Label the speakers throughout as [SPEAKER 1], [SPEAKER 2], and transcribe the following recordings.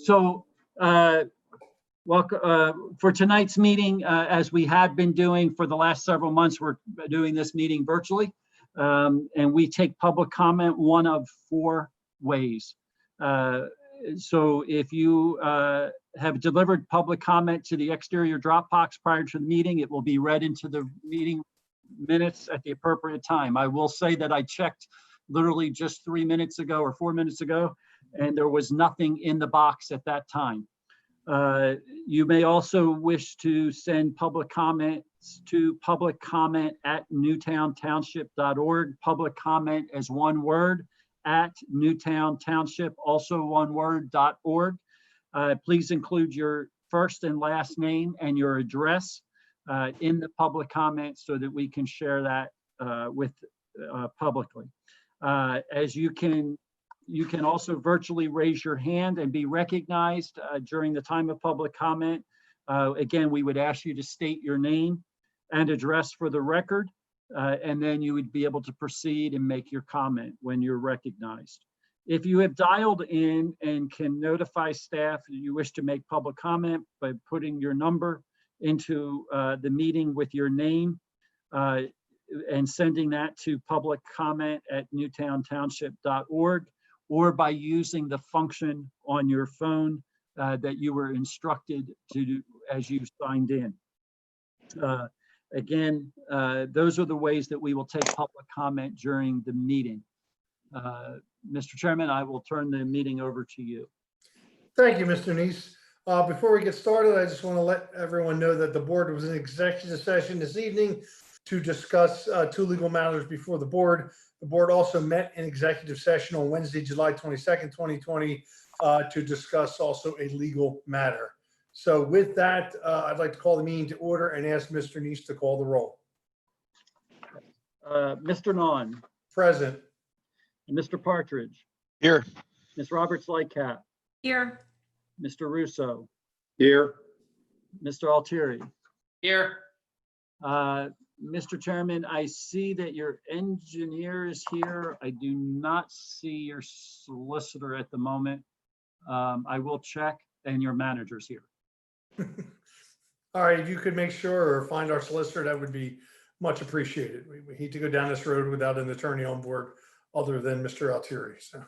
[SPEAKER 1] So for tonight's meeting, as we have been doing for the last several months, we're doing this meeting virtually. And we take public comment one of 4 ways. So if you have delivered public comment to the exterior drop box prior to the meeting, it will be read into the meeting minutes at the appropriate time. I will say that I checked literally just 3 minutes ago or 4 minutes ago, and there was nothing in the box at that time. You may also wish to send public comments to publiccomment@newtowntownship.org. Public comment as one word at Newtown Township, also one word, .org. Please include your first and last name and your address in the public comment so that we can share that with publicly. As you can also virtually raise your hand and be recognized during the time of public comment. Again, we would ask you to state your name and address for the record, and then you would be able to proceed and make your comment when you're recognized. If you have dialed in and can notify staff that you wish to make public comment by putting your number into the meeting with your name and sending that to publiccomment@newtowntownship.org, or by using the function on your phone that you were instructed to do as you signed in. Again, those are the ways that we will take public comment during the meeting. Mr. Chairman, I will turn the meeting over to you.
[SPEAKER 2] Thank you, Mr. Neese. Before we get started, I just want to let everyone know that the board was in executive session this evening to discuss 2 legal matters before the board. The board also met in executive session on Wednesday, July 22nd, 2020, to discuss also a legal matter. So with that, I'd like to call the meeting to order and ask Mr. Neese to call the roll.
[SPEAKER 1] Mr. Nawn.
[SPEAKER 2] Present.
[SPEAKER 1] Mr. Partridge.
[SPEAKER 3] Here.
[SPEAKER 1] Ms. Roberts-Lightcap.
[SPEAKER 4] Here.
[SPEAKER 1] Mr. Russo.
[SPEAKER 3] Here.
[SPEAKER 1] Mr. Altieri.
[SPEAKER 4] Here.
[SPEAKER 1] Mr. Chairman, I see that your engineer is here. I do not see your solicitor at the moment. I will check, and your manager's here.
[SPEAKER 2] All right, if you could make sure or find our solicitor, that would be much appreciated. We hate to go down this road without an attorney on board other than Mr. Altieri. So,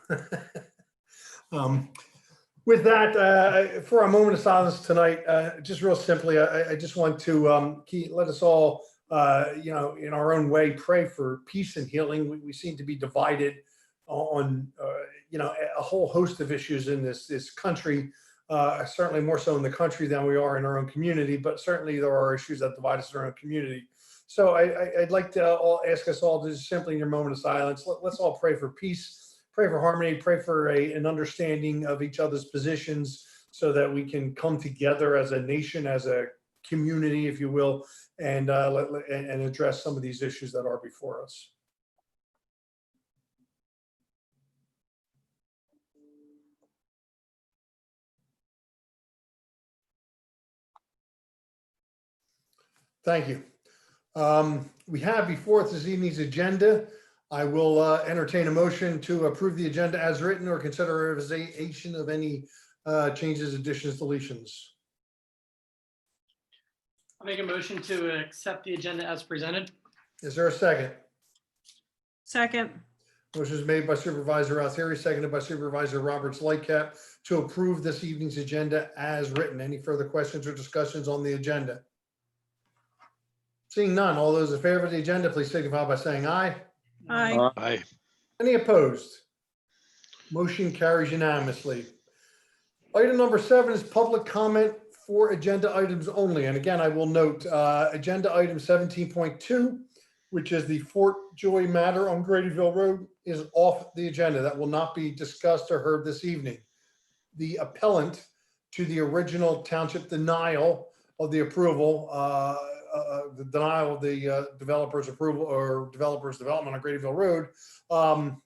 [SPEAKER 2] with that, for a moment of silence tonight, just real simply, I just want to let us all, in our own way, pray for peace and healing. We seem to be divided on, a whole host of issues in this country. Certainly more so in the country than we are in our own community, but certainly there are issues that divide us in our own community. So I'd like to ask us all to just simply, in your moment of silence, let's all pray for peace, pray for harmony, pray for an understanding of each other's positions so that we can come together as a nation, as a community, if you will, and address some of these issues that are before us. Thank you. We have before us this evening's agenda. I will entertain a motion to approve the agenda as written or consider revisation of any changes, additions, deletions.
[SPEAKER 4] I'll make a motion to accept the agenda as presented.
[SPEAKER 2] Is there a second?
[SPEAKER 5] Second.
[SPEAKER 2] Motion is made by Supervisor Altieri, seconded by Supervisor Roberts-Lightcap to approve this evening's agenda as written. Any further questions or discussions on the agenda? Seeing none, all those in favor of the agenda, please signify by saying aye.
[SPEAKER 5] Aye.
[SPEAKER 3] Aye.
[SPEAKER 2] Any opposed? Motion carries unanimously. Item number 7 is public comment for agenda items only. And again, I will note agenda item 17.2, which is the Fort Joy matter on Gradyville Road, is off the agenda. That will not be discussed or heard this evening. The appellant to the original township denial of the approval, the denial of the developer's approval or developer's development on Gradyville Road.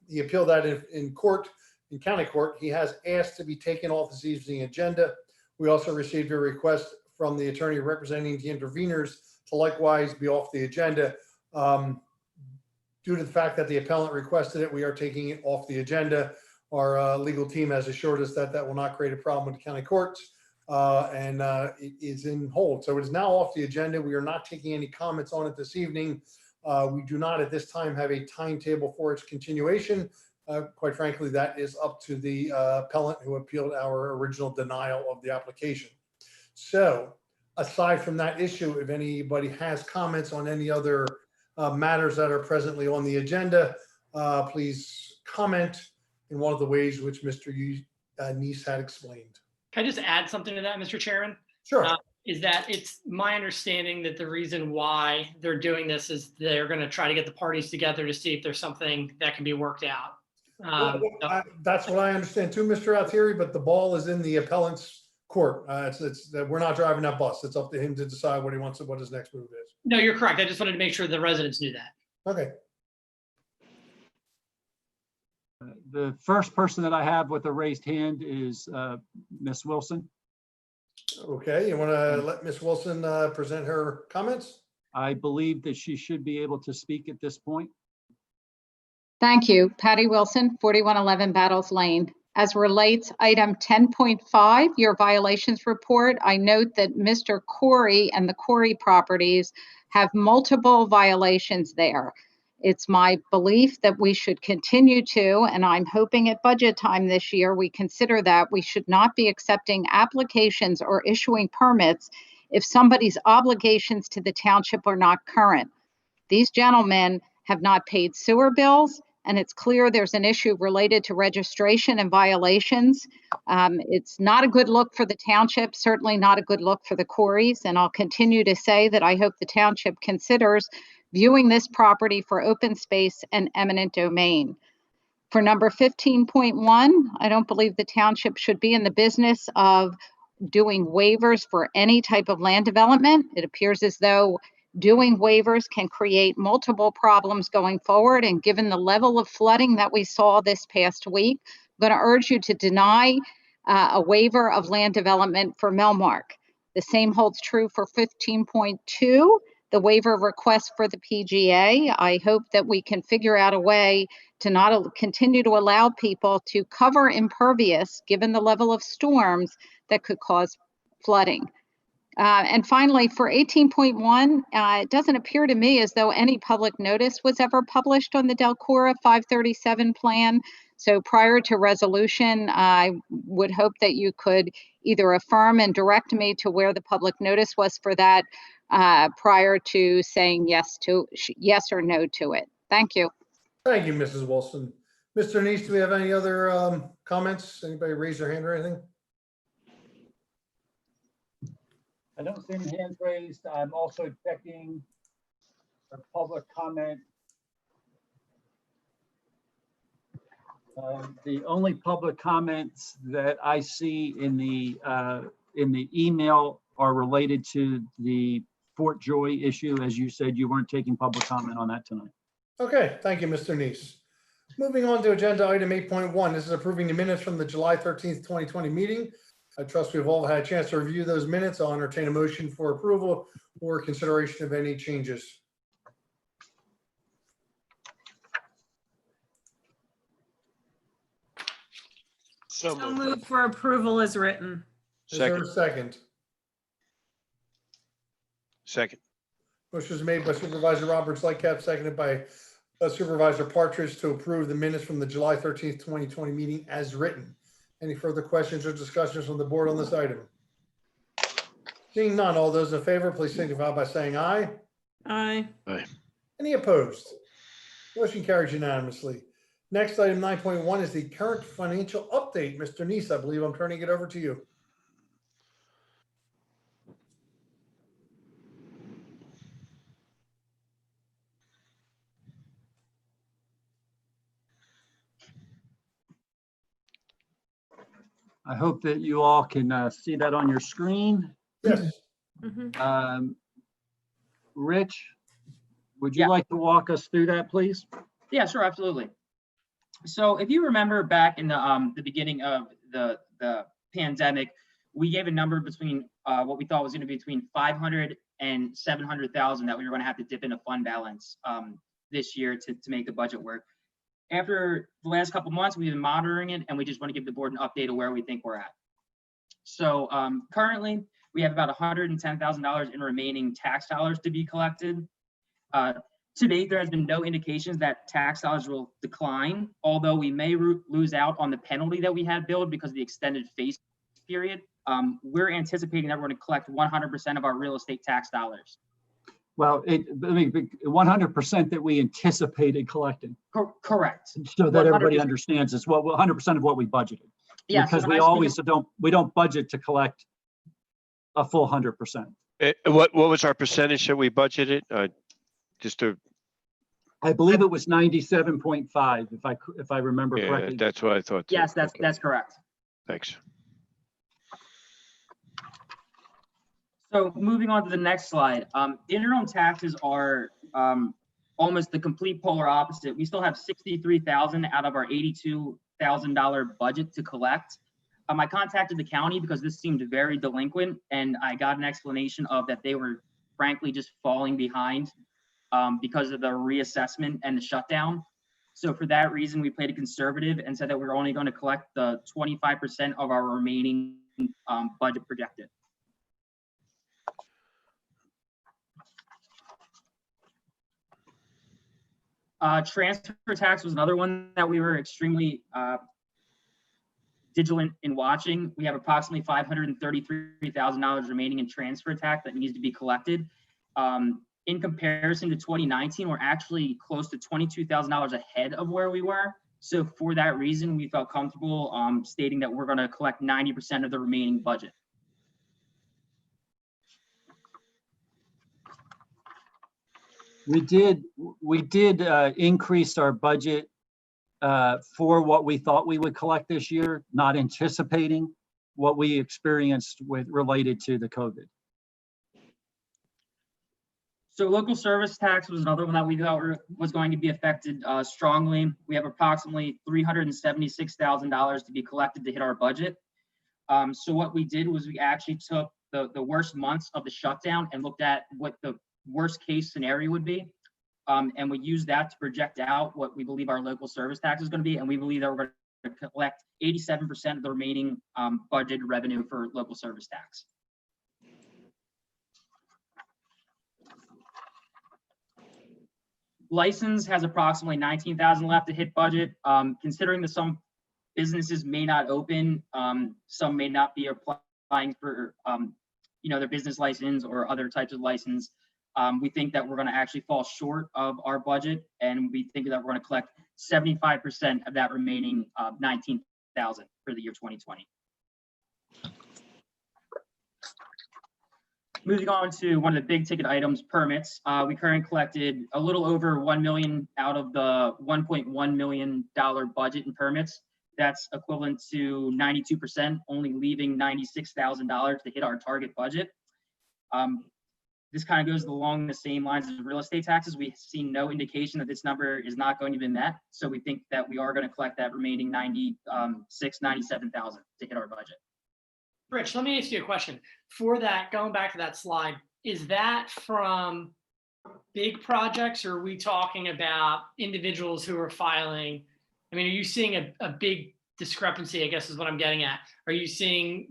[SPEAKER 2] He appealed that in court, in county court. He has asked to be taken off this evening's agenda. We also received a request from the attorney representing the interveners to likewise be off the agenda. Due to the fact that the appellant requested it, we are taking it off the agenda. Our legal team has assured us that that will not create a problem with the county courts, and it is in hold. So it is now off the agenda. We are not taking any comments on it this evening. We do not at this time have a timetable for its continuation. Quite frankly, that is up to the appellant who appealed our original denial of the application. So aside from that issue, if anybody has comments on any other matters that are presently on the agenda, please comment in one of the ways which Mr. Neese had explained.
[SPEAKER 4] Can I just add something to that, Mr. Chairman?
[SPEAKER 2] Sure.
[SPEAKER 4] Is that it's my understanding that the reason why they're doing this is they're going to try to get the parties together to see if there's something that can be worked out.
[SPEAKER 2] That's what I understand too, Mr. Altieri, but the ball is in the appellant's court. We're not driving that bus. It's up to him to decide what he wants, what his next move is.
[SPEAKER 4] No, you're correct. I just wanted to make sure the residents knew that.
[SPEAKER 2] Okay.
[SPEAKER 1] The first person that I have with a raised hand is Ms. Wilson.
[SPEAKER 2] Okay, you want to let Ms. Wilson present her comments?
[SPEAKER 1] I believe that she should be able to speak at this point.
[SPEAKER 3] Thank you. Patty Wilson, 4111 Battles Lane. As relates item 10.5, your violations report, I note that Mr. Corey and the Corey properties have multiple violations there. It's my belief that we should continue to, and I'm hoping at budget time this year, we consider that we should not be accepting applications or issuing permits if somebody's obligations to the township are not current. These gentlemen have not paid sewer bills, and it's clear there's an issue related to registration and violations. It's not a good look for the township, certainly not a good look for the Coreys, and I'll continue to say that I hope the township considers viewing this property for open space and eminent domain. For number 15.1, I don't believe the township should be in the business of doing waivers for any type of land development. It appears as though doing waivers can create multiple problems going forward. And given the level of flooding that we saw this past week, I'm going to urge you to deny a waiver of land development for Melmark. The same holds true for 15.2, the waiver request for the PGA. I hope that we can figure out a way to not continue to allow people to cover impervious given the level of storms that could cause flooding. And finally, for 18.1, it doesn't appear to me as though any public notice was ever published on the Delcora 537 plan. So prior to resolution, I would hope that you could either affirm and direct me to where the public notice was for that prior to saying yes or no to it. Thank you.
[SPEAKER 2] Thank you, Mrs. Wilson. Mr. Neese, do we have any other comments? Anybody raise their hand or anything?
[SPEAKER 1] I don't see any hands raised. I'm also checking for public comment. The only public comments that I see in the email are related to the Fort Joy issue. As you said, you weren't taking public comment on that tonight.
[SPEAKER 2] Okay, thank you, Mr. Neese. Moving on to agenda item 8.1. This is approving the minutes from the July 13th, 2020 meeting. I trust we've all had a chance to review those minutes. I'll entertain a motion for approval or consideration of any changes.
[SPEAKER 5] So moved for approval as written.
[SPEAKER 2] Is there a second?
[SPEAKER 6] Second.
[SPEAKER 2] Motion is made by Supervisor Roberts Lightcap, seconded by Supervisor Partridge to approve the minutes from the July 13th, 2020 meeting as written. Any further questions or discussions from the board on this item? Seeing none, all those in favor, please signify by saying aye.
[SPEAKER 5] Aye.
[SPEAKER 2] Any opposed? Motion carries unanimously. Next, item 9.1 is the current financial update. Mr. Neese, I believe I'm turning it over to you.
[SPEAKER 1] I hope that you all can see that on your screen.
[SPEAKER 2] Yes.
[SPEAKER 1] Rich, would you
[SPEAKER 7] Yeah.
[SPEAKER 1] like to walk us through that, please?
[SPEAKER 7] Yeah, sure, absolutely. So if you remember back in the beginning of the pandemic, we gave a number between what we thought was going to be between 500 and 700,000 that we were going to have to dip into fund balance this year to make the budget work. After the last couple months, we've been monitoring it, and we just want to give the board an update of where we think we're at. So currently, we have about $110,000 in remaining tax dollars to be collected. To date, there has been no indications that tax dollars will decline, although we may lose out on the penalty that we had billed because of the extended face period. We're anticipating that we're going to collect 100% of our real estate tax dollars.
[SPEAKER 1] Well, 100% that we anticipated collecting.
[SPEAKER 7] Correct.
[SPEAKER 1] So that everybody
[SPEAKER 7] 100%.
[SPEAKER 1] understands it's 100% of what we budgeted.
[SPEAKER 7] Yeah,
[SPEAKER 1] Because
[SPEAKER 7] so
[SPEAKER 1] we always don't budget to collect a full 100%.
[SPEAKER 6] What was our percentage that we budgeted? Just to,
[SPEAKER 1] I believe it was 97.5, if I remember
[SPEAKER 6] yeah,
[SPEAKER 1] correctly.
[SPEAKER 6] that's what I thought. too.
[SPEAKER 7] Yes,
[SPEAKER 6] Okay,
[SPEAKER 7] that's correct.
[SPEAKER 6] Thanks.
[SPEAKER 7] So moving on to the next slide, interim taxes are almost the complete polar opposite. We still have $63,000 out of our $82,000 budget to collect. I contacted the county because this seemed very delinquent, and I got an explanation of that they were frankly just falling behind because of the reassessment and the shutdown. So for that reason, we played it conservative and said that we're only going to collect the 25% of our remaining budget projected. Transfer tax was another one that we were extremely vigilant in watching. We have approximately $533,000 remaining in transfer tax that needs to be collected. In comparison to 2019, we're actually close to $22,000 ahead of where we were. So for that reason, we felt comfortable stating that we're going to collect 90% of the remaining budget.
[SPEAKER 1] We did increase our budget for what we thought we would collect this year, not anticipating what we experienced related to the COVID.
[SPEAKER 7] So local service tax was another one that we thought was going to be affected strongly. We have approximately $376,000 to be collected to hit our budget. So what we did was we actually took the worst months of the shutdown and looked at what the worst case scenario would be. And we used that to project out what we believe our local service tax is going to be. And we believe that we're going to collect 87% of the remaining budget revenue for local service tax. License has approximately $19,000 left to hit budget. Considering that some businesses may not open, some may not be applying for their business license or other types of license. We think that we're going to actually fall short of our budget, and we think that we're going to collect 75% of that remaining $19,000 for the year 2020. Moving on to one of the big ticket items, permits. We currently collected a little over $1 million out of the $1.1 million budget in permits. That's equivalent to 92%, only leaving $96,000 to hit our target budget. This kind of goes along the same lines as real estate taxes. We've seen no indication that this number is not going to be met. So we think that we are going to collect that remaining $97,000 to hit our budget.
[SPEAKER 4] Rich, let me ask you a question. For that, going back to that slide, is that from big projects, or are we talking about individuals who are filing? I mean, are you seeing a big discrepancy, I guess is what I'm getting at. Are you seeing,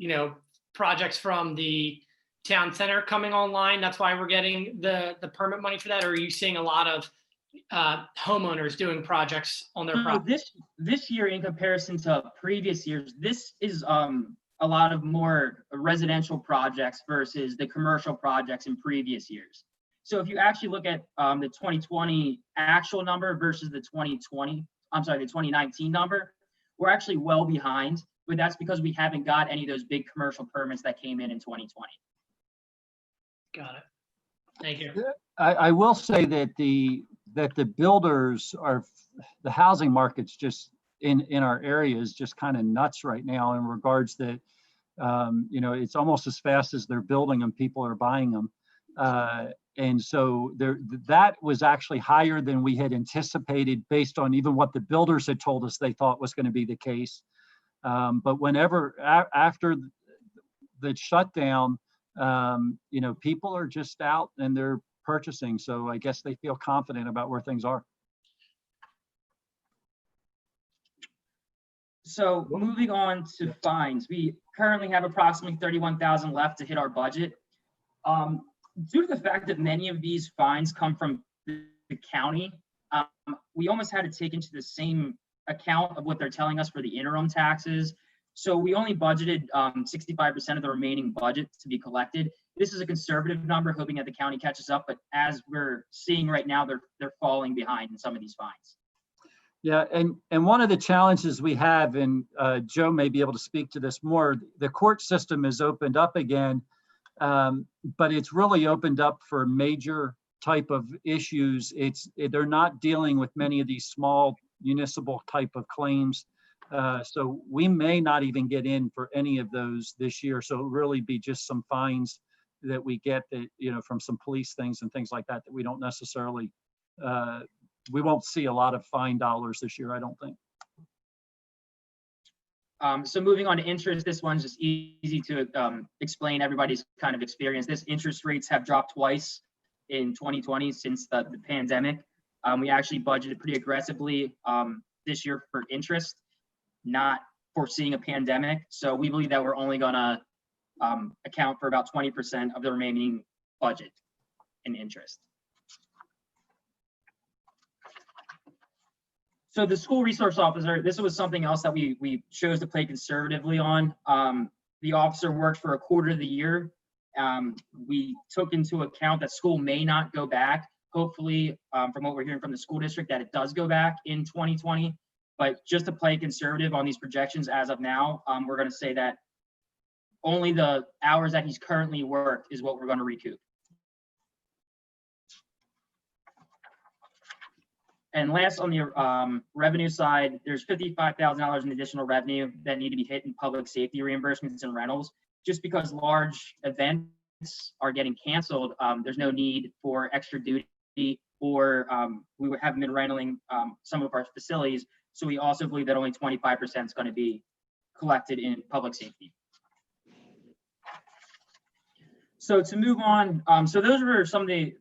[SPEAKER 4] projects from the town center coming online? That's why we're getting the permit money for that? Or are you seeing a lot of homeowners doing projects on their property?
[SPEAKER 7] This year, in comparison to previous years, this is a lot of more residential projects versus the commercial projects in previous years. So if you actually look at the 2020 actual number versus the 2019 number, we're actually well behind, but that's because we haven't got any of those big commercial permits that came in 2020.
[SPEAKER 4] Got it. Thank you.
[SPEAKER 1] I will say that the builders are, the housing market's just in our area is just kind of nuts right now in regards that, it's almost as fast as they're building them, people are buying them. And so that was actually higher than we had anticipated based on even what the builders had told us they thought was going to be the case. But whenever, after the shutdown, people are just out and they're purchasing. So I guess they feel confident about where things are.
[SPEAKER 7] So moving on to fines, we currently have approximately 31,000 left to hit our budget. Due to the fact that many of these fines come from the county, we almost had to take into the same account of what they're telling us for the interim taxes. So we only budgeted 65% of the remaining budget to be collected. This is a conservative number, hoping that the county catches up, but as we're seeing right now, they're falling behind in some of these fines.
[SPEAKER 1] Yeah, and one of the challenges we have, and Joe may be able to speak to this more, the court system is opened up again, but it's really opened up for major type of issues. They're not dealing with many of these small municipal type of claims. So we may not even get in for any of those this year. So it'll really be just some fines that we get that, from some police things and things like that, that we don't necessarily, we won't see a lot of fine dollars this year, I don't think.
[SPEAKER 7] So moving on to interest, this one's just easy to explain everybody's kind of experience. This interest rates have dropped twice in 2020 since the pandemic. We actually budgeted pretty aggressively this year for interest, not foreseeing a pandemic. So we believe that we're only gonna account for about 20% of the remaining budget in interest. So the school resource officer, this was something else that we chose to play conservatively on. The officer worked for a quarter of the year. We took into account that school may not go back. Hopefully, from what we're hearing from the school district, that it does go back in 2020. But just to play conservative on these projections as of now, we're going to say that only the hours that he's currently worked is what we're going to recoup. And last, on the revenue side, there's $55,000 in additional revenue that need to be hit in public safety reimbursements and rentals. Just because large events are getting canceled, there's no need for extra duty, or we haven't been renting some of our facilities. So we also believe that only 25% is going to be collected in public safety. So to move on, so those were some of the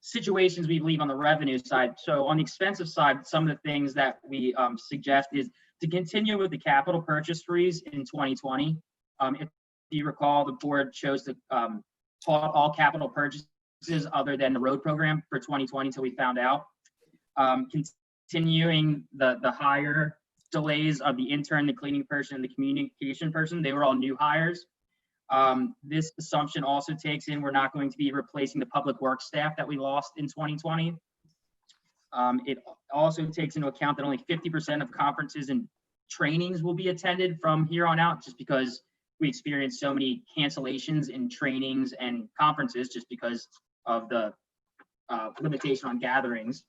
[SPEAKER 7] situations we believe on the revenue side. So on the expensive side, some of the things that we suggest is to continue with the capital purchase freeze in 2020. If you recall, the board chose to halt all capital purchases other than the road program for 2020 until we found out. Continuing the hire delays of the intern, the cleaning person, and the communication person, they were all new hires. This assumption also takes in, we're not going to be replacing the public works staff that we lost in 2020. It also takes into account that only 50% of conferences and trainings will be attended from here on out, just because we experienced so many cancellations in trainings and conferences just because of the limitation on gatherings.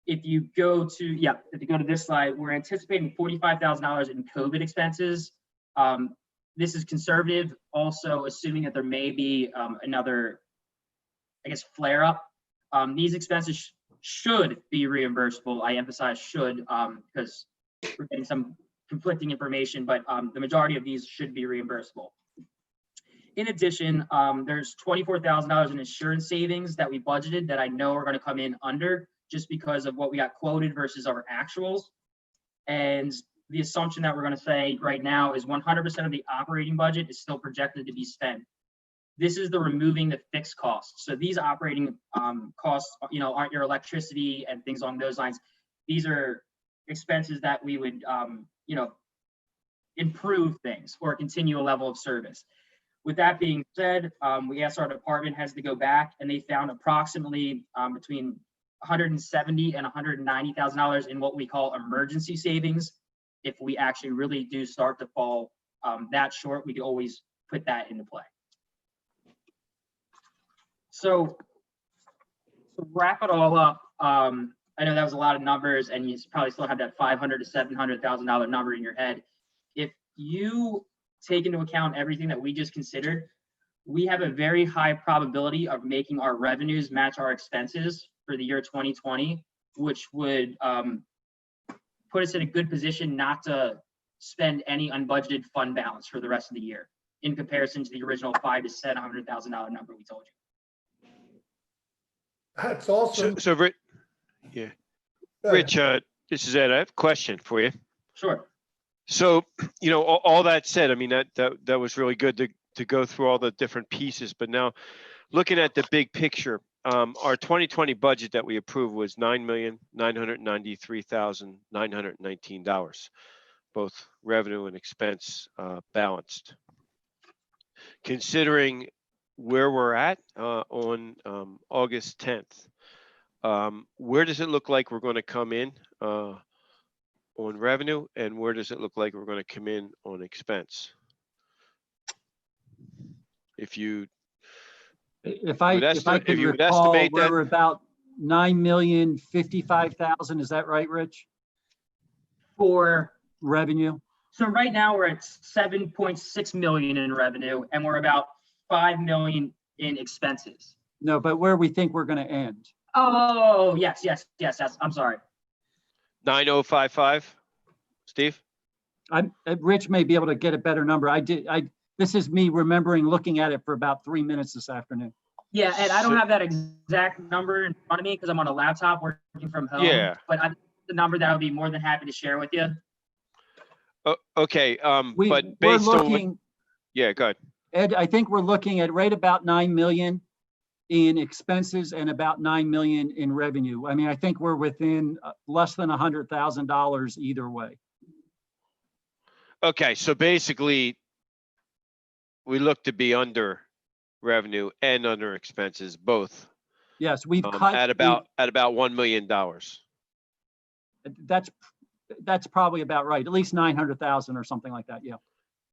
[SPEAKER 7] If you go to this slide, we're anticipating $45,000 in COVID expenses. This is conservative, also assuming that there may be another, flare up. These expenses should be reimbursable. I emphasize should, because we're getting some conflicting information, but the majority of these should be reimbursable. In addition, there's $24,000 in insurance savings that we budgeted that I know are going to come in under, just because of what we got quoted versus our actuals. And the assumption that we're going to say right now is 100% of the operating budget is still projected to be spent. This is the removing the fixed costs. So these operating costs, aren't your electricity and things along those lines. These are expenses that we would, improve things or continue a level of service. With that being said, we asked our department heads to go back, and they found approximately between $170,000 and $190,000 in what we call emergency savings. If we actually really do start to fall that short, we can always put that into play. So to wrap it all up, I know that was a lot of numbers, and you probably still have that $500,000 to $700,000 number in your head. If you take into account everything that we just considered, we have a very high probability of making our revenues match our expenses for the year 2020, which would put us in a good position not to spend any unbudgeted fund balance for the rest of the year in comparison to the original $500,000 to $700,000 number we told you.
[SPEAKER 2] That's awesome.
[SPEAKER 6] So Rich, Yeah.
[SPEAKER 2] Go ahead.
[SPEAKER 6] Rich, this is Ed. I have a question for you.
[SPEAKER 7] Sure.
[SPEAKER 6] So, all that said, I mean, that was really good to go through all the different pieces, but now looking at the big picture, our 2020 budget that we approved was $9,993,919, both revenue and expense balanced. Considering where we're at on August 10th, where does it look like we're going to come in on revenue, and where does it look like we're going to come in on expense? If you
[SPEAKER 1] If I
[SPEAKER 6] would
[SPEAKER 1] can
[SPEAKER 6] if you would
[SPEAKER 1] recall,
[SPEAKER 6] estimate that,
[SPEAKER 1] we're about 9,055,000. Is that right, Rich?
[SPEAKER 7] For,
[SPEAKER 1] Revenue?
[SPEAKER 7] so right now we're at 7.6 million in revenue and we're about 5 million in expenses.
[SPEAKER 1] No, but where we think we're going to end.
[SPEAKER 7] Oh, yes. I'm sorry.
[SPEAKER 6] 9055, Steve?
[SPEAKER 1] Rich may be able to get a better number. This is me remembering looking at it for about 3 minutes this afternoon.
[SPEAKER 7] Yeah, and I don't have that exact number in front of me because I'm on a laptop working from home.
[SPEAKER 6] Yeah.
[SPEAKER 7] But the number that I would be more than happy to share with you.
[SPEAKER 6] Okay, but
[SPEAKER 1] We're
[SPEAKER 6] based on what,
[SPEAKER 1] looking,
[SPEAKER 6] yeah, go ahead.
[SPEAKER 1] Ed, I think we're looking at right about 9 million in expenses and about 9 million in revenue. I mean, I think we're within less than $100,000 either way.
[SPEAKER 6] Okay, so basically, we look to be under revenue and under expenses, both,
[SPEAKER 1] Yes, we've cut.
[SPEAKER 6] at about $1 million.
[SPEAKER 1] That's probably about right. At least 900,000 or something like that. Yeah.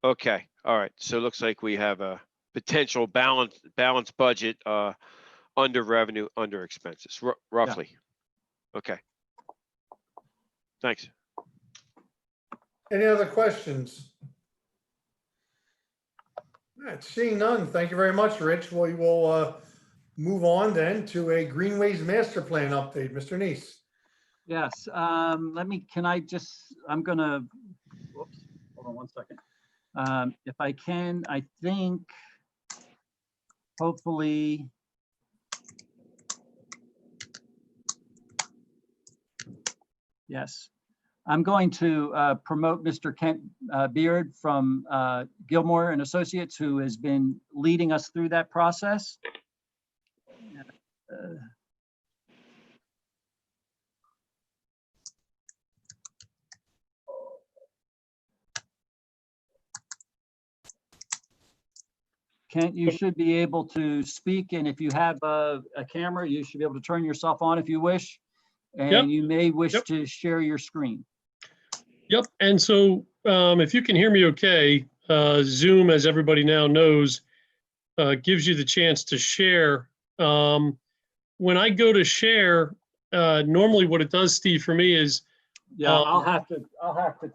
[SPEAKER 6] Okay, all right. So it looks like we have a potential balanced budget under revenue, under expenses, roughly. Okay. Thanks.
[SPEAKER 2] Any other questions? All right, seeing none, thank you very much, Rich. We will move on then to a Greenways Master Plan update. Mr. Neese.
[SPEAKER 1] Yes. I'm gonna, whoops, hold on one second. If I can, I think, hopefully, yes. I'm going to promote Mr. Kent Beard from Gilmore and Associates, who has been leading us through that process. Kent, you should be able to speak, and if you have a camera, you should be able to turn yourself on if you wish, and
[SPEAKER 8] Yep.
[SPEAKER 1] you may wish
[SPEAKER 8] Yep.
[SPEAKER 1] to share your screen.
[SPEAKER 8] Yep, and so if you can hear me okay, Zoom, as everybody now knows, gives you the chance to share. When I go to share, normally what it does, Steve, for me is,
[SPEAKER 1] Yeah, I'll have to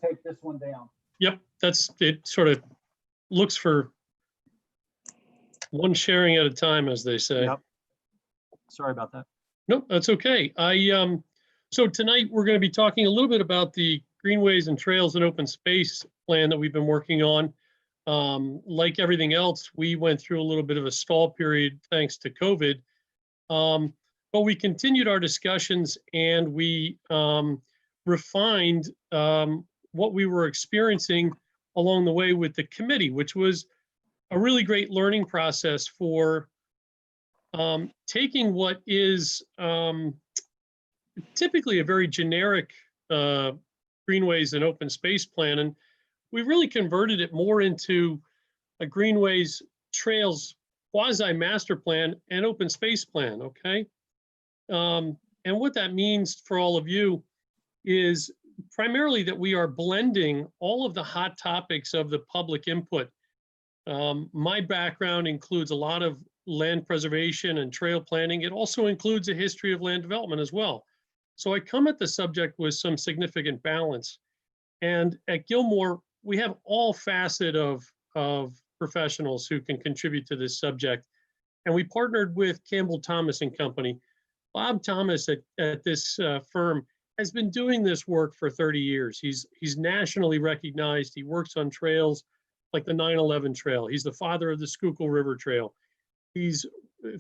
[SPEAKER 1] take this one down.
[SPEAKER 8] yep, it sort of looks for one sharing at a time, as they say.
[SPEAKER 1] Yep. Sorry about that.
[SPEAKER 8] Nope, that's okay. So tonight we're going to be talking a little bit about the Greenways and Trails and Open Space plan that we've been working on. Like everything else, we went through a little bit of a stall period thanks to COVID. But we continued our discussions and we refined what we were experiencing along the way with the committee, which was a really great learning process for taking what is typically a very generic Greenways and Open Space plan, and we really converted it more into a Greenways Trails quasi master plan and open space plan, okay? And what that means for all of you is primarily that we are blending all of the hot topics of the public input. My background includes a lot of land preservation and trail planning. It also includes a history of land development as well. So I come at the subject with some significant balance. And at Gilmore, we have all facet of professionals who can contribute to this subject. And we partnered with Campbell Thomas and Company. Bob Thomas at this firm has been doing this work for 30 years. He's nationally recognized. He works on trails like the 9/11 Trail. He's the father of the Schuylkill River Trail. He's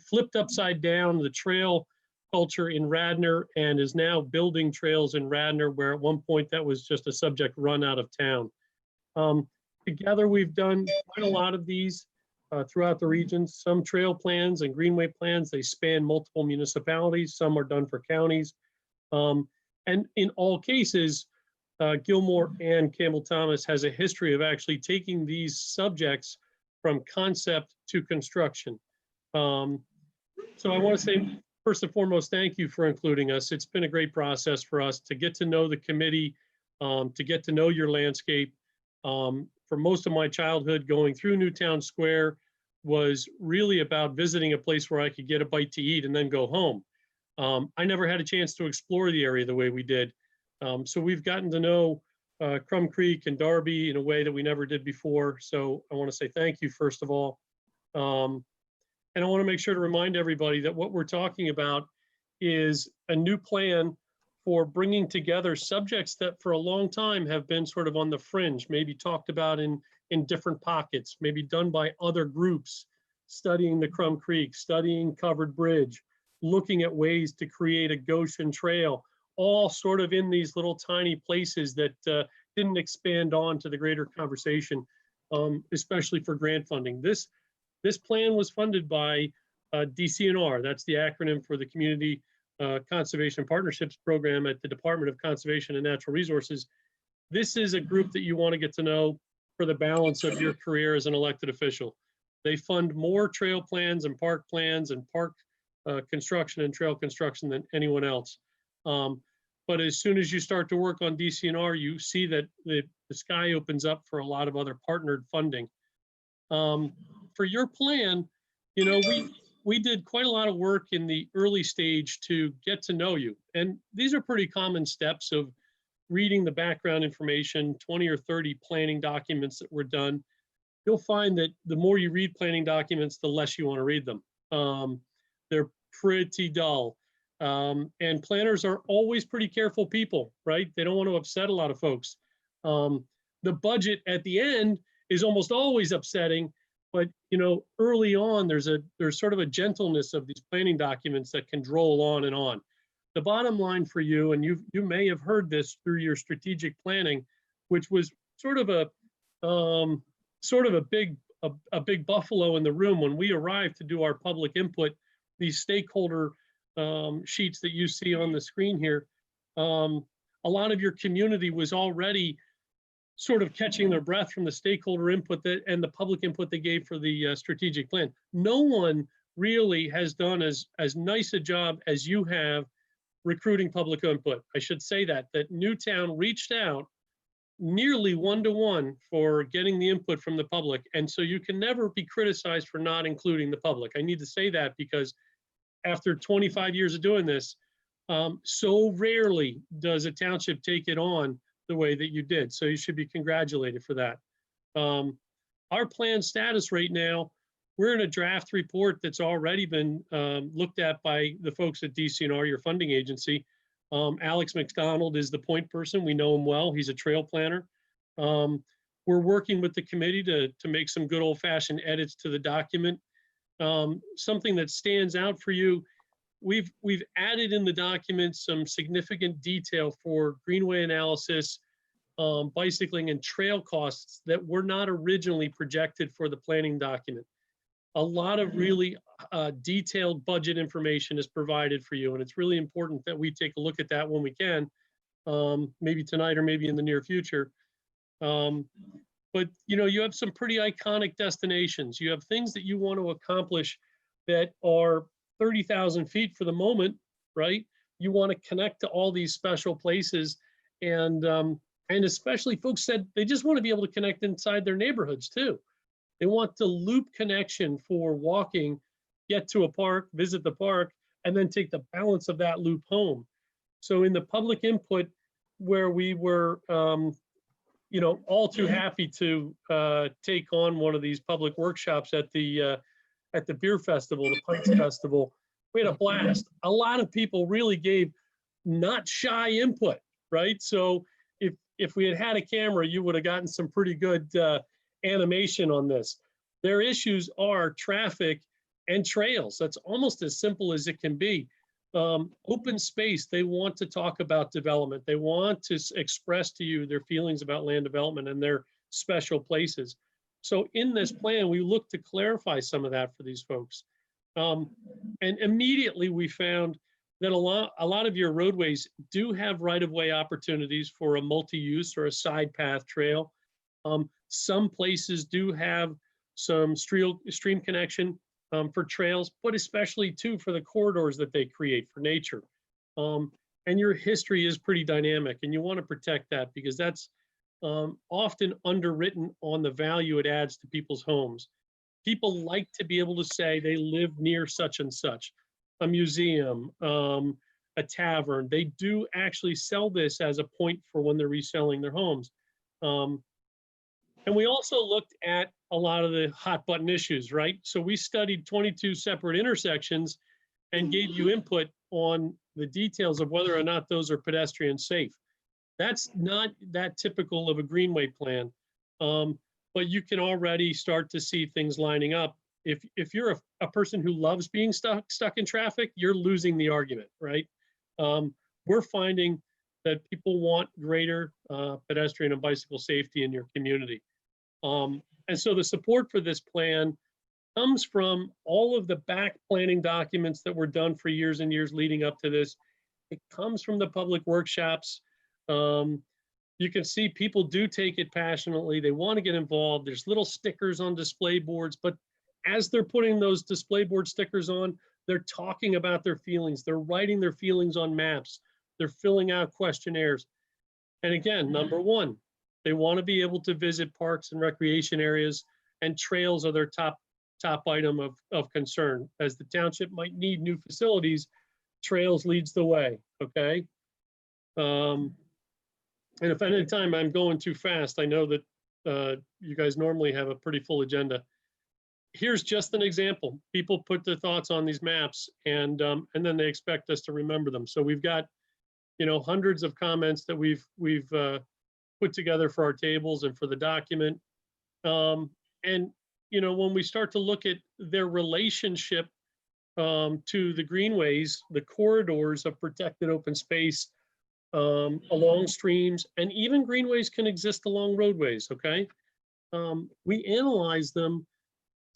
[SPEAKER 8] flipped upside down the trail culture in Radnor and is now building trails in Radnor, where at one point that was just a subject run out of town. Together, we've done quite a lot of these throughout the region. Some trail plans and greenway plans, they span multiple municipalities. Some are done for counties. And in all cases, Gilmore and Campbell Thomas has a history of actually taking these subjects from concept to construction. So I want to say, first and foremost, thank you for including us. It's been a great process for us to get to know the committee, to get to know your landscape. For most of my childhood, going through Newtown Square was really about visiting a place where I could get a bite to eat and then go home. I never had a chance to explore the area the way we did. So we've gotten to know Crum Creek and Darby in a way that we never did before. So I want to say thank you, first of all. And I want to make sure to remind everybody that what we're talking about is a new plan for bringing together subjects that for a long time have been sort of on the fringe, maybe talked about in different pockets, maybe done by other groups, studying the Crum Creek, studying Covered Bridge, looking at ways to create a Goshen Trail, all sort of in these little tiny places that didn't expand on to the greater conversation, especially for grant funding. This plan was funded by DCNR, that's the acronym for the Community Conservation Partnerships Program at the Department of Conservation and Natural Resources. This is a group that you want to get to know for the balance of your career as an elected official. They fund more trail plans and park construction and trail construction than anyone else. But as soon as you start to work on DCNR, you see that the sky opens up for a lot of other partnered funding. For your plan, you know, we did quite a lot of work in the early stage to get to know you. And these are pretty common steps of reading the background information, 20 or 30 planning documents that were done. You'll find that the more you read planning documents, the less you want to read them. They're pretty dull. And planners are always pretty careful people, right? They don't want to upset a lot of folks. The budget at the end is almost always upsetting, but you know, early on, there's sort of a gentleness of these planning documents that can droll on and on. The bottom line for you, and you may have heard this through your strategic planning, which was sort of a big buffalo in the room when we arrived to do our public input. These stakeholder sheets that you see on the screen here, a lot of your community was already sort of catching their breath from the stakeholder input and the public input they gave for the strategic plan. No one really has done as nice a job as you have recruiting public input. I should say that Newtown reached out nearly one-to-one for getting the input from the public. And so you can never be criticized for not including the public. I need to say that because after 25 years of doing this, so rarely does a township take it on the way that you did. So you should be congratulated for that. Our plan status right now, we're in a draft report that's already been looked at by the folks at DCNR, your funding agency. Alex McDonald is the point person. We know him well. He's a trail planner. We're working with the committee to make some good old-fashioned edits to the document. Something that stands out for you, we've added in the document some significant detail for greenway analysis, bicycling and trail costs that were not originally projected for the planning document. A lot of really detailed budget information is provided for you, and it's really important that we take a look at that when we can, maybe tonight or maybe in the near future. But you know, you have some pretty iconic destinations. You have things that you want to accomplish that are 30,000 feet for the moment, right? You want to connect to all these special places, and especially folks said they just want to be able to connect inside their neighborhoods too. They want the loop connection for walking, get to a park, visit the park, and then take the balance of that loop home. So in the public input, where we were, you know, all too happy to take on one of these public workshops at the beer festival, the Pints Festival, we had a blast. A lot of people really gave not shy input, right? So if we had had a camera, you would have gotten some pretty good animation on this. Their issues are traffic and trails. That's almost as simple as it can be. Open space, they want to talk about development. They want to express to you their feelings about land development and their special places. So in this plan, we look to clarify some of that for these folks. And immediately we found that a lot of your roadways do have right-of-way opportunities for a multi-use or a side path trail. Some places do have some stream connection for trails, but especially too for the corridors that they create for nature. And your history is pretty dynamic, and you want to protect that because that's often underwritten on the value it adds to people's homes. People like to be able to say they live near such and such, a museum, a tavern. They do actually sell this as a point for when they're reselling their homes. And we also looked at a lot of the hot button issues, right? So we studied 22 separate intersections and gave you input on the details of whether or not those are pedestrian safe. That's not that typical of a Greenway plan, but you can already start to see things lining up. If you're a person who loves being stuck in traffic, you're losing the argument, right? We're finding that people want greater pedestrian and bicycle safety in your community. And so the support for this plan comes from all of the back planning documents that were done for years and years leading up to this. It comes from the public workshops. You can see people do take it passionately. They want to get involved. There's little stickers on display boards, but as they're putting those display board stickers on, they're talking about their feelings. They're writing their feelings on maps. They're filling out questionnaires. And again, number one, they want to be able to visit parks and recreation areas, and trails are their top item of concern. As the township might need new facilities, trails leads the way, okay? And if at any time I'm going too fast, I know that you guys normally have a pretty full agenda. Here's just an example. People put their thoughts on these maps and then they expect us to remember them. So we've got, hundreds of comments that we've put together for our tables and for the document. And, when we start to look at their relationship to the greenways, the corridors of protected open space, along streams, and even greenways can exist along roadways, okay? We analyze them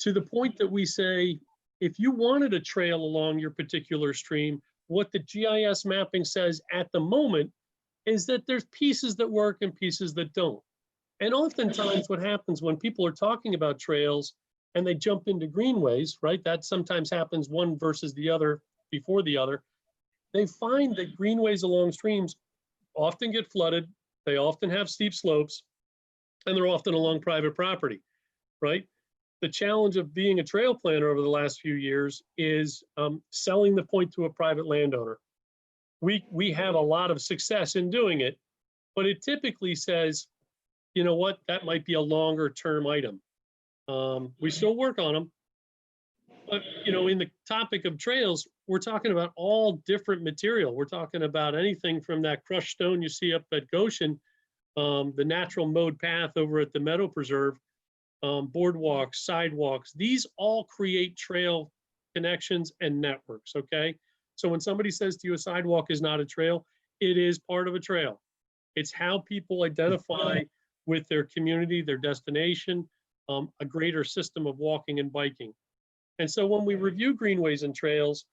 [SPEAKER 8] to the point that we say, if you wanted a trail along your particular stream, what the GIS mapping says at the moment is that there's pieces that work and pieces that don't. And oftentimes what happens when people are talking about trails and they jump into greenways, right? That sometimes happens one versus the other before the other. They find that greenways along streams often get flooded. They often have steep slopes, and they're often along private property, right? The challenge of being a trail planner over the last few years is selling the point to a private landowner. We have a lot of success in doing it, but it typically says, you know what, that might be a longer term item. We still work on them, but in the topic of trails, we're talking about all different material. We're talking about anything from that crushed stone you see up at Goshen, the natural mode path over at the Meadow Preserve, boardwalks, sidewalks. These all create trail connections and networks, okay? So when somebody says to you a sidewalk is not a trail, it is part of a trail. It's how people identify with their community, their destination, a greater system of walking and biking. And so when we review greenways and trails,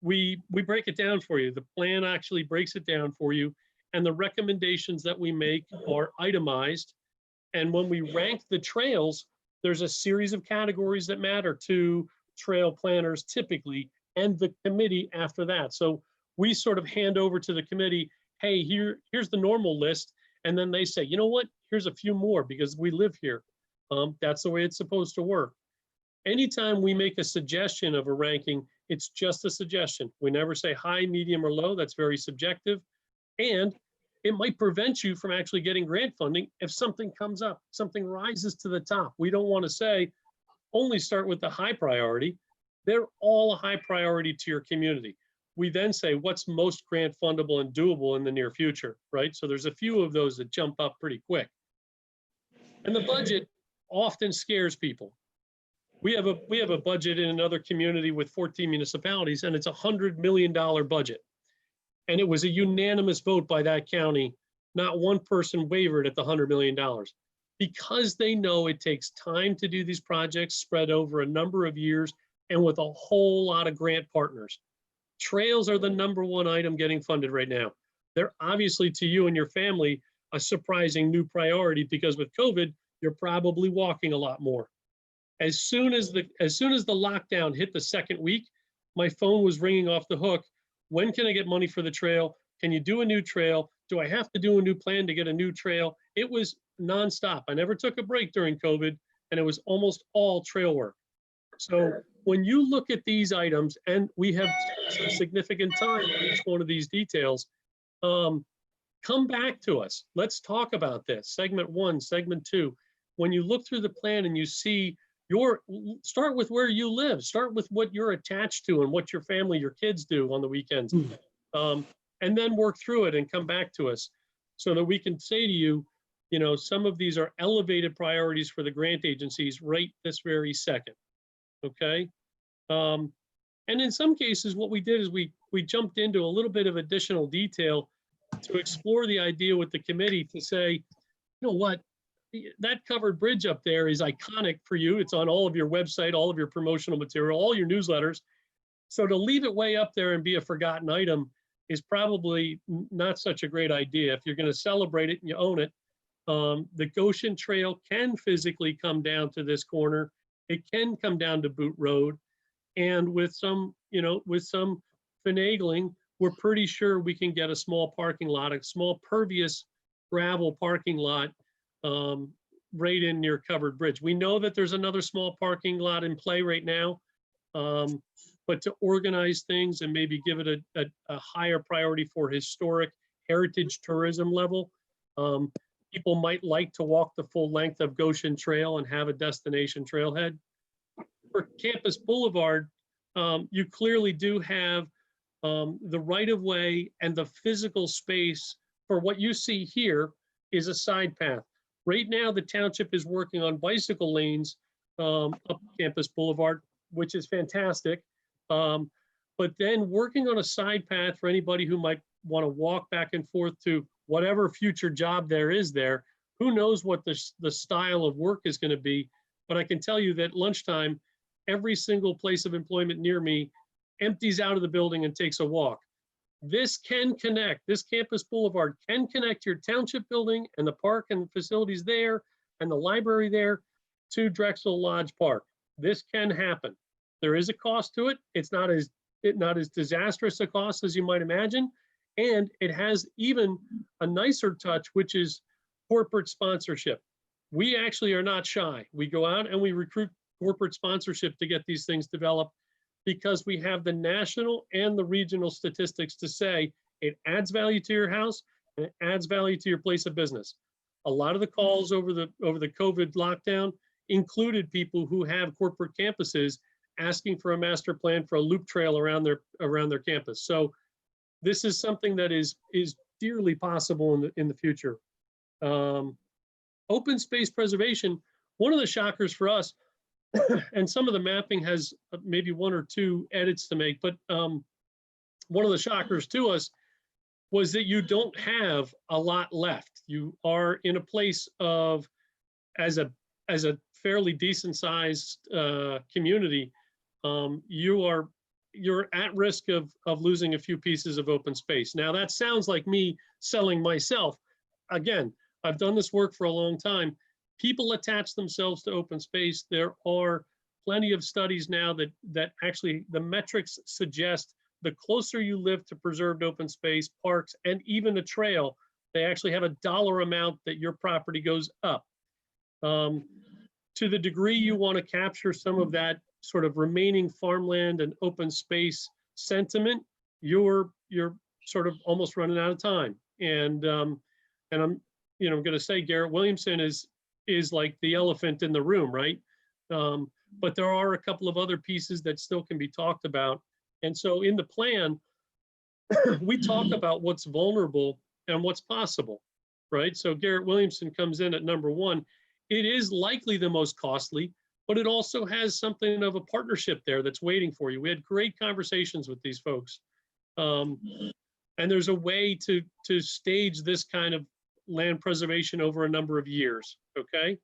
[SPEAKER 8] we break it down for you. The plan actually breaks it down for you, and the recommendations that we make are itemized. And when we rank the trails, there's a series of categories that matter to trail planners typically, and the committee after that. So we sort of hand over to the committee, hey, here's the normal list. And then they say, you know what, here's a few more because we live here. That's the way it's supposed to work. Anytime we make a suggestion of a ranking, it's just a suggestion. We never say high, medium, or low. That's very subjective. And it might prevent you from actually getting grant funding if something comes up, something rises to the top. We don't want to say, only start with the high priority. They're all a high priority to your community. We then say, what's most grant fundable and doable in the near future, right? So there's a few of those that jump up pretty quick. And the budget often scares people. We have a budget in another community with 14 municipalities, and it's $100 million budget. And it was a unanimous vote by that county. Not one person wavered at the $100 million because they know it takes time to do these projects spread over a number of years and with a whole lot of grant partners. Trails are the #1 item getting funded right now. They're obviously, to you and your family, a surprising new priority because with COVID, you're probably walking a lot more. As soon as the lockdown hit the second week, my phone was ringing off the hook. When can I get money for the trail? Can you do a new trail? Do I have to do a new plan to get a new trail? It was nonstop. I never took a break during COVID, and it was almost all trail work. So when you look at these items, and we have some significant time on each one of these details, come back to us. Let's talk about this. Segment 1, segment 2. When you look through the plan and you see start with where you live, start with what you're attached to and what your family, your kids do on the weekends, and then work through it and come back to us so that we can say to you, you know, some of these are elevated priorities for the grant agencies right this very second. Okay. And in some cases, what we did is we jumped into a little bit of additional detail to explore the idea with the committee to say, you know what, that covered bridge up there is iconic for you. It's on all of your website, all of your promotional material, all your newsletters. So to leave it way up there and be a forgotten item is probably not such a great idea. If you're going to celebrate it and you own it, the Goshen Trail can physically come down to this corner. It can come down to Boot Road. And with some, you know, with some finagling, we're pretty sure we can get a small parking lot, a small pervious gravel parking lot right in near Covered Bridge. We know that there's another small parking lot in play right now, but to organize things and maybe give it a higher priority for historic heritage tourism level, people might like to walk the full length of Goshen Trail and have a destination trailhead. For Campus Boulevard, you clearly do have the right-of-way and the physical space for what you see here is a side path. Right now, the township is working on bicycle lanes up Campus Boulevard, which is fantastic. But then working on a side path for anybody who might want to walk back and forth to whatever future job there is there. Who knows what the style of work is going to be, but I can tell you that lunchtime, every single place of employment near me empties out of the building and takes a walk. This can connect, this Campus Boulevard can connect your township building and the park and facilities there and the library there to Drexel Lodge Park. This can happen. There is a cost to it. It's not as disastrous a cost as you might imagine. And it has even a nicer touch, which is corporate sponsorship. We actually are not shy. We go out and we recruit corporate sponsorship to get these things developed because we have the national and the regional statistics to say it adds value to your house and it adds value to your place of business. A lot of the calls over the COVID lockdown included people who have corporate campuses asking for a master plan for a loop trail around their campus. So this is something that is dearly possible in the future. Open space preservation, one of the shockers for us, and some of the mapping has maybe 1 or 2 edits to make, but one of the shockers to us was that you don't have a lot left. You are in a place of, as a fairly decent sized community, you're at risk of losing a few pieces of open space. Now that sounds like me selling myself. Again, I've done this work for a long time. People attach themselves to open space. There are plenty of studies now that actually the metrics suggest the closer you live to preserved open space, parks, and even a trail, they actually have a dollar amount that your property goes up. To the degree you want to capture some of that sort of remaining farmland and open space sentiment, you're sort of almost running out of time. And I'm going to say Garrett Williamson is like the elephant in the room, right? But there are a couple of other pieces that still can be talked about. And so in the plan, we talk about what's vulnerable and what's possible, right? So Garrett Williamson comes in at number 1. It is likely the most costly, but it also has something of a partnership there that's waiting for you. We had great conversations with these folks. And there's a way to stage this kind of land preservation over a number of years, okay?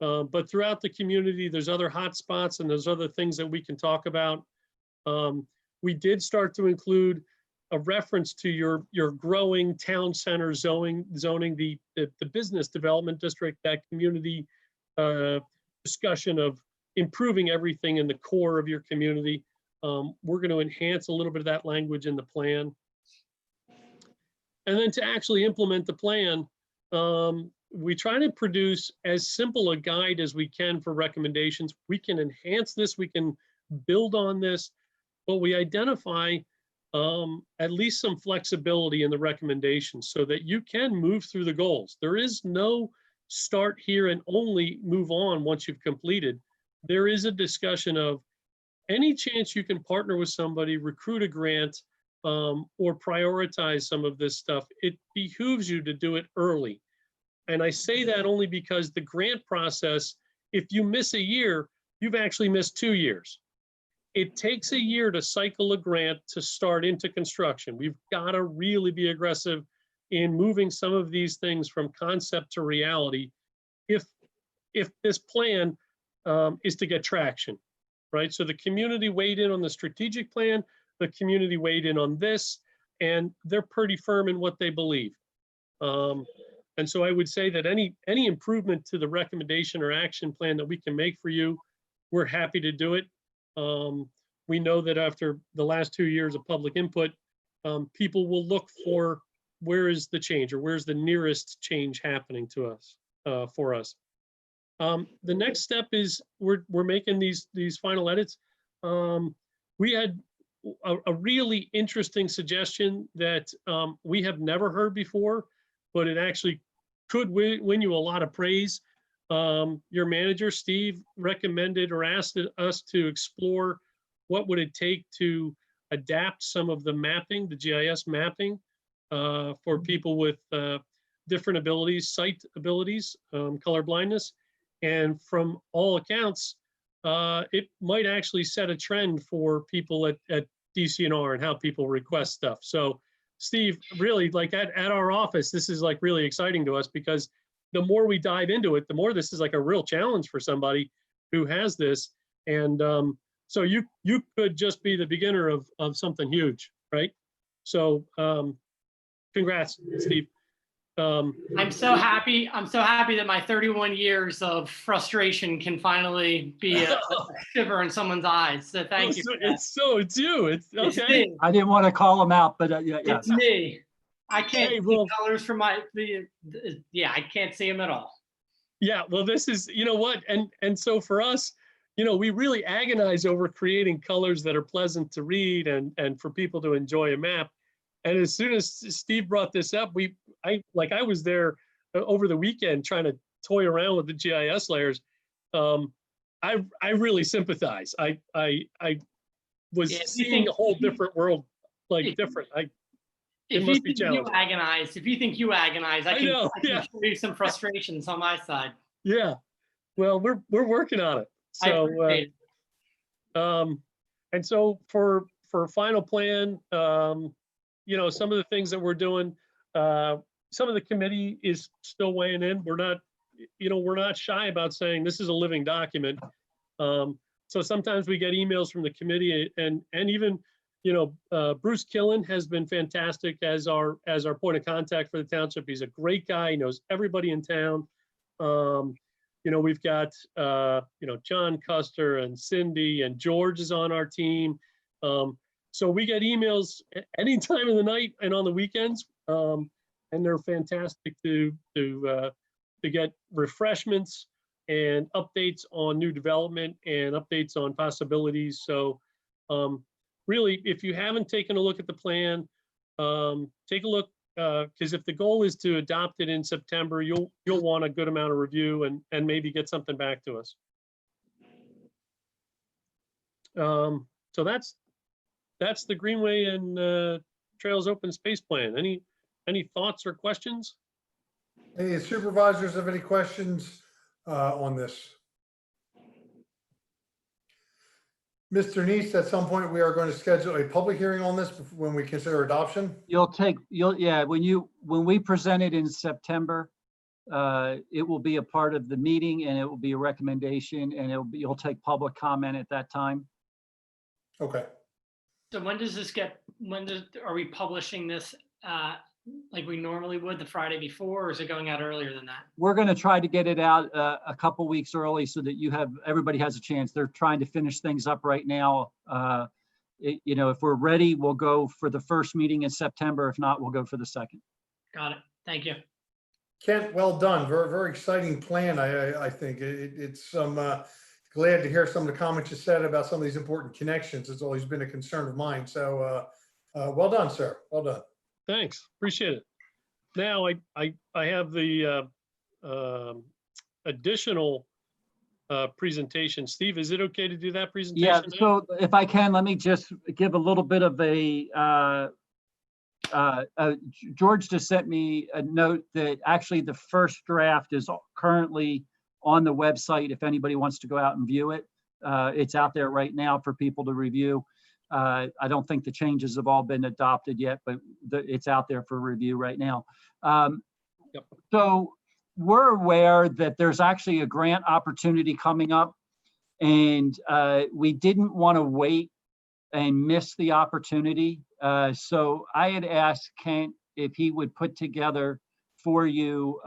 [SPEAKER 8] But throughout the community, there's other hot spots and there's other things that we can talk about. We did start to include a reference to your growing town center zoning, the business development district, that community discussion of improving everything in the core of your community. We're going to enhance a little bit of that language in the plan. And then to actually implement the plan, we try to produce as simple a guide as we can for recommendations. We can enhance this, we can build on this, but we identify at least some flexibility in the recommendations so that you can move through the goals. There is no start here and only move on once you've completed. There is a discussion of any chance you can partner with somebody, recruit a grant, or prioritize some of this stuff. It behooves you to do it early. And I say that only because the grant process, if you miss a year, you've actually missed 2 years. It takes a year to cycle a grant to start into construction. We've got to really be aggressive in moving some of these things from concept to reality if this plan is to get traction, right? So the community weighed in on the strategic plan, the community weighed in on this, and they're pretty firm in what they believe. And so I would say that any improvement to the recommendation or action plan that we can make for you, we're happy to do it. We know that after the last 2 years of public input, people will look for where is the change or where's the nearest change happening to us, for us. The next step is we're making these final edits. We had a really interesting suggestion that we have never heard before, but it actually could win you a lot of praise. Your manager, Steve, recommended or asked us to explore what would it take to adapt some of the mapping, the GIS mapping, for people with different abilities, sight abilities, color blindness. And from all accounts, it might actually set a trend for people at DCNR and how people request stuff. So Steve, really, like at our office, this is like really exciting to us because the more we dive into it, the more this is like a real challenge for somebody who has this. And so you could just be the beginner of something huge, right? So congrats, Steve.
[SPEAKER 4] I'm so happy that my 31 years of frustration can finally be a shiver in someone's eyes. So thank you.
[SPEAKER 8] It's you. It's okay.
[SPEAKER 4] It's me.
[SPEAKER 1] I didn't want to call him out, but yeah.
[SPEAKER 4] It's me. I can't
[SPEAKER 8] Hey,
[SPEAKER 4] see
[SPEAKER 8] well,
[SPEAKER 4] colors from yeah, I can't see them at all.
[SPEAKER 8] Yeah, well, this is, you know what, and so for us, we really agonize over creating colors that are pleasant to read and for people to enjoy a map. And as soon as Steve brought this up, I was there over the weekend trying to toy around with the GIS layers. I really sympathize. I was seeing a whole different world, different. It must be challenging.
[SPEAKER 4] If you think you agonize, I can show you some frustrations on my side.
[SPEAKER 8] Yeah, well, we're working on it. So, and so for final plan, some of the things that we're doing, some of the committee is still weighing in. We're not shy about saying this is a living document. So sometimes we get emails from the committee and even, Bruce Killen has been fantastic as our point of contact for the township. He's a great guy. He knows everybody in town. We've got, John Custer and Cindy and George is on our team. So we get emails any time of the night and on the weekends, and they're fantastic to get refreshments and updates on new development and updates on possibilities. So really, if you haven't taken a look at the plan, take a look, because if the goal is to adopt it in September, you'll want a good amount of review and maybe get something back to us. So that's the Greenway and Trails Open Space Plan. Any thoughts or questions?
[SPEAKER 2] Any supervisors have any questions on this? Mr. Neese, at some point, we are going to schedule a public hearing on this when we consider adoption.
[SPEAKER 1] Yeah, when we present it in September, it will be a part of the meeting and it will be a recommendation and you'll take public comment at that time.
[SPEAKER 2] Okay.
[SPEAKER 4] So are we publishing this like we normally would the Friday before, or is it going out earlier than that?
[SPEAKER 1] We're going to try to get it out a couple weeks early so that everybody has a chance. They're trying to finish things up right now. If we're ready, we'll go for the first meeting in September. If not, we'll go for the second.
[SPEAKER 4] Got it. Thank you.
[SPEAKER 2] Kent, well done. Very, very exciting plan. I think it's glad to hear some of the comments you said about some of these important connections. It's always been a concern of mine. So well done, sir. Well done.
[SPEAKER 8] Thanks, appreciate it. Now I have the additional presentation. Steve, is it okay to do that presentation?
[SPEAKER 1] Yeah,
[SPEAKER 8] now?
[SPEAKER 1] so if I can, let me just give a little bit of George just sent me a note that actually the first draft is currently on the website if anybody wants to go out and view it. It's out there right now for people to review. I don't think the changes have all been adopted yet, but it's out there for review right now.
[SPEAKER 8] Yep.
[SPEAKER 1] So we're aware that there's actually a grant opportunity coming up, and we didn't want to wait and miss the opportunity. So I had asked Kent if he would put together for you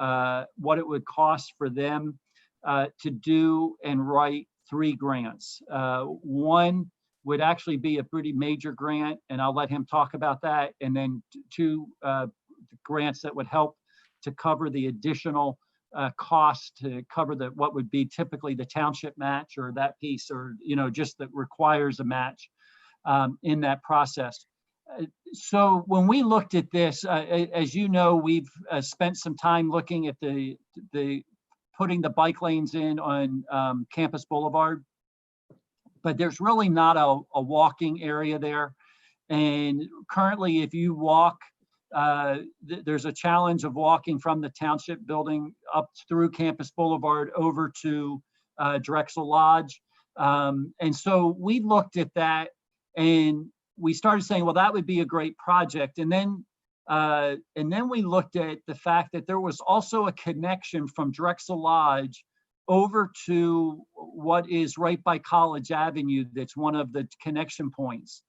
[SPEAKER 1] what it would cost for them to do and write 3 grants. One would actually be a pretty major grant, and I'll let him talk about that. And then 2 grants that would help to cover the additional cost to cover what would be typically the township match or that piece, or just that requires a match in that process. So when we looked at this, as you know, we've spent some time looking at the putting the bike lanes in on Campus Boulevard, but there's really not a walking area there. And currently, if you walk, there's a challenge of walking from the Township building up through Campus Boulevard over to Drexel Lodge. And so we looked at that and we started saying, well, that would be a great project. And then we looked at the fact that there was also a connection from Drexel Lodge over to what is right by College Avenue. That's one of the connection points.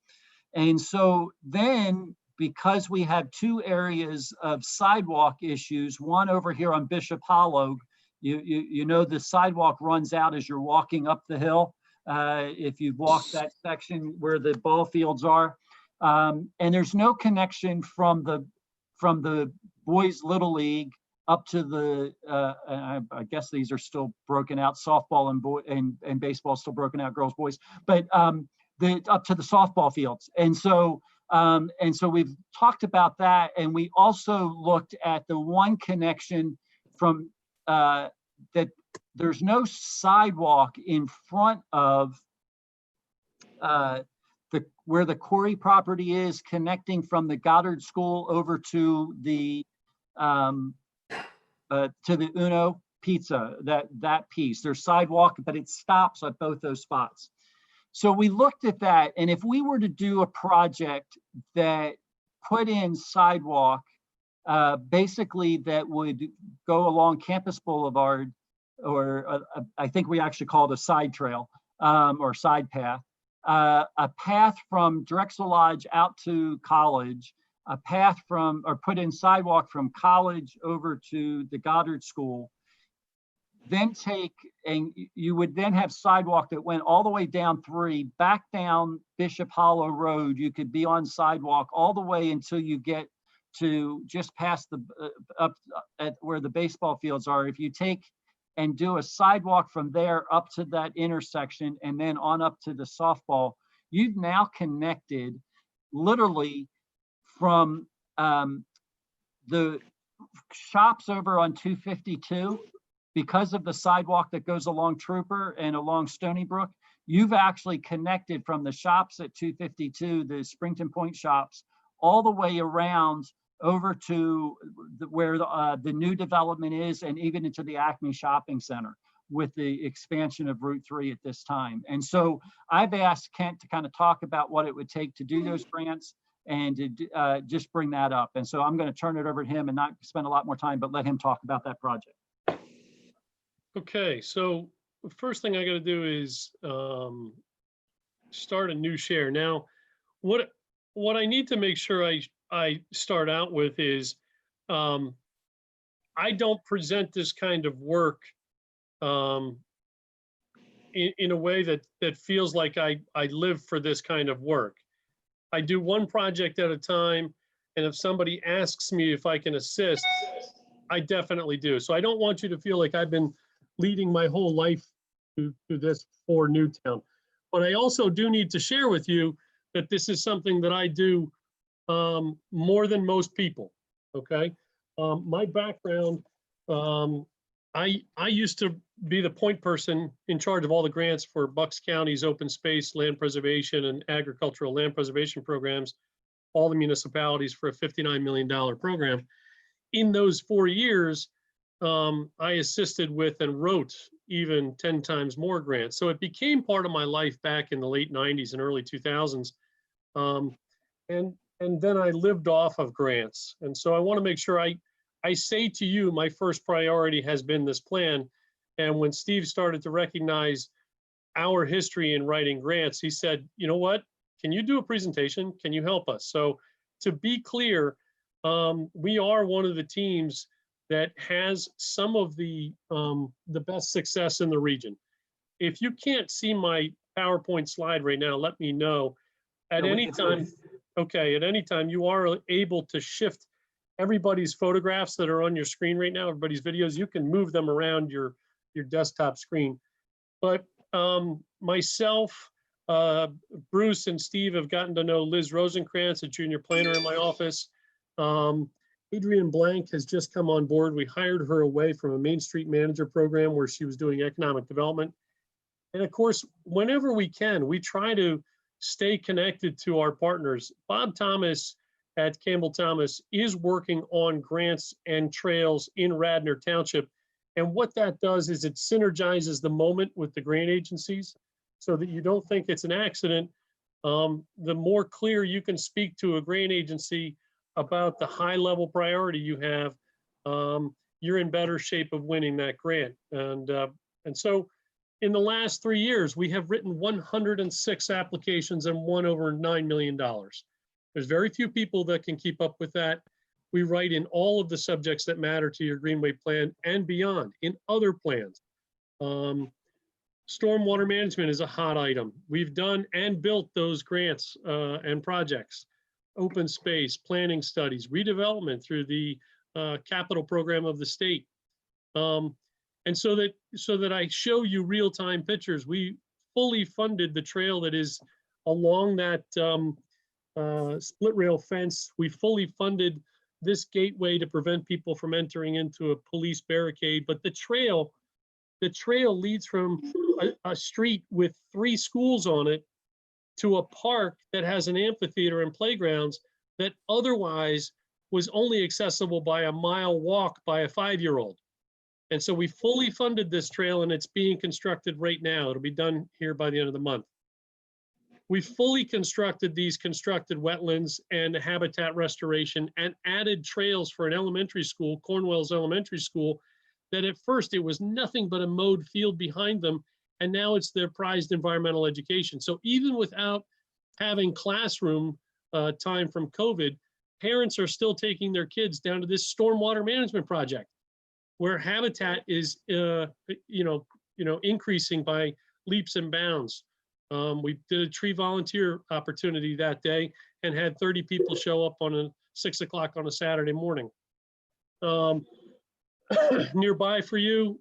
[SPEAKER 1] And so then, because we have 2 areas of sidewalk issues, one over here on Bishop Hollow, you know the sidewalk runs out as you're walking up the hill. If you've walked that section where the ball fields are, and there's no connection from the boys Little League up to the I guess these are still broken out, softball and baseball still broken out, girls, boys, but up to the softball fields. And so we've talked about that, and we also looked at the one connection from that there's no sidewalk in front of where the Corey property is, connecting from the Goddard School over to the Uno Pizza, that piece. There's sidewalk, but it stops at both those spots. So we looked at that, and if we were to do a project that put in sidewalk, basically that would go along Campus Boulevard, or I think we actually call it a side trail or side path, a path from Drexel Lodge out to College, a path put in sidewalk from College over to the Goddard School, then and you would then have sidewalk that went all the way down 3, back down Bishop Hollow Road. You could be on sidewalk all the way until you get to just past up at where the baseball fields are. If you take and do a sidewalk from there up to that intersection and then on up to the softball, you've now connected literally from the shops over on 252, because of the sidewalk that goes along Trooper and along Stony Brook. You've actually connected from the shops at 252, the Springton Point shops, all the way around over to where the new development is, and even into the Acme Shopping Center. with the expansion of Route 3 at this time. And so I've asked Kent to kind of talk about what it would take to do those grants and to just bring that up. And so I'm going to turn it over to him and not spend a lot more time, but let him talk about that project.
[SPEAKER 8] Okay, so the first thing I got to do is start a new share. Now, what I need to make sure I start out with is I don't present this kind of work in a way that feels like I live for this kind of work. I do one project at a time, and if somebody asks me if I can assist, I definitely do. So I don't want you to feel like I've been leading my whole life to this for Newtown. But I also do need to share with you that this is something that I do more than most people, okay? My background, I used to be the point person in charge of all the grants for Bucks County's open space, land preservation, and agricultural land preservation programs, all the municipalities for a $59 million program. In those 4 years, I assisted with and wrote even 10 times more grants. So it became part of my life back in the late 90s and early 2000s. And then I lived off of grants. And so I want to make sure I say to you, my first priority has been this plan. And when Steve started to recognize our history in writing grants, he said, you know what, can you do a presentation? Can you help us? So to be clear, we are one of the teams that has some of the best success in the region. If you can't see my PowerPoint slide right now, let me know. At any time, okay, at any time you are able to shift everybody's photographs that are on your screen right now, everybody's videos, you can move them around your desktop screen. But myself, Bruce and Steve have gotten to know Liz Rosenkrantz, a junior planner in my office. Adrienne Blank has just come on board. We hired her away from a Main Street Manager program where she was doing economic development. And of course, whenever we can, we try to stay connected to our partners. Bob Thomas at Campbell Thomas is working on grants and trails in Radnor Township. And what that does is it synergizes the moment with the grant agencies so that you don't think it's an accident. The more clear you can speak to a grant agency about the high level priority you have, you're in better shape of winning that grant. And so in the last 3 years, we have written 106 applications and won over $9 million. There's very few people that can keep up with that. We write in all of the subjects that matter to your Greenway plan and beyond in other plans. Stormwater management is a hot item. We've done and built those grants and projects. Open space, planning studies, redevelopment through the capital program of the state. And so that I show you real-time pictures, we fully funded the trail that is along that split rail fence. We fully funded this gateway to prevent people from entering into a police barricade. But the trail leads from a street with 3 schools on it to a park that has an amphitheater and playgrounds that otherwise was only accessible by a mile walk by a 5-year-old. And so we fully funded this trail and it's being constructed right now. It'll be done here by the end of the month. We fully constructed these constructed wetlands and habitat restoration and added trails for an elementary school, Cornwell's Elementary School, that at first it was nothing but a mowed field behind them. And now it's their prized environmental education. So even without having classroom time from COVID, parents are still taking their kids down to this stormwater management project where habitat is, increasing by leaps and bounds. We did a tree volunteer opportunity that day and had 30 people show up on 6 o'clock on a Saturday morning. Nearby for you,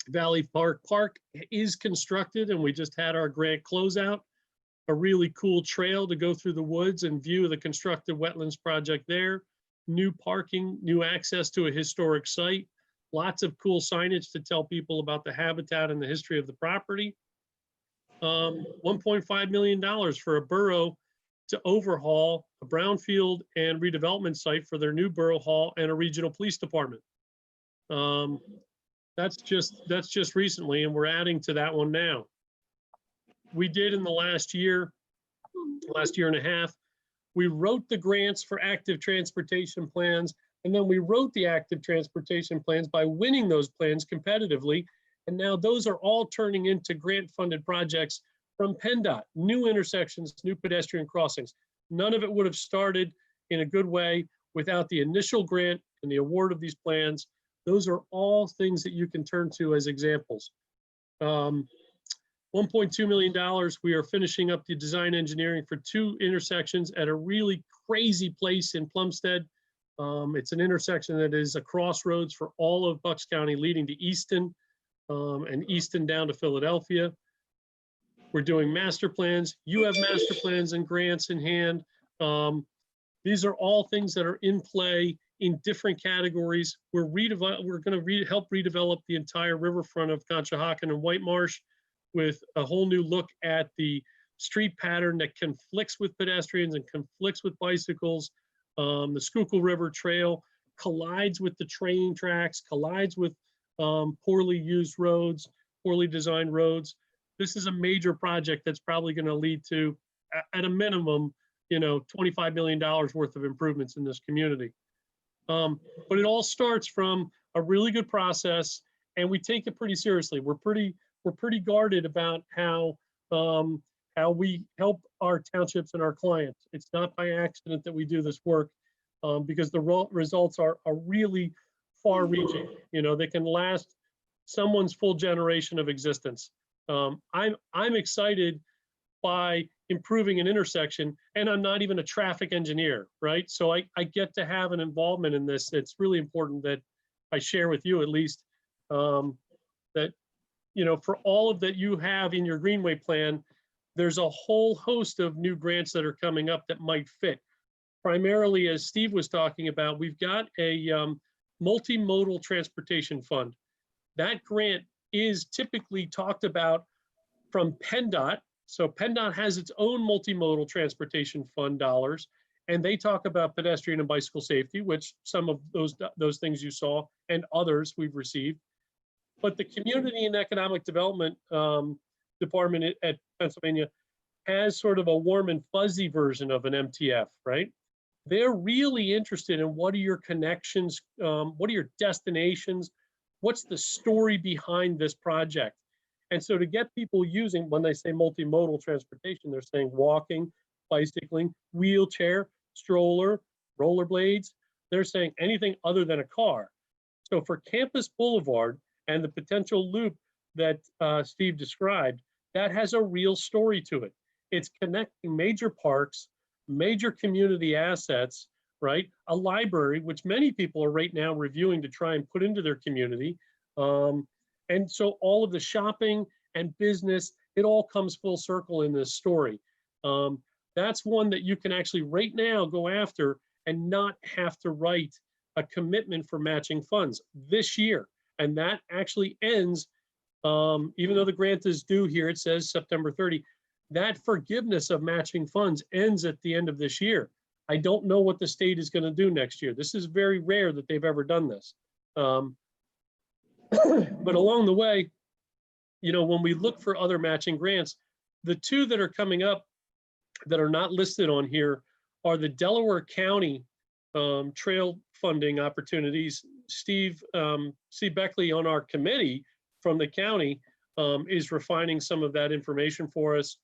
[SPEAKER 8] Valley Park is constructed and we just had our grant closeout. A really cool trail to go through the woods and view the constructed wetlands project there. New parking, new access to a historic site. Lots of cool signage to tell people about the habitat and the history of the property. $1.5 million for a borough to overhaul a brownfield and redevelopment site for their new borough hall and a regional police department. That's just recently, and we're adding to that one now. We did in the last year and a half, we wrote the grants for active transportation plans, and then we wrote the active transportation plans by winning those plans competitively. And now those are all turning into grant-funded projects from PennDOT, new intersections, new pedestrian crossings. None of it would have started in a good way without the initial grant and the award of these plans. Those are all things that you can turn to as examples. $1.2 million, we are finishing up the design engineering for 2 intersections at a really crazy place in Plumstead. It's an intersection that is a crossroads for all of Bucks County leading to Easton and Easton down to Philadelphia. We're doing master plans. You have master plans and grants in hand. These are all things that are in play in different categories. We're going to help redevelop the entire riverfront of Conshohocken and White Marsh with a whole new look at the street pattern that conflicts with pedestrians and conflicts with bicycles. The Schuylkill River Trail collides with the train tracks, collides with poorly used roads, poorly designed roads. This is a major project that's probably going to lead to, at a minimum, $25 million worth of improvements in this community. But it all starts from a really good process, and we take it pretty seriously. We're pretty guarded about how we help our townships and our clients. It's not by accident that we do this work, because the results are really far-reaching. They can last someone's full generation of existence. I'm excited by improving an intersection, and I'm not even a traffic engineer, right? So I get to have an involvement in this. It's really important that I share with you, at least, that for all of that you have in your Greenway plan, there's a whole host of new grants that are coming up that might fit. Primarily, as Steve was talking about, we've got a multimodal transportation fund. That grant is typically talked about from PennDOT. So PennDOT has its own multimodal transportation fund dollars, and they talk about pedestrian and bicycle safety, which some of those things you saw and others we've received. But the Community and Economic Development Department at Pennsylvania has sort of a warm and fuzzy version of an MTF, right? They're really interested in what are your connections, what are your destinations, what's the story behind this project? And so to get people using, when they say multimodal transportation, they're saying walking, bicycling, wheelchair, stroller, rollerblades. They're saying anything other than a car. So for Campus Boulevard and the potential loop that Steve described, that has a real story to it. It's connecting major parks, major community assets, right? A library, which many people are right now reviewing to try and put into their community. And so all of the shopping and business, it all comes full circle in this story. That's one that you can actually right now go after and not have to write a commitment for matching funds this year. And that actually ends, even though the grant is due here, it says September 30, that forgiveness of matching funds ends at the end of this year. I don't know what the state is going to do next year. This is very rare that they've ever done this. But along the way, when we look for other matching grants, the 2 that are coming up that are not listed on here are the Delaware County trail funding opportunities. Steve C. Beckley on our committee from the county is refining some of that information for us.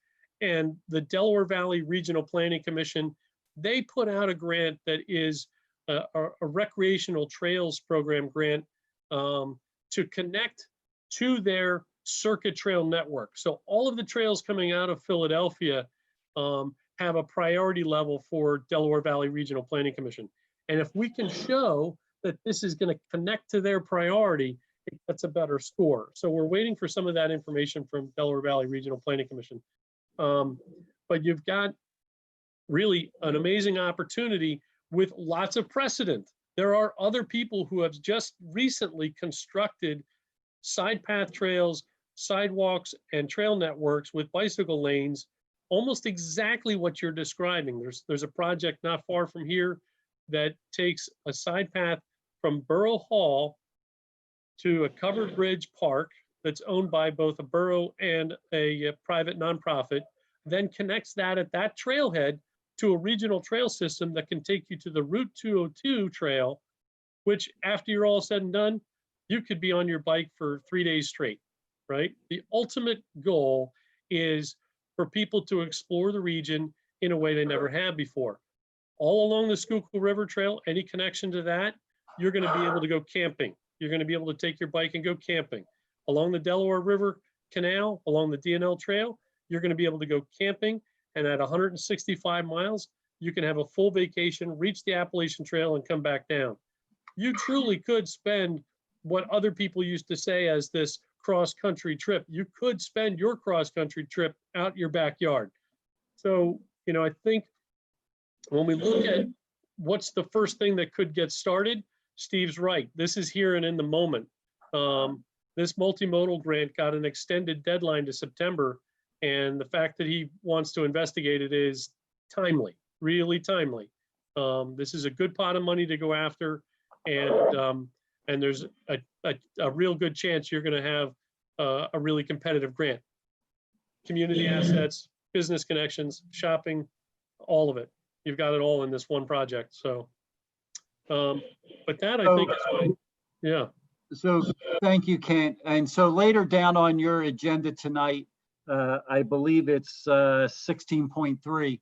[SPEAKER 8] And the Delaware Valley Regional Planning Commission, they put out a grant that is a recreational trails program grant to connect to their circuit trail network. So all of the trails coming out of Philadelphia have a priority level for Delaware Valley Regional Planning Commission. And if we can show that this is going to connect to their priority, that's a better score. So we're waiting for some of that information from Delaware Valley Regional Planning Commission. But you've got really an amazing opportunity with lots of precedent. There are other people who have just recently constructed side path trails, sidewalks, and trail networks with bicycle lanes, almost exactly what you're describing. There's a project not far from here that takes a side path from Borough Hall to a covered bridge park that's owned by both a borough and a private nonprofit, then connects that at that trailhead to a regional trail system that can take you to the Route 202 trail, which after you're all said and done, you could be on your bike for 3 days straight, right? The ultimate goal is for people to explore the region in a way they never have before. All along the Schuylkill River Trail, any connection to that, you're going to be able to go camping. You're going to be able to take your bike and go camping. Along the Delaware River Canal, along the DNL Trail, you're going to be able to go camping. And at 165 miles, you can have a full vacation, reach the Appalachian Trail, and come back down. You truly could spend what other people used to say as this cross-country trip. You could spend your cross-country trip out your backyard. So, you know, I think when we look at what's the first thing that could get started, Steve's right. This is here and in the moment. This multimodal grant got an extended deadline to September, and the fact that he wants to investigate it is timely, really timely. This is a good pot of money to go after, and there's a real good chance you're going to have a really competitive grant. Community assets, business connections, shopping, all of it. You've got it all in this one project. So, but that I think is fine. Yeah.
[SPEAKER 1] So thank you, Kent. And so later down on your agenda tonight, I believe it's 16.3,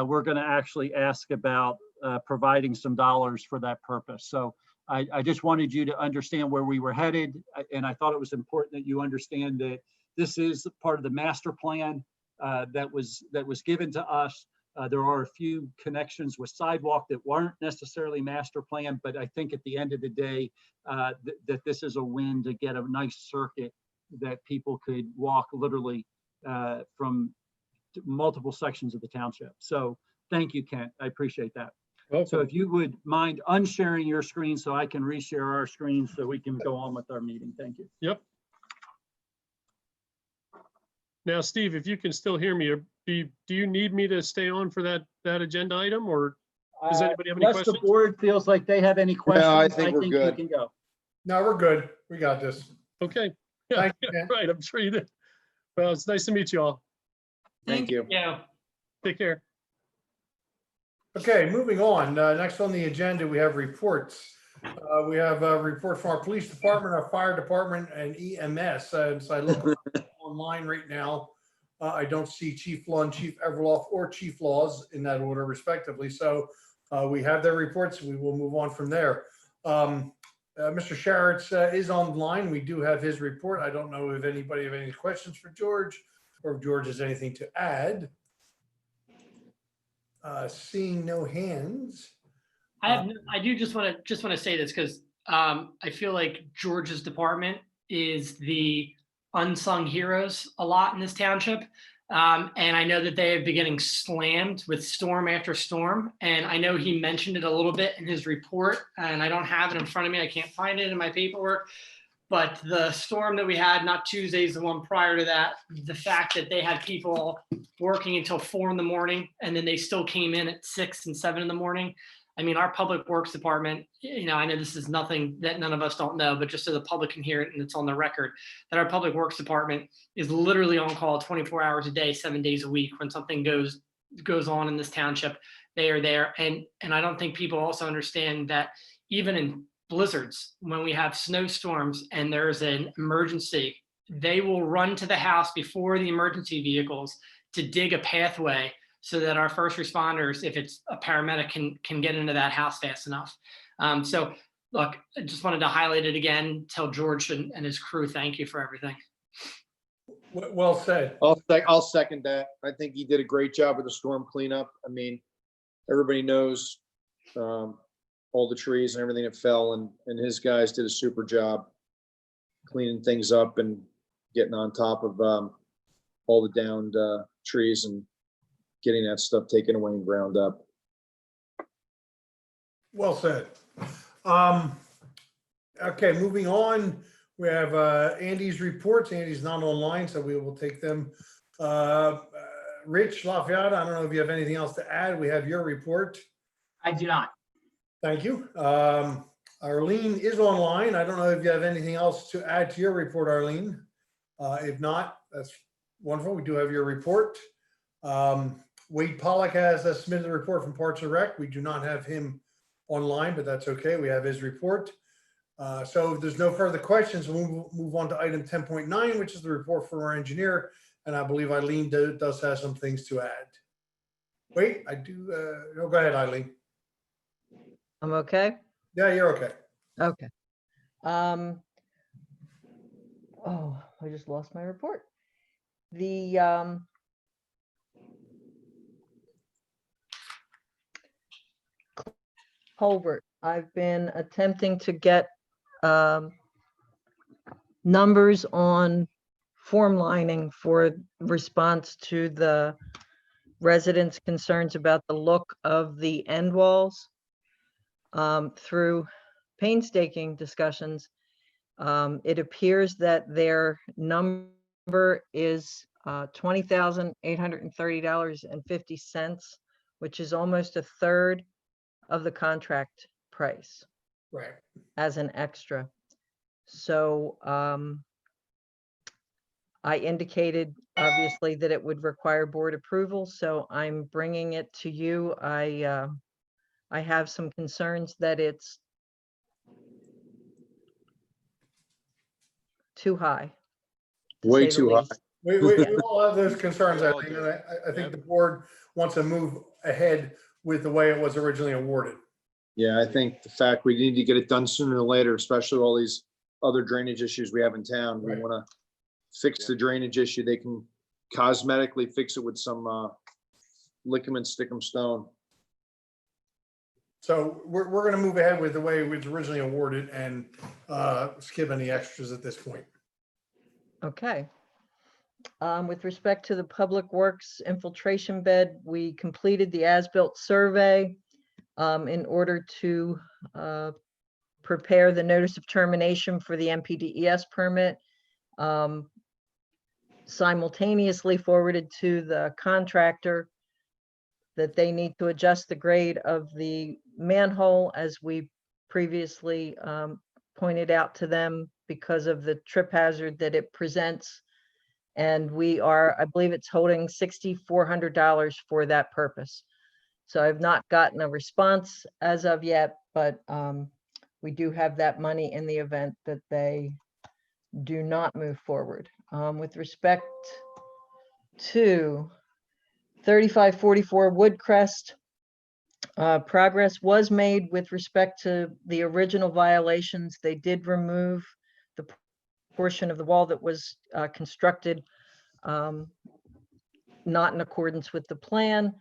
[SPEAKER 1] we're going to actually ask about providing some dollars for that purpose. So I just wanted you to understand where we were headed. And I thought it was important that you understand that this is part of the master plan that was given to us. There are a few connections with sidewalk that weren't necessarily master plan, but I think at the end of the day, that this is a win to get a nice circuit that people could walk literally from multiple sections of the township. So thank you, Kent. I appreciate that.
[SPEAKER 8] Okay.
[SPEAKER 1] So if you would mind unsharing your screen so I can reshare our screen so we can go on with our meeting. Thank you.
[SPEAKER 8] Yep. Now, Steve, if you can still hear me, do you need me to stay on for that agenda item, or does anybody have any
[SPEAKER 1] Unless
[SPEAKER 8] questions?
[SPEAKER 1] the board feels like they have any questions,
[SPEAKER 9] I think we're
[SPEAKER 1] you
[SPEAKER 9] good.
[SPEAKER 1] can go.
[SPEAKER 2] No, we're good. We got this.
[SPEAKER 8] Okay. Yeah,
[SPEAKER 2] Thank you, Ken.
[SPEAKER 8] right. I'm sure you did. Well, it's nice to meet you all.
[SPEAKER 9] Thank you.
[SPEAKER 4] Yeah.
[SPEAKER 8] Take care.
[SPEAKER 2] Okay, moving on. Next on the agenda, we have reports. We have a report from our police department, our fire department, and EMS. So I look online right now. I don't see Chief Lund, Chief Everloff, or Chief Laws in that order, respectively. So we have their reports. We will move on from there. Mr. Sharretts is online. We do have his report. I don't know if anybody have any questions for George, or if George has anything to add. Seeing no hands.
[SPEAKER 4] I do just want to say this because I feel like George's department is the unsung heroes a lot in this township. And I know that they have been getting slammed with storm after storm. And I know he mentioned it a little bit in his report, and I don't have it in front of me. I can't find it in my paperwork. But the storm that we had, not Tuesdays, the one prior to that, the fact that they had people working until 4 a.m. and then they still came in at 6 and 7 a.m. I mean, our public works department, you know, I know this is nothing that none of us don't know, but just so the public can hear it and it's on the record, that our public works department is literally on call 24 hours a day, 7 days a week. When something goes on in this township, they are there. And I don't think people also understand that even in blizzards, when we have snowstorms and there's an emergency, they will run to the house before the emergency vehicles to dig a pathway so that our first responders, if it's a paramedic, can get into that house fast enough. So look, I just wanted to highlight it again, tell George and his crew, thank you for everything.
[SPEAKER 2] Well said.
[SPEAKER 9] I'll second that. I think he did a great job with the storm cleanup. I mean, everybody knows all the trees and everything that fell, and his guys did a super job cleaning things up and getting on top of all the downed trees and getting that stuff taken away and ground up.
[SPEAKER 2] Well said. Okay, moving on. We have Andy's reports. Andy's not online, so we will take them. Rich Lafayette, I don't know if you have anything else to add. We have your report.
[SPEAKER 7] I do not.
[SPEAKER 2] Thank you. Arlene is online. I don't know if you have anything else to add to your report, Arlene. If not, that's wonderful. We do have your report. Wade Pollack has submitted a report from Parks and Rec. We do not have him online, but that's okay. We have his report. So if there's no further questions, we'll move on to item 10.9, which is the report from our engineer. And I believe Eileen does have some things to add. Wait, I do. No, go ahead, Eileen.
[SPEAKER 10] I'm okay.
[SPEAKER 2] Yeah, you're okay.
[SPEAKER 10] Okay. Oh, I just lost my report. The culvert. I've been attempting to get numbers on form lining for response to the residents' concerns about the look of the end walls. Through painstaking discussions, it appears that their number is $20,830.50, which is almost a third of the contract price.
[SPEAKER 2] Right.
[SPEAKER 10] As an extra. So I indicated obviously that it would require board approval, so I'm bringing it to you. I have some concerns that it's too high.
[SPEAKER 9] Way
[SPEAKER 10] say the
[SPEAKER 9] too high.
[SPEAKER 10] least.
[SPEAKER 2] We all have those concerns,
[SPEAKER 6] We
[SPEAKER 2] I
[SPEAKER 6] all
[SPEAKER 2] think,
[SPEAKER 6] do.
[SPEAKER 2] and I think
[SPEAKER 6] Yep.
[SPEAKER 2] the board wants to move ahead with the way it was originally awarded.
[SPEAKER 9] Yeah, I think the fact we need to get it done sooner than later, especially with all these other drainage issues we have in town. We
[SPEAKER 2] Right.
[SPEAKER 9] want to fix the drainage issue. They can cosmetically fix it with some lick 'em and stick 'em stone.
[SPEAKER 2] So we're going to move ahead with the way it was originally awarded and skip any extras at this point.
[SPEAKER 10] Okay. With respect to the Public Works infiltration bed, we completed the as-built survey in order to prepare the notice of termination for the MPDES permit. Simultaneously forwarded to the contractor that they need to adjust the grade of the manhole, as we previously pointed out to them, because of the trip hazard that it presents. And we are, I believe it's holding $6,400 for that purpose. So I've not gotten a response as of yet, but we do have that money in the event that they do not move forward. With respect to 3544 Woodcrest, progress was made with respect to the original violations. They did remove the portion of the wall that was constructed not in accordance with the plan,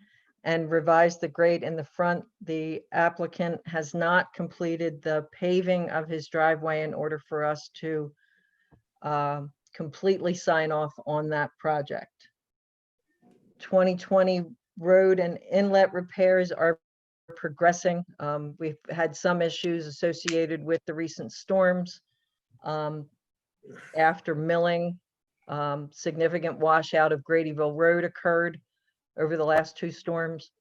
[SPEAKER 10] and revised the grade in the front. The applicant has not completed the paving of his driveway in order for us to completely sign off on that project. 2020 road and inlet repairs are progressing. We've had some issues associated with the recent storms. After milling, significant washout of Gradyville Road occurred over the last two storms.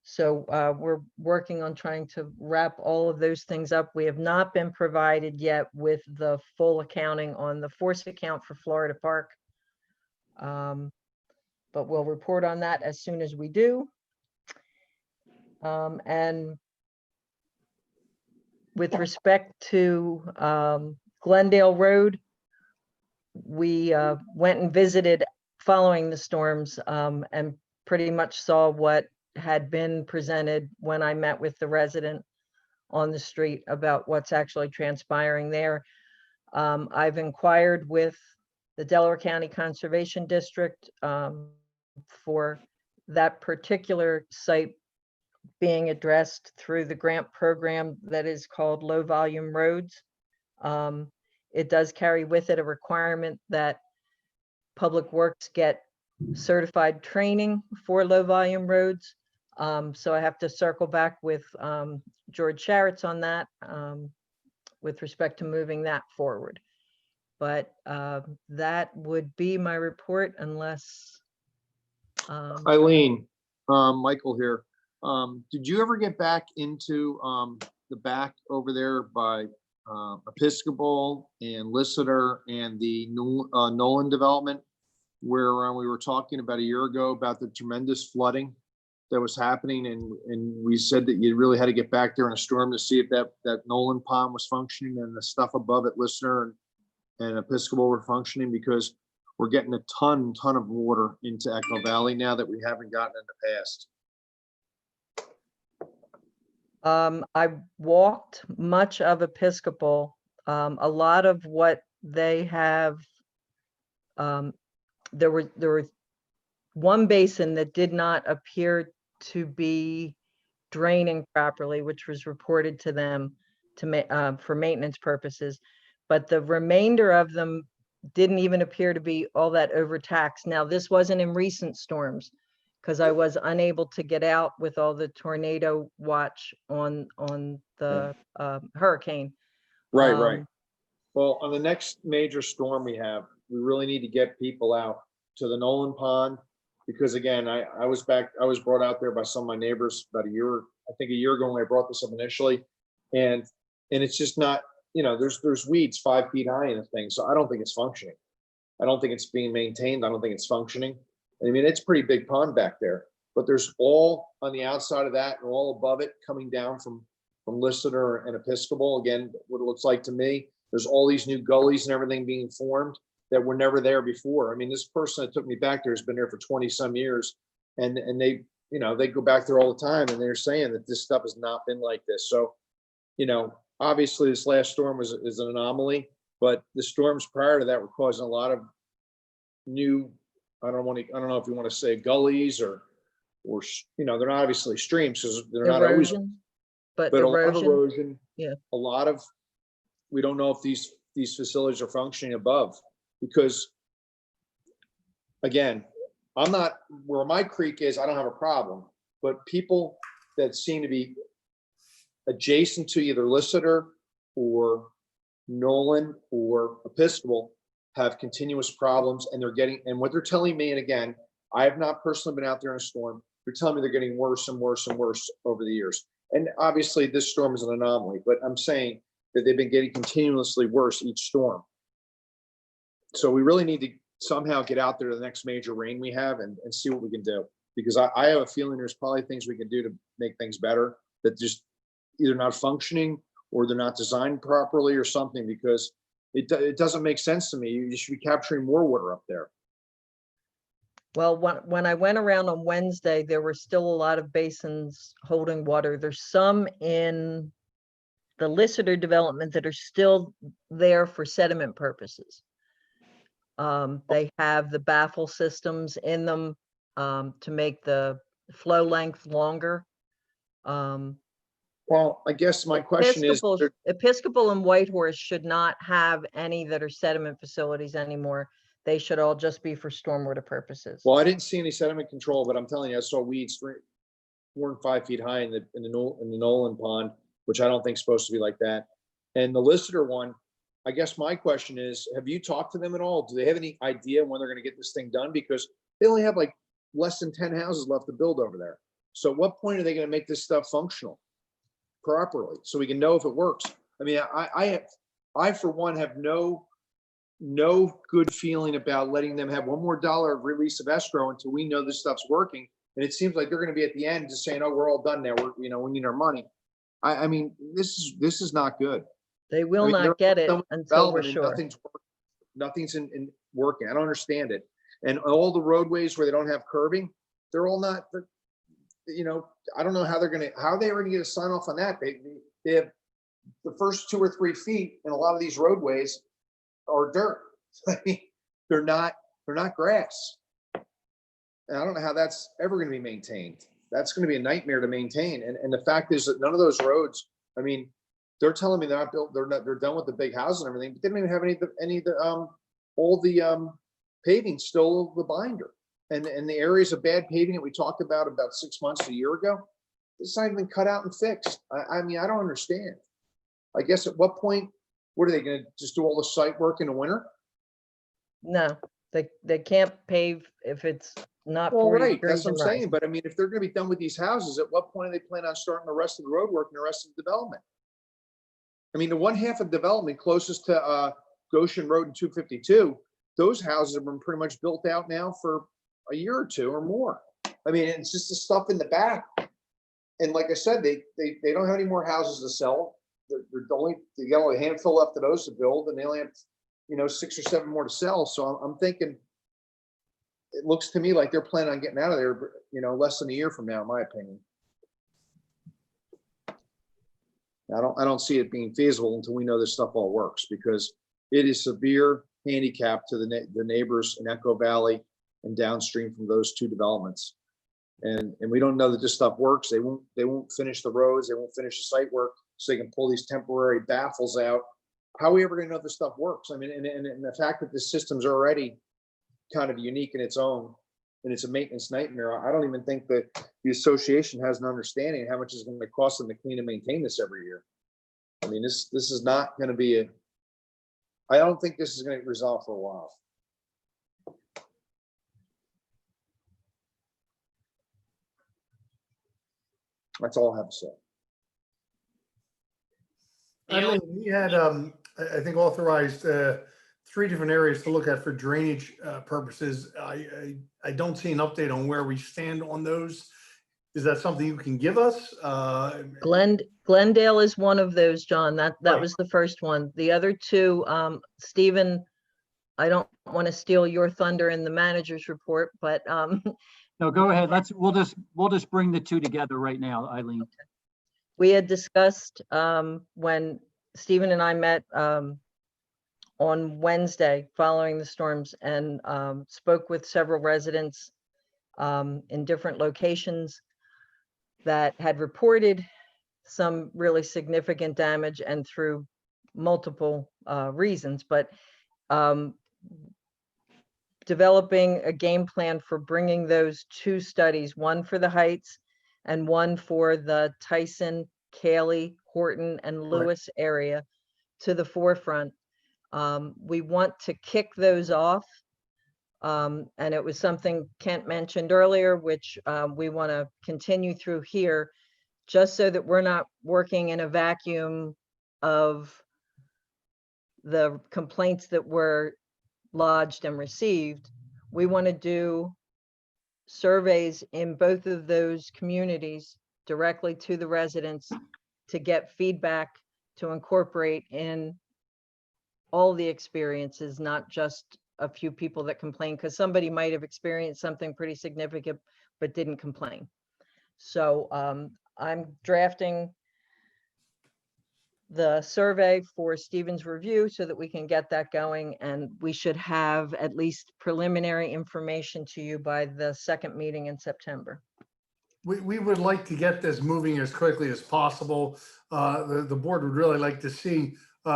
[SPEAKER 10] So we're working on trying to wrap all of those things up. We have not been provided yet with the full accounting on the force account for Florida Park. But we'll report on that as soon as we do. And with respect to Glendale Road, we went and visited following the storms and pretty much saw what had been presented when I met with the resident on the street about what's actually transpiring there. I've inquired with the Delaware County Conservation District for that particular site being addressed through the grant program that is called Low Volume Roads. It does carry with it a requirement that Public Works get certified training for low volume roads. So I have to circle back with George Sharitz on that with respect to moving that forward. But that would be my report unless.
[SPEAKER 9] Eileen, Michael here. Did you ever get back into the the back over there by Episcopal and Listener and the Nolan development, where we were talking about a year ago about the tremendous flooding that was happening, and we said that you really had to get back there in a storm to see if that Nolan pond was functioning and the stuff above it, Listener and Episcopal, were functioning, because we're getting a ton of water into Echo Valley now that we haven't gotten in the past.
[SPEAKER 10] I walked much of Episcopal. A lot of what they have, there was one basin that did not appear to be draining properly, which was reported to them for maintenance purposes. But the remainder of them didn't even appear to be all that overtaxed. Now, this wasn't in recent storms, because I was unable to get out with all the tornado watch on the hurricane.
[SPEAKER 9] Right. Well, on the next major storm we have, we really need to get people out to the Nolan Pond, because again, I was brought out there by some of my neighbors about a year ago when I brought this up initially. And it's just not, there's weeds 5 feet high in the thing. So I don't think it's functioning. I don't think it's being maintained. I don't think it's functioning. I mean, it's a pretty big pond back there, but there's all on the outside of that and all above it coming down from Listener and Episcopal. Again, what it looks like to me, there's all these new gullies and everything being formed that were never there before. I mean, this person that took me back there has been there for 20 some years, and they, they go back there all the time, and they're saying that this stuff has not been like this. So, obviously this last storm is an anomaly, but the storms prior to that were causing a lot of new, I don't know if you want to say gullies or they're not obviously streams, because they're not always,
[SPEAKER 10] but
[SPEAKER 9] a lot of erosion.
[SPEAKER 10] Yeah.
[SPEAKER 9] A lot of, we don't know if these facilities are functioning above, because again, I'm not, where my creek is, I don't have a problem, but people that seem to be adjacent to either Listener or Nolan or Episcopal have continuous problems, and and what they're telling me, and again, I have not personally been out there in a storm, they're telling me they're getting worse and worse and worse over the years. And obviously this storm is an anomaly, but I'm saying that they've been getting continuously worse each storm. So we really need to somehow get out there to the next major rain we have and see what we can do, because I have a feeling there's probably things we can do to make things better that just either not functioning or they're not designed properly or something, because it doesn't make sense to me. You should be capturing more water up there.
[SPEAKER 10] Well, when I went around on Wednesday, there were still a lot of basins holding water. There's some in the Listener development that are still there for sediment purposes. They have the baffle systems in them to make the flow length longer.
[SPEAKER 9] Well, I guess my question is,
[SPEAKER 10] Episcopal and Whitehorse should not have any that are sediment facilities anymore. They should all just be for stormwater purposes.
[SPEAKER 9] well, I didn't see any sediment control, but I'm telling you, I saw weeds 4 and 5 feet high in the Nolan pond, which I don't think is supposed to be like that. And the Listener one, I guess my question is, have you talked to them at all? Do they have any idea when they're going to get this thing done? Because they only have like less than 10 houses left to build over there. So at what point are they going to make this stuff functional properly so we can know if it works? I mean, I for one have no good feeling about letting them have one more dollar of release of escrow until we know this stuff's working. And it seems like they're going to be at the end just saying, "Oh, we're all done now. We need our money." I mean, this is not good.
[SPEAKER 10] They will not get it until we're sure.
[SPEAKER 9] Nothing's in working. I don't understand it. And all the roadways where they don't have curbing, they're all not. I don't know how they're going to get a sign off on that. They have the first 2 or 3 feet, and a lot of these roadways are dirt. I mean, they're not grass. And I don't know how that's ever going to be maintained. That's going to be a nightmare to maintain. And the fact is that none of those roads, I mean, they're telling me they're not built, they're done with the big houses and everything, but they don't even have any of the paving still the binder. And the areas of bad paving that we talked about 6 months, a year ago, it's not even cut out and fixed. I mean, I don't understand. I guess at what point, what are they going to just do all the site work in the winter?
[SPEAKER 10] No, they can't pave if it's not.
[SPEAKER 9] Well,
[SPEAKER 10] 40
[SPEAKER 9] right,
[SPEAKER 10] degrees
[SPEAKER 9] that's what I'm
[SPEAKER 10] and
[SPEAKER 9] saying.
[SPEAKER 10] rising.
[SPEAKER 9] But I mean, if they're going to be done with these houses, at what point do they plan on starting the rest of the road work and the rest of the development? I mean, the one half of development closest to Goshen Road and 252, those houses have been pretty much built out now for a year or two or more. I mean, it's just the stuff in the back. And like I said, they don't have any more houses to sell. They got only a handful left of those to build, and they only have, you know, 6 or 7 more to sell. So I'm thinking, it looks to me like they're planning on getting out of there, you know, less than a year from now, in my opinion. I don't see it being feasible until we know this stuff all works, because it is severe handicap to the neighbors in Echo Valley and downstream from those 2 developments. And we don't know that this stuff works. They won't finish the roads. They won't finish the site work so they can pull these temporary baffles out. How are we ever going to know if this stuff works? I mean, and the fact that this system's already kind of unique in its own, and it's a maintenance nightmare. I don't even think that the association has an understanding of how much it's going to cost them to clean and maintain this every year. I mean, this is not going to be I don't think this is going to get resolved for a while. That's all I have to say.
[SPEAKER 2] We had, I think, authorized 3 different areas to look at for drainage purposes. I don't see an update on where we stand on those. Is that something you can give us?
[SPEAKER 10] Glendale is one of those, John. That
[SPEAKER 2] Right.
[SPEAKER 10] was the first one. The other 2, Stephen, I don't want to steal your thunder in the manager's report, but
[SPEAKER 1] No, go ahead. We'll just bring the 2 together right now, Eileen.
[SPEAKER 10] we had discussed when Stephen and I met on Wednesday following the storms, and spoke with several residents in different locations that had reported some really significant damage, and through multiple reasons, but developing a game plan for bringing those 2 studies, one for the Heights and one for the Tyson, Cayley, Horton, and Lewis area, to the forefront. We want to kick those off. And it was something Kent mentioned earlier, which we want to continue through here, just so that we're not working in a vacuum of the complaints that were lodged and received. We want to do surveys in both of those communities directly to the residents to get feedback to incorporate in all the experiences, not just a few people that complain, because somebody might have experienced something pretty significant but didn't complain. So I'm drafting the survey for Stephen's review so that we can get that going, and we should have at least preliminary information to you by the 2nd meeting in September.
[SPEAKER 2] We would like to get this moving as quickly as possible. The board would really like to see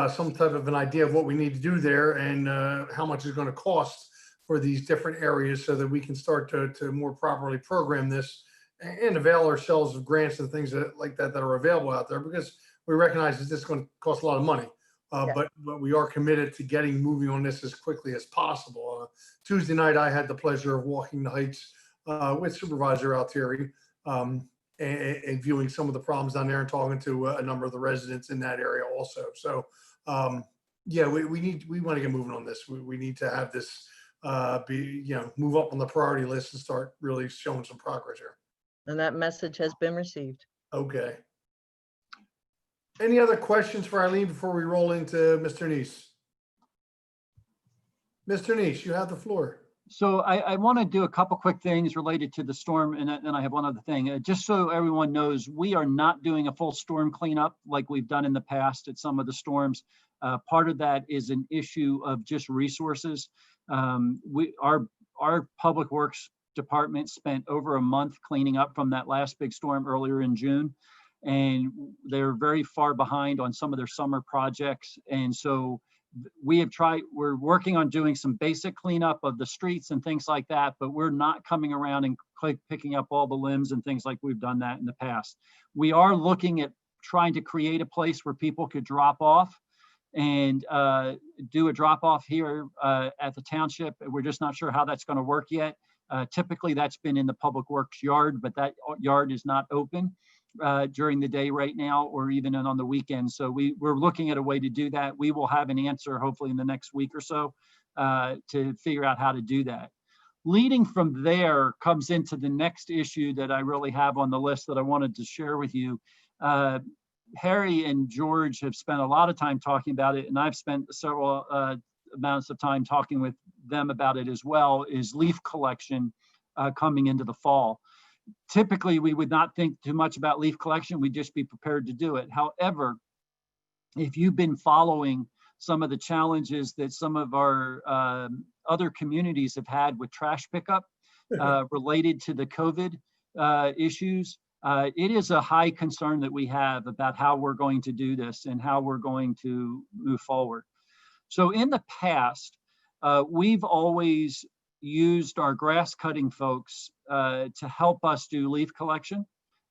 [SPEAKER 2] some type of an idea of what we need to do there, and how much it's going to cost for these different areas, so that we can start to more properly program this and avail ourselves of grants and things like that are available out there, because we recognize that this is going to cost a lot of money.
[SPEAKER 10] Yeah.
[SPEAKER 2] But we are committed to getting moving on this as quickly as possible. Tuesday night, I had the pleasure of walking the Heights with Supervisor Altieri, and viewing some of the problems down there, and talking to a number of the residents in that area also. So yeah, we want to get moving on this. We need to have this move up on the priority list and start really showing some progress here.
[SPEAKER 10] And that message has been received.
[SPEAKER 2] Okay. Any other questions for Eileen before we roll into Mr. Neese? Mr. Neese, you have the floor.
[SPEAKER 1] So I want to do a couple quick things related to the storm, and then I have one other thing. Just so everyone knows, we are not doing a full storm cleanup like we've done in the past at some of the storms. Part of that is an issue of just resources. Our public works department spent over a month cleaning up from that last big storm earlier in June, and they're very far behind on some of their summer projects. And so we're working on doing some basic cleanup of the streets and things like that, but we're not coming around and picking up all the limbs and things like we've done that in the past. We are looking at trying to create a place where people could drop off and do a drop off here at the township. We're just not sure how that's going to work yet. Typically that's been in the public works yard, but that yard is not open. during the day right now, or even on the weekend. So we're looking at a way to do that. We will have an answer hopefully in the next week or so to figure out how to do that. Leading from there comes into the next issue that I really have on the list that I wanted to share with you. Harry and George have spent a lot of time talking about it, and I've spent several amounts of time talking with them about it as well, is leaf collection coming into the fall. Typically, we would not think too much about leaf collection. We'd just be prepared to do it. However, if you've been following some of the challenges that some of our other communities have had with trash pickup related to the COVID issues, it is a high concern that we have about how we're going to do this and how we're going to move forward. So in the past, we've always used our grass cutting folks to help us do leaf collection.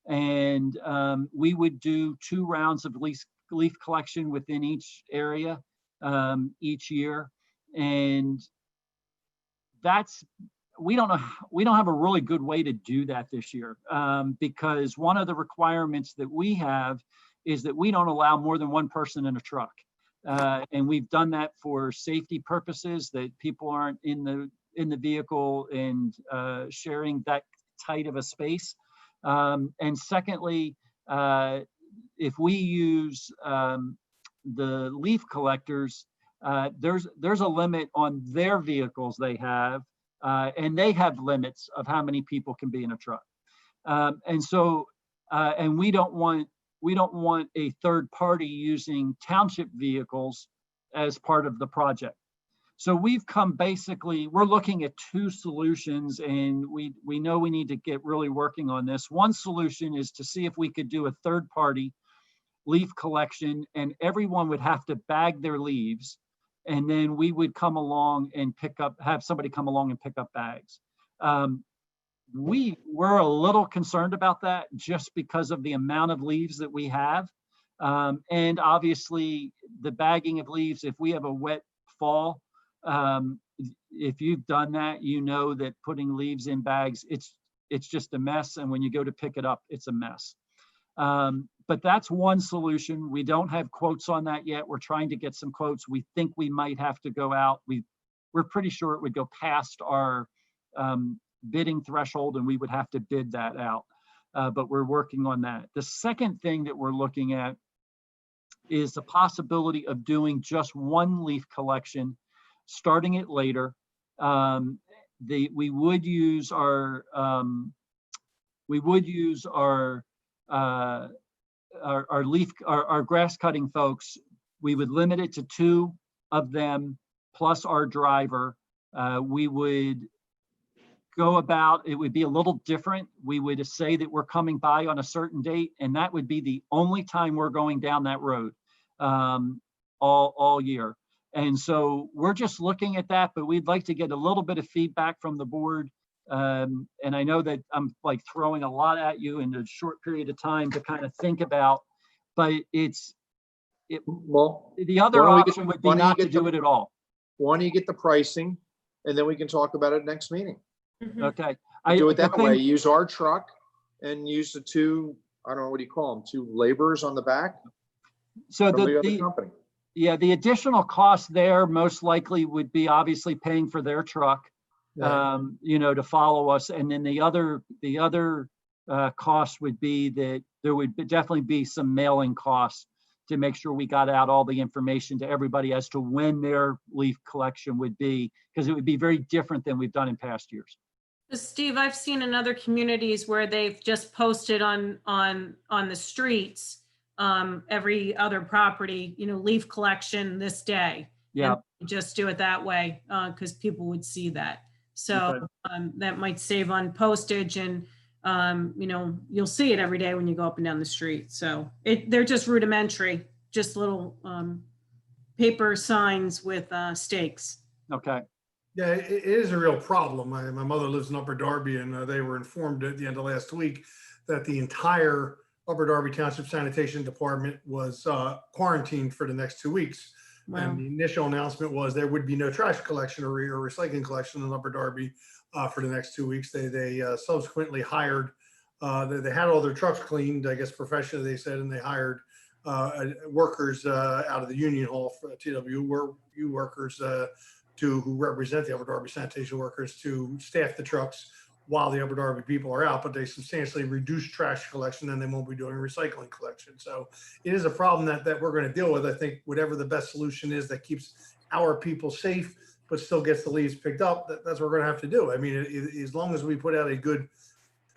[SPEAKER 1] And we would do 2 rounds of leaf collection within each area each year. And we don't have a really good way to do that this year because one of the requirements that we have is that we don't allow more than 1 person in a truck. And we've done that for safety purposes, that people aren't in the vehicle and sharing that tight of a space. And secondly, if we use the leaf collectors, there's a limit on their vehicles they have, and they have limits of how many people can be in a truck. And we don't want a third party using township vehicles as part of the project. So we've we're looking at 2 solutions, and we know we need to get really working on this. One solution is to see if we could do a third party leaf collection, and everyone would have to bag their leaves, and then we would come along and have somebody come along and pick up bags. We're a little concerned about that just because of the amount of leaves that we have. And obviously the bagging of leaves, if we have a wet fall, if you've done that, you know that putting leaves in bags, it's just a mess. And when you go to pick it up, it's a mess. But that's one solution. We don't have quotes on that yet. We're trying to get some quotes. We think we might have to go out. We're pretty sure it would go past our bidding threshold and we would have to bid that out. But we're working on that. The second thing that we're looking at is the possibility of doing just 1 leaf collection, starting it later. We would use our grass cutting folks. We would limit it to 2 of them plus our driver. We would go about, it would be a little different. We would say that we're coming by on a certain date, and that would be the only time we're going down that road all year. And so we're just looking at that, but we'd like to get a little bit of feedback from the board. And I know that I'm like throwing a lot at you in a short period of time to kind of think about, but
[SPEAKER 9] Well,
[SPEAKER 1] the other option would be not to do it at all.
[SPEAKER 9] why don't you get the pricing and then we can talk about it next meeting.
[SPEAKER 1] Okay.
[SPEAKER 9] Do it that way. Use our truck and use the 2, I don't know, what do you call them? 2 laborers on the back.
[SPEAKER 1] So
[SPEAKER 9] from the other company.
[SPEAKER 1] Yeah, the additional cost there most likely would be obviously paying for their truck, to follow us. And then the other cost would be that there would definitely be some mailing costs to make sure we got out all the information to everybody as to when their leaf collection would be, because it would be very different than we've done in past years.
[SPEAKER 5] Steve, I've seen in other communities where they've just posted on the streets, every other property, leaf collection this day.
[SPEAKER 1] Yeah.
[SPEAKER 5] And just do it that way, because people would see that. So that might save on postage, and you'll see it every day when you go up and down the street. So they're just rudimentary, just little paper signs with stakes.
[SPEAKER 1] Okay.
[SPEAKER 2] Yeah, it is a real problem. My mother lives in Upper Darby, and they were informed at the end of last week that the entire Upper Darby Township Sanitation Department was quarantined for the next 2 weeks.
[SPEAKER 5] Wow.
[SPEAKER 2] And the initial announcement was there would be no trash collection or recycling collection in Upper Darby for the next 2 weeks. They subsequently hired They had all their trucks cleaned, I guess professionally, they said, and they hired workers out of the union hall for TWU workers who represent the Upper Darby sanitation workers to staff the trucks while the Upper Darby people are out, but they substantially reduced trash collection and they won't be doing recycling collection. So it is a problem that we're going to deal with. I think whatever the best solution is that keeps our people safe, but still gets the leaves picked up, that's what we're going to have to do. I mean, as long as we put out a good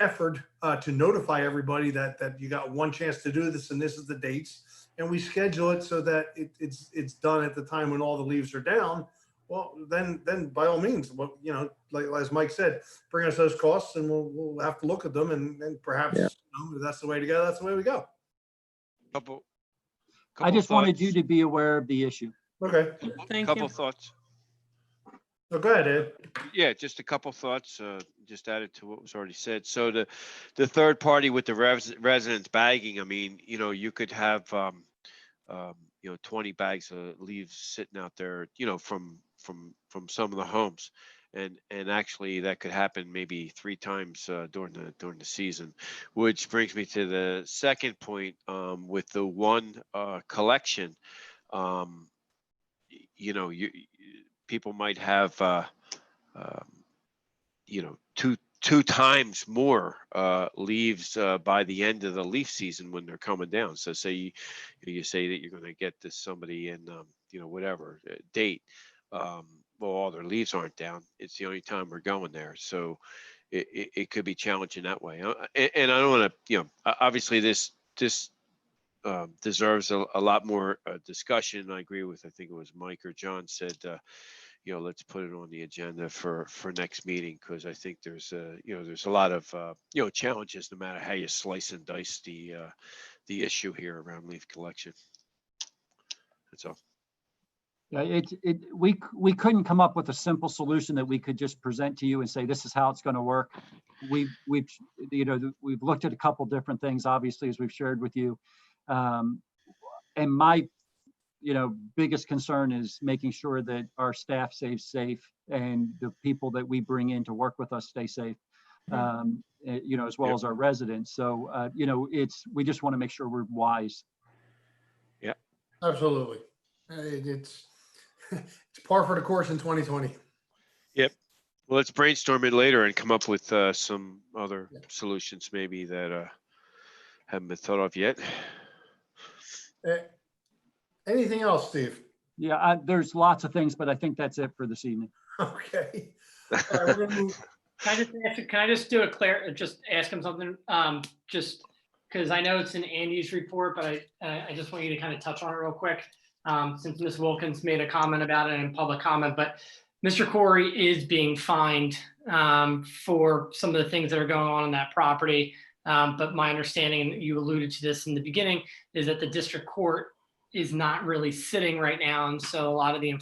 [SPEAKER 2] effort to notify everybody that you got one chance to do this and this is the dates, and we schedule it so that it's done at the time when all the leaves are down, well, then by all means, well, you know, like as Mike said, bring us those costs and we'll have to look at them and perhaps
[SPEAKER 9] Yeah.
[SPEAKER 2] you know, if that's the way to go, that's the way we go.
[SPEAKER 1] I just wanted you to be aware of the issue.
[SPEAKER 2] Okay.
[SPEAKER 5] Thank
[SPEAKER 6] Couple
[SPEAKER 5] you.
[SPEAKER 6] thoughts.
[SPEAKER 2] Oh, go ahead, Ed.
[SPEAKER 6] Yeah, just a couple thoughts, just added to what was already said. So the third party with the residents bagging, I mean, you know, you could have, you know, 20 bags of leaves sitting out there, you know, from some of the homes. And actually that could happen maybe 3 times during the season, which brings me to the second point, with the one collection. You know, people might have you know, two times more leaves by the end of the leaf season when they're coming down. So say you say that you're going to get this somebody in you know, whatever date, well, all their leaves aren't down. It's the only time we're going there, so it could be challenging that way. And I don't want to, you know, obviously this deserves a lot more discussion. I agree with, I think it was Mike or John said, you know, let's put it on the agenda for next meeting, because I think there's you know, there's a lot of you know, challenges no matter how you slice and dice the issue here around leaf collection. That's all.
[SPEAKER 1] Yeah, we couldn't come up with a simple solution that we could just present to you and say, this is how it's going to work. We've you know, we've looked at a couple different things, obviously, as we've shared with you. And my, you know, biggest concern is making sure that our staff stays safe and the people that we bring in to work with us stay safe, you know, as well as our residents. So, you know, we just want to make sure we're wise.
[SPEAKER 6] Yeah.
[SPEAKER 2] Absolutely. It's par for the course in 2020.
[SPEAKER 6] Yep. Well, let's brainstorm it later and come up with some other solutions maybe that haven't been thought of yet.
[SPEAKER 2] Anything else, Steve?
[SPEAKER 1] Yeah, there's lots of things, but I think that's it for this evening.
[SPEAKER 2] Okay. All right, we're gonna move.
[SPEAKER 4] Can I just do just ask him something? Just because I know it's in Andy's report, but I just want you to kind of touch on it real quick. Since Ms. Wilkins made a comment about it in public comment, but Mr. Corey is being fined for some of the things that are going on in that property. But my understanding, and you alluded to this in the beginning, is that the district court is not really sitting right now. And so a lot of the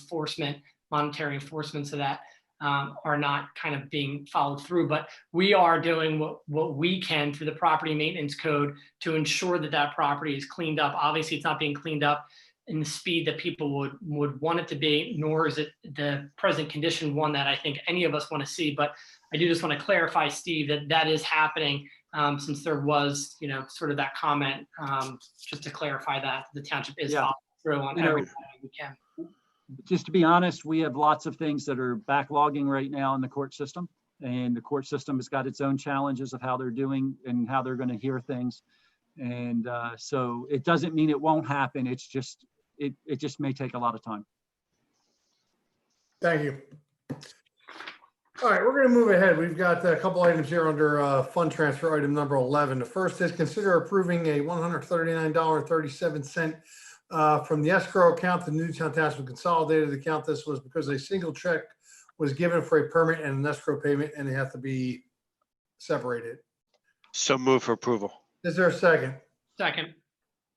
[SPEAKER 4] monetary enforcements of that are not kind of being followed through. But we are doing what we can through the property maintenance code to ensure that that property is cleaned up. Obviously, it's not being cleaned up in the speed that people would want it to be, nor is it the present condition one that I think any of us want to see. But I do just want to clarify, Steve, that is happening, since there was, you know, sort of that comment, just to clarify that the township is following through on everything we can.
[SPEAKER 1] Just to be honest, we have lots of things that are backlogging right now in the court system, and the court system has got its own challenges of how they're doing and how they're going to hear things. And so it doesn't mean it won't happen. It's just, it just may take a lot of time.
[SPEAKER 2] Thank you. All right, we're going to move ahead. We've got a couple items here under fund transfer, item number 11. The first is consider approving a $139.37 from the escrow account to Newtown Township Consolidated account. This was because a single check was given for a permit and an escrow payment, and they have to be separated.
[SPEAKER 6] So move for approval.
[SPEAKER 2] Is there a second?
[SPEAKER 4] Second.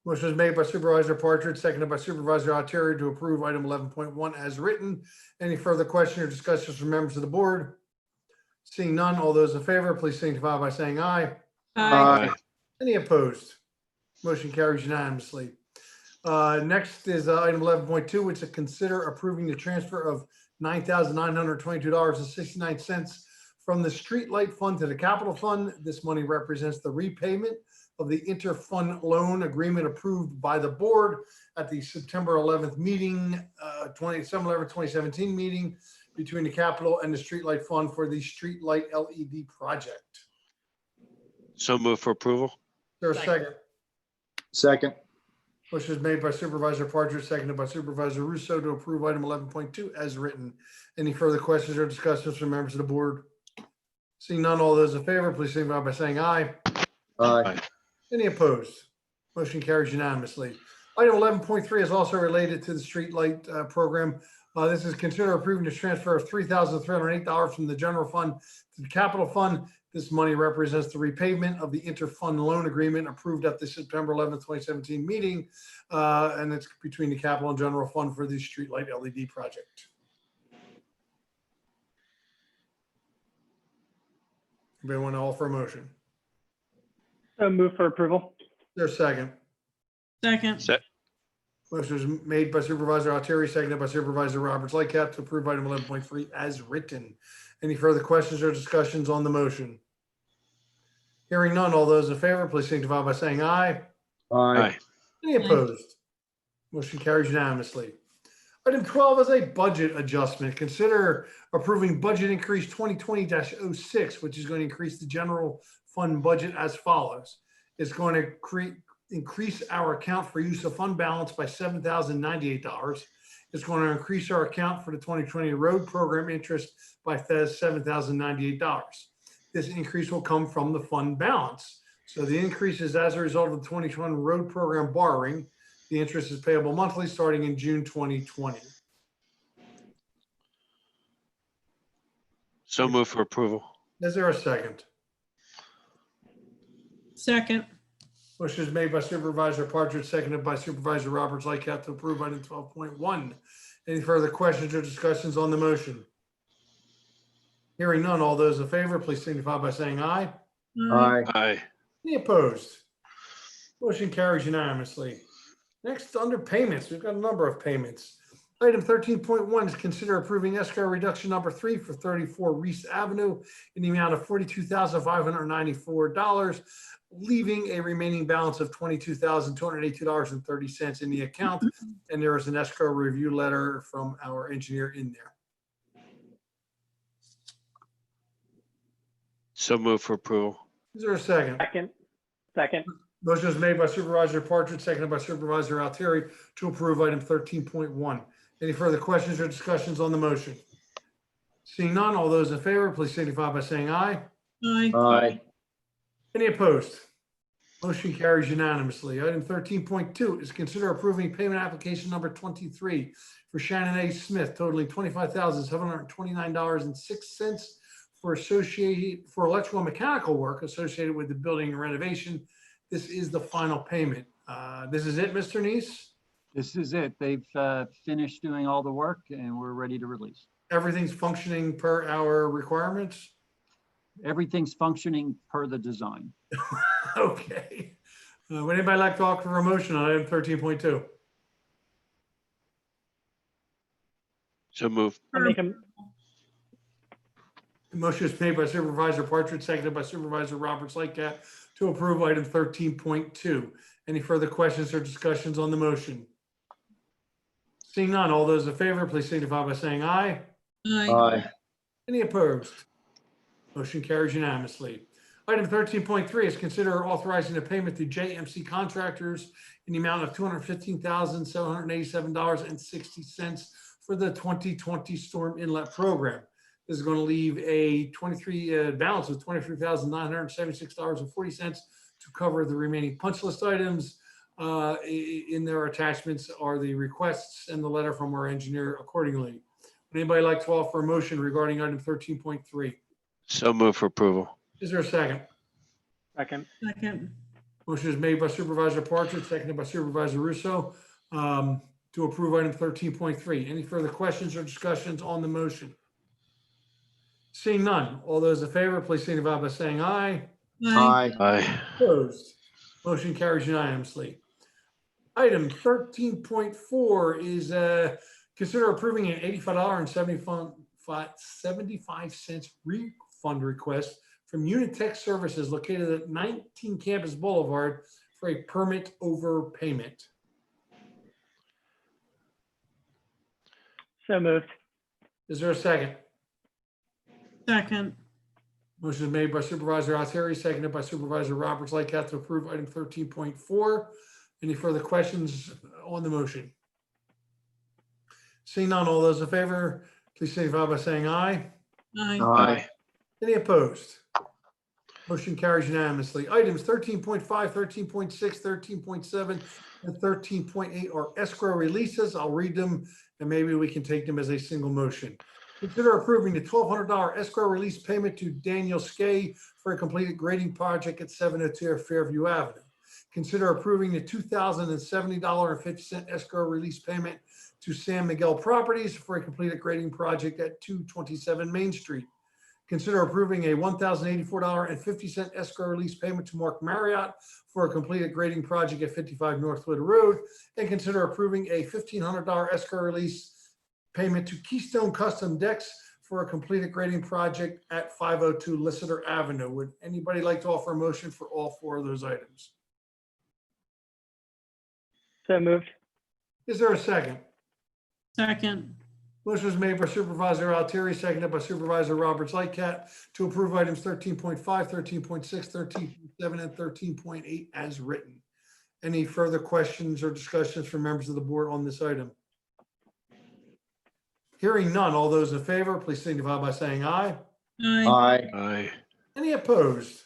[SPEAKER 2] Motion was made by Supervisor Partridge, seconded by Supervisor Altieri to approve item 11.1 as written. Any further question or discussions from members of the board? Seeing none, all those in favor, please signify by saying aye.
[SPEAKER 6] Aye.
[SPEAKER 2] Any opposed? Motion carries unanimously. Next is item 11.2, which is consider approving the transfer of $9,922.69 from the streetlight fund to the capital fund. This money represents the repayment of the inter-fund loan agreement approved by the board at the September 11th meeting, 2017 meeting between the capital and the streetlight fund for the streetlight LED project.
[SPEAKER 6] So move for approval.
[SPEAKER 2] Is there a second?
[SPEAKER 9] Second.
[SPEAKER 2] Motion is made by Supervisor Partridge, seconded by Supervisor Russo to approve item 11.2 as written. Any further questions or discussions from members of the board? Seeing none, all those in favor, please signify by saying aye.
[SPEAKER 9] Aye.
[SPEAKER 2] Any opposed? Motion carries unanimously. Item 11.3 is also related to the streetlight program. This is consider approving the transfer of $3,308 from the general fund to the capital fund. This money represents the repayment of the inter-fund loan agreement approved at the September 11th, 2017 meeting. And it's between the capital and general fund for the streetlight LED project. Anybody want to offer a motion?
[SPEAKER 11] So move for approval.
[SPEAKER 2] There's a second.
[SPEAKER 5] Second.
[SPEAKER 2] Motion is made by Supervisor Altieri, seconded by Supervisor Roberts Lightcap to approve item 11.3 as written. Any further questions or discussions on the motion? Hearing none, all those in favor, please signify by saying aye.
[SPEAKER 9] Aye.
[SPEAKER 2] Any opposed? Motion carries unanimously. Item 12 is a budget adjustment. Consider approving budget increase 2020-06, which is going to increase the general fund budget as follows. It's going to increase our account for use of fund balance by $7,098. It's going to increase our account for the 2020 road program interest by $7,098. This increase will come from the fund balance. So the increase is as a result of the 2020 road program borrowing. The interest is payable monthly starting in June 2020.
[SPEAKER 6] So move for approval.
[SPEAKER 2] Is there a second?
[SPEAKER 5] Second.
[SPEAKER 2] Motion is made by Supervisor Partridge, seconded by Supervisor Roberts Lightcap to approve item 12.1. Any further questions or discussions on the motion? Hearing none, all those in favor, please signify by saying aye.
[SPEAKER 9] Aye.
[SPEAKER 6] Aye.
[SPEAKER 2] Any opposed? Motion carries unanimously. Next, under payments, we've got a number of payments. Item 13.1 is consider approving escrow reduction number 3 for 34 Reese Avenue in the amount of $42,594, leaving a remaining balance of $22,282.30 in the account. And there is an escrow review letter from our engineer in there.
[SPEAKER 6] So move for approval.
[SPEAKER 2] Is there a second?
[SPEAKER 11] Second.
[SPEAKER 2] Motion is made by Supervisor Partridge, seconded by Supervisor Altieri to approve item 13.1. Any further questions or discussions on the motion? Seeing none, all those in favor, please signify by saying aye.
[SPEAKER 5] Aye.
[SPEAKER 9] Aye.
[SPEAKER 2] Any opposed? Motion carries unanimously. Item 13.2 is consider approving payment application number 23 for Shannon A. Smith totaling $25,729.06 for electrical and mechanical work associated with the building and renovation. This is the final payment. This is it, Mr. Neese?
[SPEAKER 1] This is it. They've finished doing all the work and we're ready to release.
[SPEAKER 2] Everything's functioning per our requirements?
[SPEAKER 1] Everything's functioning per the design.
[SPEAKER 2] Okay. Would anybody like to offer a motion on item 13.2?
[SPEAKER 6] So move.
[SPEAKER 11] I make a
[SPEAKER 2] Motion is made by Supervisor Partridge, seconded by Supervisor Roberts Lightcap to approve item 13.2. Any further questions or discussions on the motion? Seeing none, all those in favor, please signify by saying aye.
[SPEAKER 9] Aye.
[SPEAKER 2] Any opposed? Motion carries unanimously. Item 13.3 is consider authorizing the payment to JMC Contractors in the amount of $215,787.60 for the 2020 Storm Inlet Program. This is going to leave a balance of $23,976.40 to cover the remaining punch list items. In their attachments are the requests and the letter from our engineer accordingly. Would anybody like to offer a motion regarding item 13.3?
[SPEAKER 6] So move for approval.
[SPEAKER 2] Is there a second?
[SPEAKER 11] second.
[SPEAKER 5] Second.
[SPEAKER 2] Motion is made by Supervisor Partridge, seconded by Supervisor Russo to approve item 13.3. Any further questions or discussions on the motion? Seeing none, all those in favor, please signify by saying aye.
[SPEAKER 9] Aye.
[SPEAKER 6] Aye.
[SPEAKER 2] Opposed? Motion carries unanimously. Item 13.4 is consider approving an $85.75 refund Fund request from Unit Tech Services located at 19 Campus Boulevard for a permit overpayment.
[SPEAKER 11] So moved.
[SPEAKER 2] Is there a second?
[SPEAKER 5] Second.
[SPEAKER 2] Motion is made by Supervisor Altieri, seconded by Supervisor Roberts Lightcap to approve item 13.4. Any further questions on the motion? Seeing none, all those in favor, please signify by saying aye.
[SPEAKER 5] Aye.
[SPEAKER 6] Aye.
[SPEAKER 2] Any opposed? Motion carries unanimously. Items 13.5, 13.6, 13.7, and 13.8 are escrow releases. I'll read them and maybe we can take them as a single motion. Consider approving the $1,200 escrow release payment to Daniel Skay for a completed grading project at 702 Fairview Avenue. Consider approving the $2,070.50 escrow release payment to San Miguel Properties for a completed grading project at 227 Main Street. Consider approving a $1,084.50 escrow release payment to Mark Marriott for a completed grading project at 55 Northwood Road. And consider approving a $1,500 escrow release payment to Keystone Custom Decks for a completed grading project at 502 Lissitor Avenue. Would anybody like to offer a motion for all four of those items?
[SPEAKER 11] So moved.
[SPEAKER 2] Is there a second?
[SPEAKER 5] Second.
[SPEAKER 2] Motion was made by Supervisor Altieri, seconded by Supervisor Roberts Lightcap to approve items 13.5, 13.6, 13.7, and 13.8 as written. Any further questions or discussions from members of the board on this item? Hearing none, all those in favor, please signify by saying aye.
[SPEAKER 5] Aye.
[SPEAKER 9] Aye.
[SPEAKER 6] Aye.
[SPEAKER 2] Any opposed?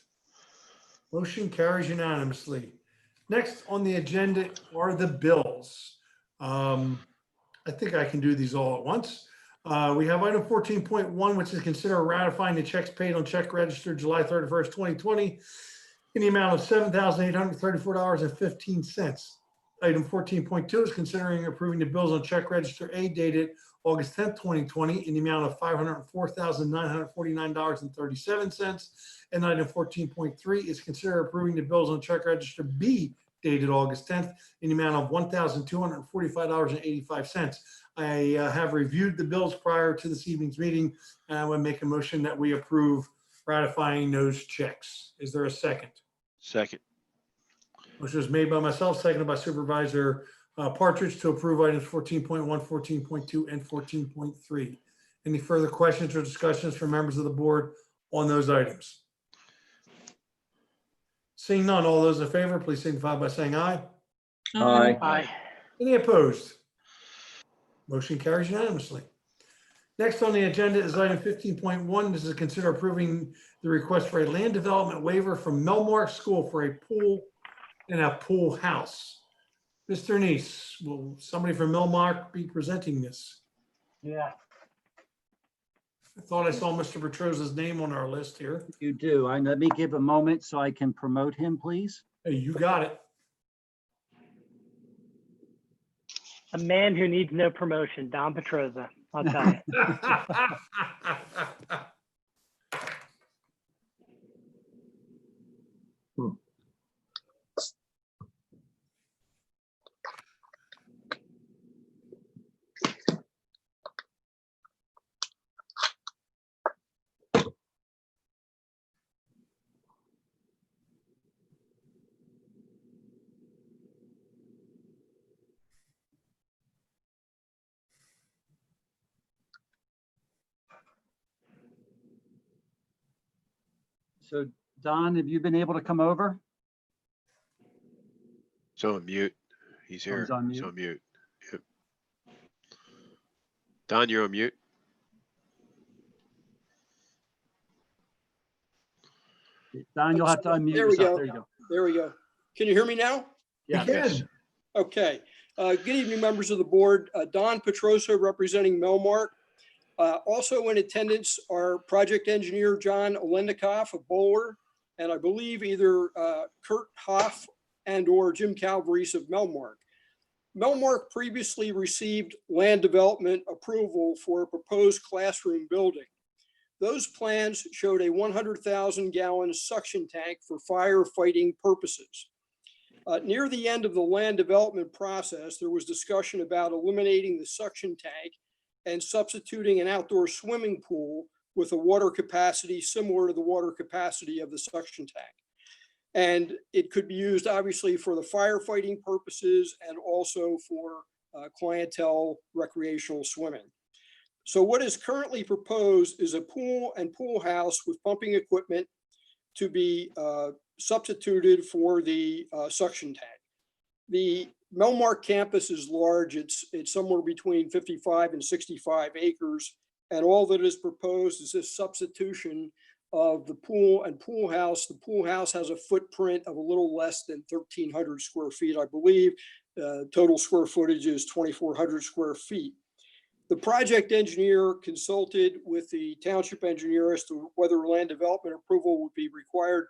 [SPEAKER 2] Motion carries unanimously. Next on the agenda are the bills. I think I can do these all at once. We have item 14.1, which is consider ratifying the checks paid on check register July 31st, 2020 in the amount of $7,834.15. Item 14.2 is considering approving the bills on check register A dated August 10th, 2020 in the amount of $504,949.37. And item 14.3 is consider approving the bills on check register B dated August 10th in the amount of $1,245.85. I have reviewed the bills prior to this evening's meeting, and I would make a motion that we approve ratifying those checks. Is there a second?
[SPEAKER 6] Second.
[SPEAKER 2] Motion was made by myself, seconded by Supervisor Partridge to approve items 14.1, 14.2, and 14.3. Any further questions or discussions from members of the board on those items? Seeing none, all those in favor, please signify by saying aye.
[SPEAKER 9] Aye.
[SPEAKER 11] Aye.
[SPEAKER 2] Any opposed? Motion carries unanimously. Next on the agenda is item 15.1. This is consider approving the request for a land development waiver from Melmark School for a pool and a pool house. Mr. Neese, will somebody from Melmark be presenting this?
[SPEAKER 1] Yeah,
[SPEAKER 2] I thought I saw Mr. Petrosa's name on our list here.
[SPEAKER 1] you do. Let me give a moment so I can promote him, please.
[SPEAKER 2] Hey, you got it.
[SPEAKER 11] A man who needs no promotion, Don Petrosa, I'll tell you.
[SPEAKER 1] So Don, have you been able to come over?
[SPEAKER 6] So on mute. He's
[SPEAKER 1] Oh,
[SPEAKER 6] here.
[SPEAKER 1] he's on
[SPEAKER 6] He's
[SPEAKER 1] mute.
[SPEAKER 6] on mute. Yep. Don, you're on mute.
[SPEAKER 1] Don, you'll have to unmute
[SPEAKER 12] There we
[SPEAKER 1] yourself.
[SPEAKER 12] go.
[SPEAKER 1] There you go.
[SPEAKER 12] There we go. Can you hear me now?
[SPEAKER 2] You
[SPEAKER 1] Yeah.
[SPEAKER 2] can.
[SPEAKER 12] Okay. Good evening, members of the board. Don Petrosa representing Melmark. Also in attendance are project engineer John Olendikoff of Bowler, and I believe either Kurt Hoff and or Jim Calvarese of Melmark. Melmark previously received land development approval for a proposed classroom building. Those plans showed a 100,000 gallon suction tank for firefighting purposes. Near the end of the land development process, there was discussion about eliminating the suction tank and substituting an outdoor swimming pool with a water capacity similar to the water capacity of the suction tank. And it could be used obviously for the firefighting purposes and also for clientele recreational swimming. So what is currently proposed is a pool and pool house with pumping equipment to be substituted for the suction tank. The Melmark campus is large. It's somewhere between 55 and 65 acres. And all that is proposed is this substitution of the pool and pool house. The pool house has a footprint of a little less than 1,300 square feet, I believe. Total square footage is 2,400 square feet. The project engineer consulted with the township engineer as to whether land development approval would be required.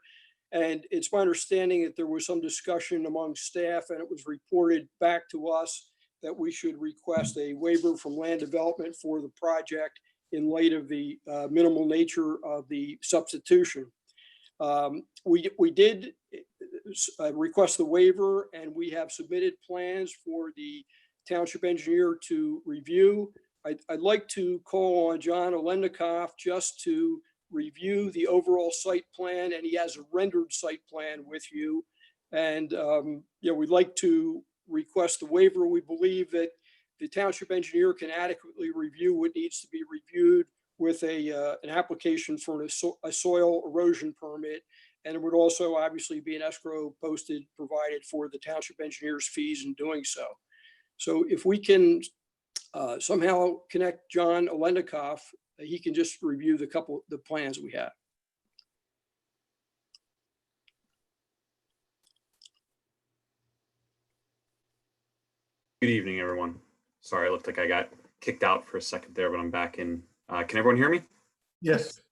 [SPEAKER 12] And it's my understanding that there was some discussion among staff, and it was reported back to us that we should request a waiver from land development for the project in light of the minimal nature of the substitution. We did request the waiver, and we have submitted plans for the township engineer to review. I'd like to call on John Olendikoff just to review the overall site plan, and he has a rendered site plan with you. And we'd like to request the waiver. We believe that the township engineer can adequately review what needs to be reviewed with an application for a soil erosion permit. And it would also obviously be an escrow posted, provided for the township engineer's fees in doing so. So if we can somehow connect John Olendikoff, he can just review the plans we have.
[SPEAKER 13] Good evening, everyone. Sorry, it looked like I got kicked out for a second there, but I'm back in. Can everyone hear me?
[SPEAKER 2] Yes.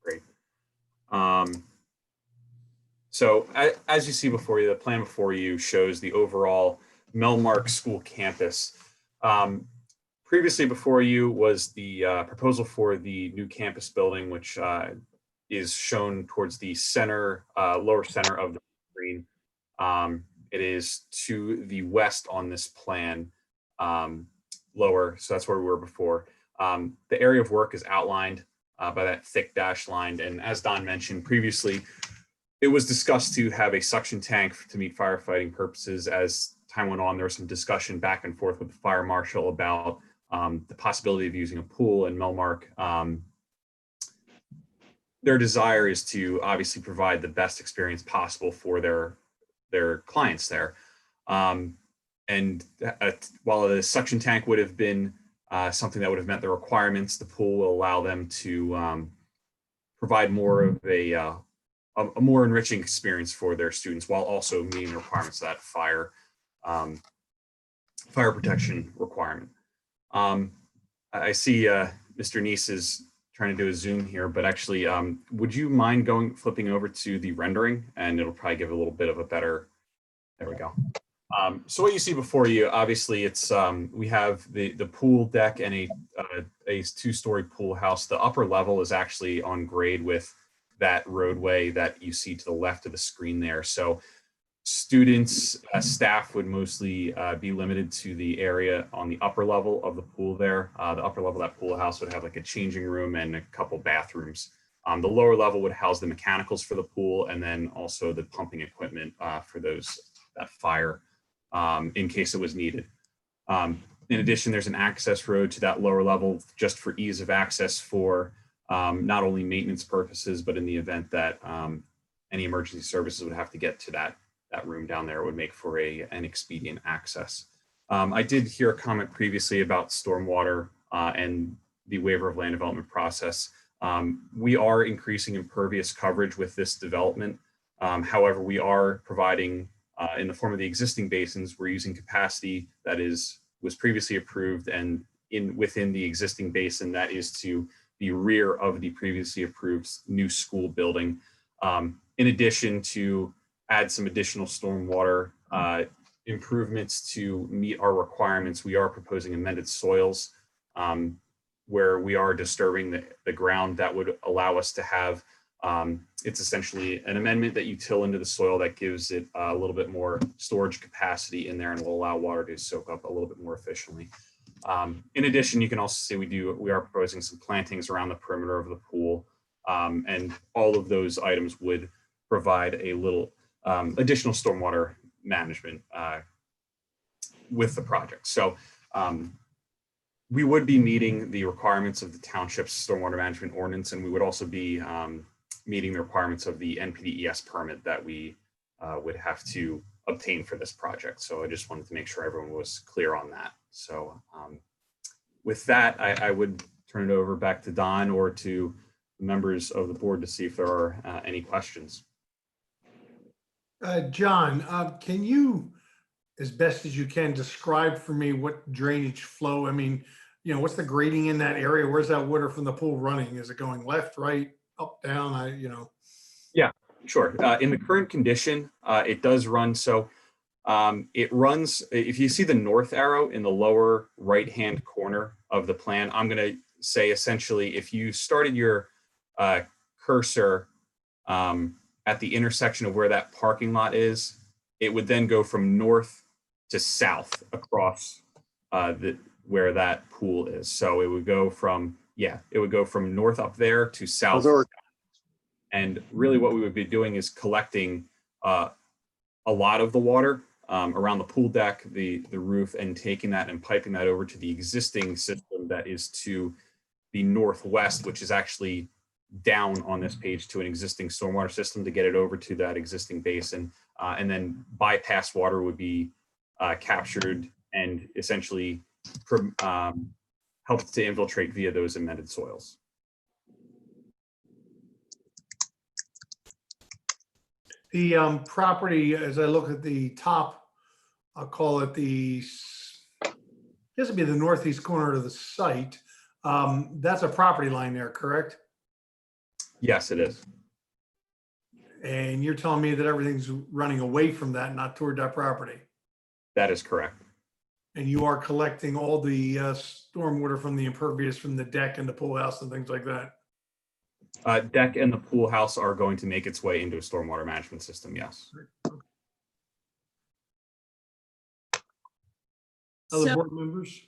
[SPEAKER 13] Great. So as you see before you, the plan before you shows the overall Melmark School campus. Previously before you was the proposal for the new campus building, which is shown towards the center, lower center of the screen. It is to the west on this plan, lower, so that's where we were before. The area of work is outlined by that thick dashed line, and as Don mentioned previously, it was discussed to have a suction tank to meet firefighting purposes. As time went on, there was some discussion back and forth with the fire marshal about the possibility of using a pool in Melmark. Their desire is to obviously provide the best experience possible for their clients there. And while the suction tank would have been something that would have met the requirements, the pool will allow them to provide more of a more enriching experience for their students while also meeting the requirements of that fire protection requirement. I see Mr. Neese is trying to do a zoom here, but actually, would you mind flipping over to the rendering, and it'll probably give a little bit of a better, there we go. So what you see before you, obviously it's, we have the pool deck and a two-story pool house. The upper level is actually on grade with that roadway that you see to the left of the screen there. So students, staff would mostly be limited to the area on the upper level of the pool there. The upper level of that pool house would have like a changing room and a couple bathrooms. The lower level would house the mechanicals for the pool and then also the pumping equipment for that fire in case it was needed. In addition, there's an access road to that lower level just for ease of access for not only maintenance purposes, but in the event that any emergency services would have to get to that room down there, it would make for an expedient access. I did hear a comment previously about stormwater and the waiver of land development process. We are increasing impervious coverage with this development. However, we are providing in the form of the existing basins, we're using capacity that was previously approved and within the existing basin that is to the rear of the previously approved new school building. In addition to add some additional stormwater improvements to meet our requirements, we are proposing amended soils where we are disturbing the ground that would allow us to have, it's essentially an amendment that you till into the soil that gives it a little bit more storage capacity in there and will allow water to soak up a little bit more efficiently. In addition, you can also see we are proposing some plantings around the perimeter of the pool. And all of those items would provide a little additional stormwater management with the project. So we would be meeting the requirements of the township's stormwater management ordinance, and we would also be meeting the requirements of the NPDES permit that we would have to obtain for this project. So I just wanted to make sure everyone was clear on that. So with that, I would turn it over back to Don or to members of the board to see if there are any questions.
[SPEAKER 2] John, can you, as best as you can, describe for me what drainage flow? I mean, you know, what's the grading in that area? Where's that water from the pool running? Is it going left, right, up, down?
[SPEAKER 13] Yeah, sure. In the current condition, it does run. So it runs, if you see the north arrow in the lower right-hand corner of the plan, I'm going to say essentially, if you started your cursor at the intersection of where that parking lot is, it would then go from north to south across where that pool is. So it would go from, north up there to south. And really what we would be doing is collecting a lot of the water around the pool deck, the roof, and taking that and piping that over to the existing system that is to the northwest, which is actually down on this page to an existing stormwater system to get it over to that existing basin. And then bypass water would be captured and essentially helped to infiltrate via those amended soils.
[SPEAKER 2] The property, as I look at the top, I'll call it this would be the northeast corner of the site. That's a property line there, correct?
[SPEAKER 13] Yes, it is.
[SPEAKER 2] And you're telling me that everything's running away from that, not toward that property?
[SPEAKER 13] That is correct.
[SPEAKER 2] And you are collecting all the stormwater from the impervious from the deck and the pool house and things like that?
[SPEAKER 13] Deck and the pool house are going to make its way into a stormwater management system, yes.
[SPEAKER 2] Other
[SPEAKER 5] So-
[SPEAKER 2] board members?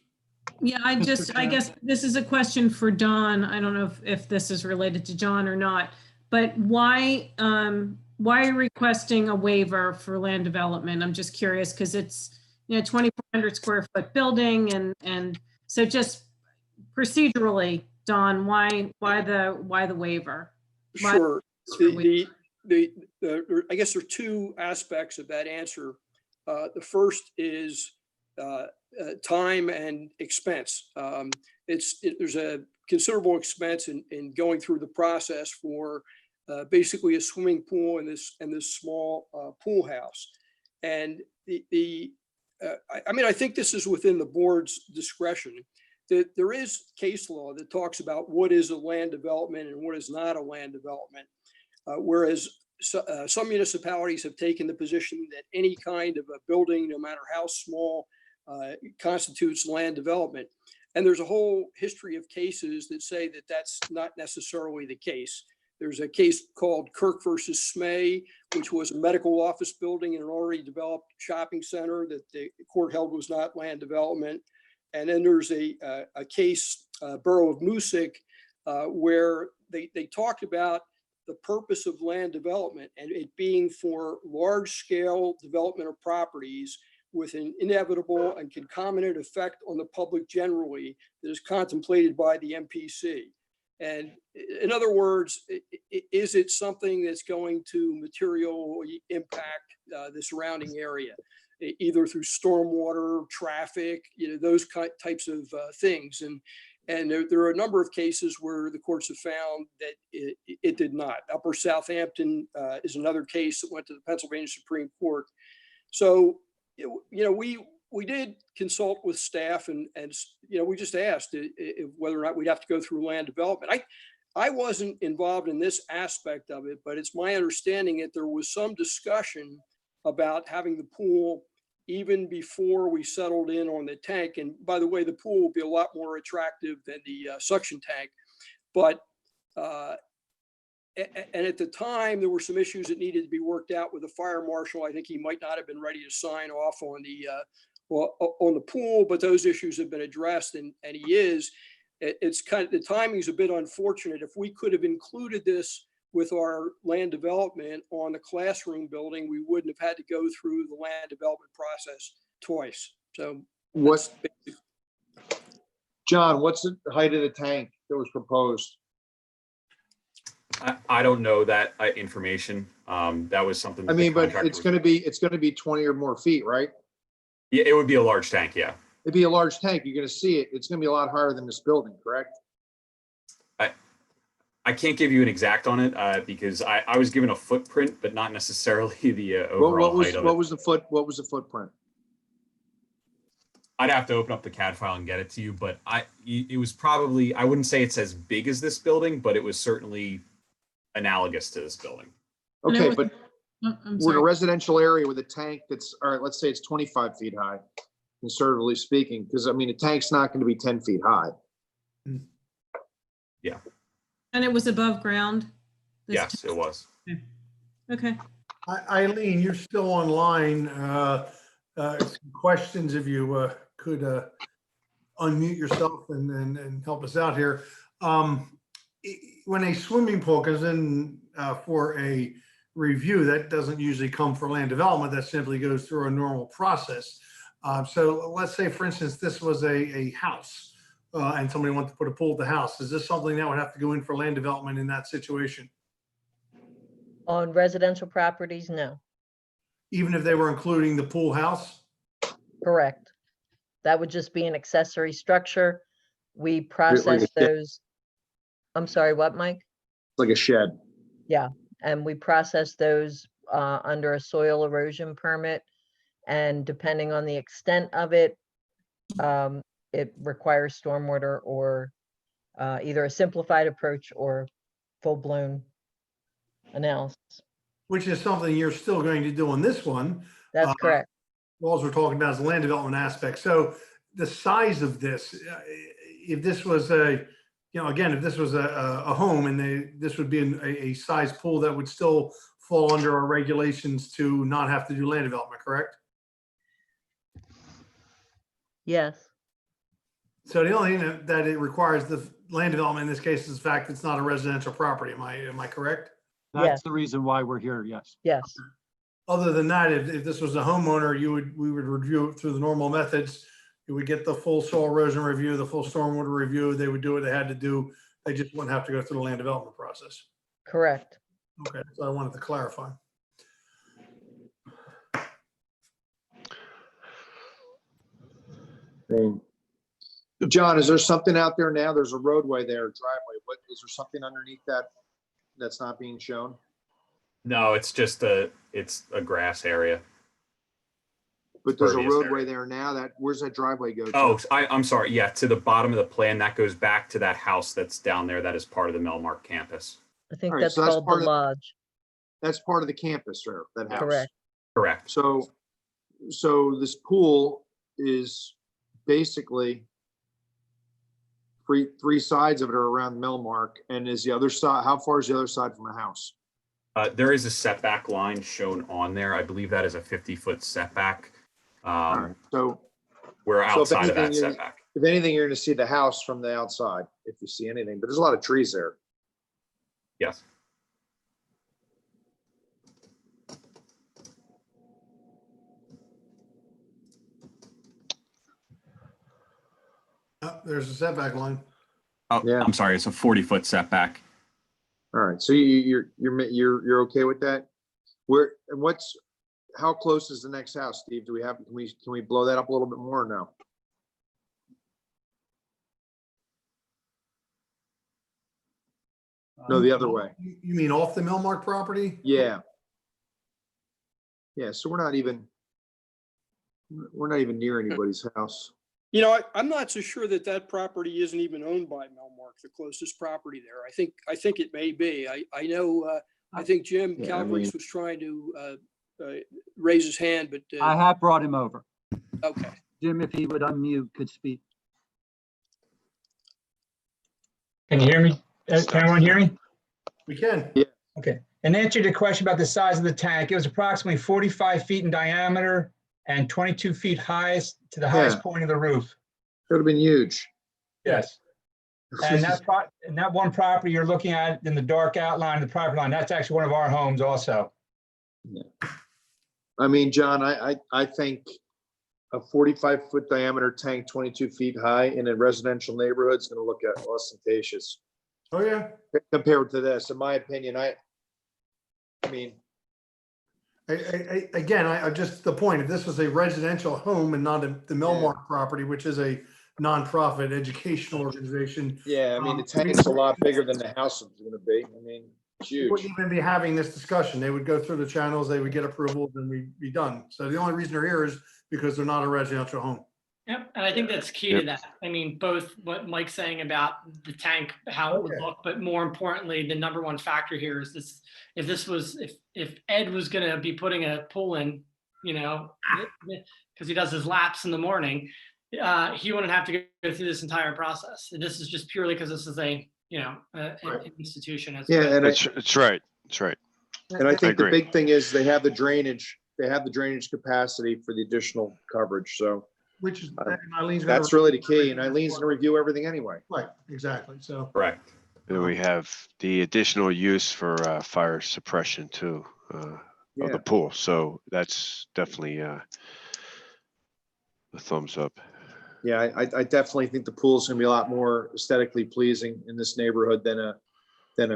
[SPEAKER 5] Yeah, I guess this is a question for Don. I don't know if this is related to John or not, but why are you requesting a waiver for land development? I'm just curious because it's, 2,400 square foot building, and so just procedurally, Don, why the waiver? Why-
[SPEAKER 12] Sure. I guess there are two aspects of that answer. The first is time and expense. There's a considerable expense in going through the process for basically a swimming pool and this small pool house. And I think this is within the board's discretion. There is case law that talks about what is a land development and what is not a land development. Whereas some municipalities have taken the position that any kind of a building, no matter how small, constitutes land development. And there's a whole history of cases that say that that's not necessarily the case. There's a case called Kirk versus Smay, which was a medical office building in an already developed shopping center that the court held was not land development. And then there's a case, Borough of Moosic, where they talked about the purpose of land development and it being for large scale development of properties with an inevitable and concomitant effect on the public generally that is contemplated by the MPC. And in other words, is it something that's going to materially impact the surrounding area, either through stormwater, traffic, those types of things. And there are a number of cases where the courts have found that it did not. Upper Southampton is another case that went to the Pennsylvania Supreme Court. So, we did consult with staff and we just asked whether or not we'd have to go through land development. I wasn't involved in this aspect of it, but it's my understanding that there was some discussion about having the pool even before we settled in on the tank. And by the way, the pool will be a lot more attractive than the suction tank. But and at the time, there were some issues that needed to be worked out with the fire marshal. I think he might not have been ready to sign off on on the pool, but those issues have been addressed, and he is. It's kind of, the timing's a bit unfortunate. If we could have included this with our land development on the classroom building, we wouldn't have had to go through the land development process twice. So
[SPEAKER 9] What's, John, what's the height of the tank that was proposed?
[SPEAKER 13] I don't know that information. That was something.
[SPEAKER 9] I
[SPEAKER 13] that the
[SPEAKER 9] mean, but
[SPEAKER 13] contractor
[SPEAKER 9] it's
[SPEAKER 13] was-
[SPEAKER 9] gonna be 20 or more feet, right?
[SPEAKER 13] Yeah, it would be a large tank, yeah.
[SPEAKER 9] It'd be a large tank. You're gonna see it. It's gonna be a lot higher than this building, correct?
[SPEAKER 13] I can't give you an exact on it because I was given a footprint, but not necessarily the overall height of it.
[SPEAKER 9] What was the footprint?
[SPEAKER 13] I'd have to open up the CAD file and get it to you, but it was probably, I wouldn't say it's as big as this building, but it was certainly analogous to this building.
[SPEAKER 9] Okay,
[SPEAKER 5] was-
[SPEAKER 9] but
[SPEAKER 5] I'm
[SPEAKER 9] we're in a
[SPEAKER 5] sorry.
[SPEAKER 9] residential area with a tank that's, all right, let's say it's 25 feet high, conservatively speaking, because I mean, a tank's not going to be 10 feet high.
[SPEAKER 5] And it was above ground? This
[SPEAKER 13] Yes,
[SPEAKER 5] test?
[SPEAKER 13] it was.
[SPEAKER 5] Okay.
[SPEAKER 2] Eileen, you're still online. Questions, if you could unmute yourself and help us out here. When a swimming pool goes in for a review, that doesn't usually come for land development. That simply goes through a normal process. So let's say, for instance, this was a house and somebody wanted to put a pool at the house. Is this something that would have to go in for land development in that situation?
[SPEAKER 10] On residential properties, no.
[SPEAKER 2] Even if they were including the pool house?
[SPEAKER 10] Correct. That would just be an accessory structure. We process
[SPEAKER 9] shed.
[SPEAKER 10] those. I'm sorry, what, Mike?
[SPEAKER 9] Like a shed.
[SPEAKER 10] And we process those under a soil erosion permit. And depending on the extent of it, it requires stormwater or either a simplified approach or full-blown analysis.
[SPEAKER 2] Which is something you're still going to do on this one.
[SPEAKER 10] That's correct.
[SPEAKER 2] All we're talking about is the land development aspect. So the size of this, if this was a, again, if this was a home and this would be a size pool that would still fall under our regulations to not have to do land development, correct?
[SPEAKER 10] Yes,
[SPEAKER 2] So the only thing that it requires the land development in this case is the fact that it's not a residential property. Am I correct?
[SPEAKER 1] That's
[SPEAKER 10] Yes.
[SPEAKER 1] the reason why we're here, yes.
[SPEAKER 10] yes,
[SPEAKER 2] Other than that, if this was a homeowner, we would review it through the normal methods. You would get the full soil erosion review, the full stormwater review. They would do what they had to do. They just wouldn't have to go through the land development process.
[SPEAKER 10] correct.
[SPEAKER 2] Okay, so I wanted to clarify.
[SPEAKER 9] John, is there something out there now? There's a roadway there, driveway. What, is there something underneath that that's not being shown?
[SPEAKER 13] No, it's just it's a grass area.
[SPEAKER 9] But there's a
[SPEAKER 13] Pervious
[SPEAKER 9] roadway
[SPEAKER 13] area.
[SPEAKER 9] there now. Where's that driveway go to?
[SPEAKER 13] Oh, I'm sorry. Yeah, to the bottom of the plan, that goes back to that house that's down there. That is part of the Melmark campus.
[SPEAKER 10] I think
[SPEAKER 9] All right,
[SPEAKER 10] that's
[SPEAKER 9] so that's
[SPEAKER 10] called
[SPEAKER 9] part
[SPEAKER 10] the
[SPEAKER 9] of-
[SPEAKER 10] lodge.
[SPEAKER 9] That's part of the campus there, that house.
[SPEAKER 10] Correct.
[SPEAKER 13] Correct.
[SPEAKER 9] So this pool is basically three sides of it are around Melmark, and is the other side, how far is the other side from the house?
[SPEAKER 13] There is a setback line shown on there. I believe that is a 50-foot setback.
[SPEAKER 9] All right, so
[SPEAKER 13] We're
[SPEAKER 9] So if
[SPEAKER 13] outside of that
[SPEAKER 9] anything,
[SPEAKER 13] setback.
[SPEAKER 9] if anything, you're gonna see the house from the outside, if you see anything, but there's a lot of trees there.
[SPEAKER 13] Yes.
[SPEAKER 2] There's a setback line.
[SPEAKER 13] Oh,
[SPEAKER 9] Yeah.
[SPEAKER 13] I'm sorry. It's a 40-foot setback.
[SPEAKER 9] All right, so you're okay with that? How close is the next house, Steve? Can we blow that up a little bit more or no? No, the other way.
[SPEAKER 2] You mean off the Melmark property?
[SPEAKER 9] Yeah. Yeah, so we're not even near anybody's house.
[SPEAKER 12] You know, I'm not so sure that that property isn't even owned by Melmark, the closest property there. I think it may be. I know, I think Jim
[SPEAKER 9] Yeah, I mean-
[SPEAKER 12] Calvert was trying to raise his hand, but,
[SPEAKER 1] I have brought him over.
[SPEAKER 12] okay.
[SPEAKER 1] Jim, if he would unmute, could speak.
[SPEAKER 14] Can you hear me? Can everyone hear me?
[SPEAKER 2] We can.
[SPEAKER 14] Okay. In answer to the question about the size of the tank, it was approximately 45 feet in diameter and 22 feet highest to the highest point of the roof.
[SPEAKER 9] Could have been huge.
[SPEAKER 14] Yes. And that one property you're looking at in the dark outline of the property line, that's actually one of our homes also.
[SPEAKER 9] I mean, John, I think a 45-foot diameter tank, 22 feet high in a residential neighborhood is going to look at ostentatious
[SPEAKER 2] Oh, yeah.
[SPEAKER 9] compared to this. In my opinion, I mean,
[SPEAKER 2] Again, I just, the point, if this was a residential home and not the Melmark property, which is a nonprofit educational organization,
[SPEAKER 9] yeah, I mean, the tank's a lot bigger than the house is going to be. I mean, it's
[SPEAKER 2] we
[SPEAKER 9] huge.
[SPEAKER 2] wouldn't even be having this discussion. They would go through the channels, they would get approvals, and we'd be done. So the only reason they're here is because they're not a residential home.
[SPEAKER 4] Yep, and I think that's key to that. I mean, both what Mike's saying about the tank, how it would look, but more importantly, the number one factor here is this: if Ed was going to be putting a pool in, you know, because he does his laps in the morning, he wouldn't have to go through this entire process. And this is just purely because this is an institution.
[SPEAKER 9] Yeah, and
[SPEAKER 6] It's right. It's right.
[SPEAKER 9] And I think the
[SPEAKER 6] agree.
[SPEAKER 9] big thing is they have the drainage. They have the drainage capacity for the additional coverage. So
[SPEAKER 2] Which is, Eileen's gonna-
[SPEAKER 9] that's really the key. And Eileen's going to review everything anyway.
[SPEAKER 2] Right, exactly. So,
[SPEAKER 13] Correct.
[SPEAKER 6] And we have the additional use for fire suppression too, of
[SPEAKER 9] Yeah.
[SPEAKER 6] the pool. So that's definitely a thumbs up.
[SPEAKER 9] Yeah, I definitely think the pool is going to be a lot more aesthetically pleasing in this neighborhood than a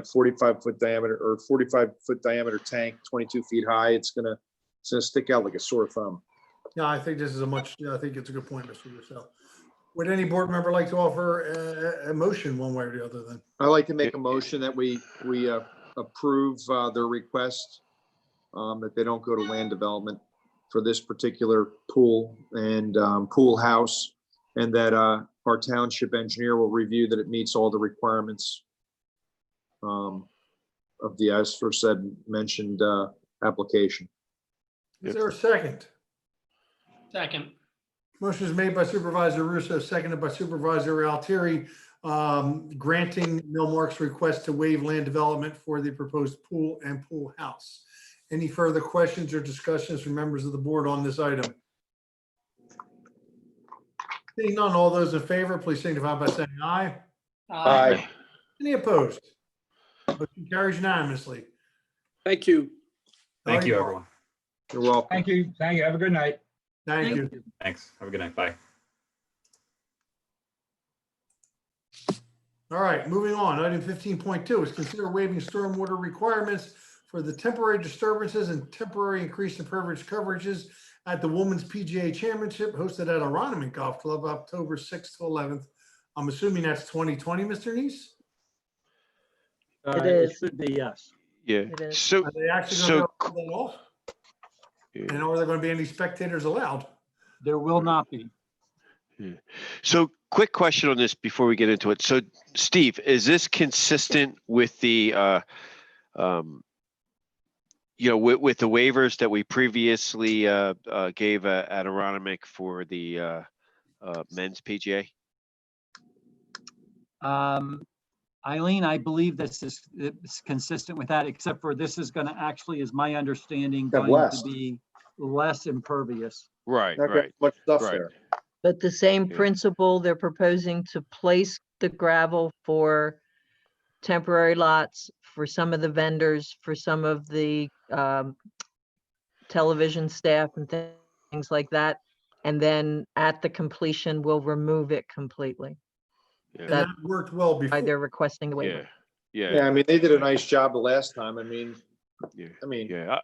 [SPEAKER 9] 45-foot diameter or 45-foot diameter tank, 22 feet high. It's gonna stick out like a sore thumb.
[SPEAKER 2] yeah, I think this is I think it's a good point, Mr. Russo. Would any board member like to offer a motion one way or the other then?
[SPEAKER 9] I'd like to make a motion that we approve their request that they don't go to land development for this particular pool and pool house, and that our township engineer will review that it meets all the requirements of the, as for said mentioned application.
[SPEAKER 2] Is there a second?
[SPEAKER 4] Second.
[SPEAKER 2] Motion is made by Supervisor Russo, seconded by Supervisor Altieri, granting Melmark's request to waive land development for the proposed pool and pool house. Any further questions or discussions from members of the board on this item? Seeing none, all those in favor, please signify by saying aye.
[SPEAKER 9] Aye.
[SPEAKER 2] Any opposed? Motion carries unanimously.
[SPEAKER 12] Thank you.
[SPEAKER 13] Thank you, everyone.
[SPEAKER 9] You're welcome.
[SPEAKER 14] Thank you. Thank you. Have a good night.
[SPEAKER 2] Thank you.
[SPEAKER 13] Thanks. Have a good night. Bye.
[SPEAKER 2] All right, moving on. Item 15.2 is consider waiving stormwater requirements for the temporary disturbances and temporary increase in privilege coverages at the Women's PGA Championship hosted at Aronimink Golf Club, October 6th to 11th. I'm assuming that's 2020, Mr. Neese?
[SPEAKER 10] It is.
[SPEAKER 1] Should be, yes.
[SPEAKER 6] Yeah.
[SPEAKER 10] It is.
[SPEAKER 6] So,
[SPEAKER 2] Are they actually
[SPEAKER 6] so
[SPEAKER 2] going to pull that off?
[SPEAKER 6] yeah.
[SPEAKER 2] And are there going to be any spectators allowed?
[SPEAKER 1] There will not be.
[SPEAKER 6] So quick question on this before we get into it. So Steve, is this consistent with the, with the waivers that we previously gave at Aronimink for the men's PGA?
[SPEAKER 1] Eileen, I believe this is consistent with that, except for this is going to actually, is my understanding,
[SPEAKER 9] Yeah,
[SPEAKER 1] going
[SPEAKER 9] less.
[SPEAKER 1] to be less impervious.
[SPEAKER 6] Right,
[SPEAKER 9] Not got
[SPEAKER 6] right.
[SPEAKER 9] much stuff
[SPEAKER 6] right.
[SPEAKER 9] there.
[SPEAKER 10] But the same
[SPEAKER 6] Yeah.
[SPEAKER 10] principle, they're proposing to place the gravel for temporary lots, for some of the vendors, for some of the television staff and things like that. And then at the completion, we'll remove it completely.
[SPEAKER 2] And that worked well
[SPEAKER 10] Why
[SPEAKER 2] before.
[SPEAKER 10] they're requesting a
[SPEAKER 6] Yeah,
[SPEAKER 10] waiver.
[SPEAKER 6] yeah,
[SPEAKER 9] Yeah, I mean, they did a nice job the last time. I mean,
[SPEAKER 6] yeah.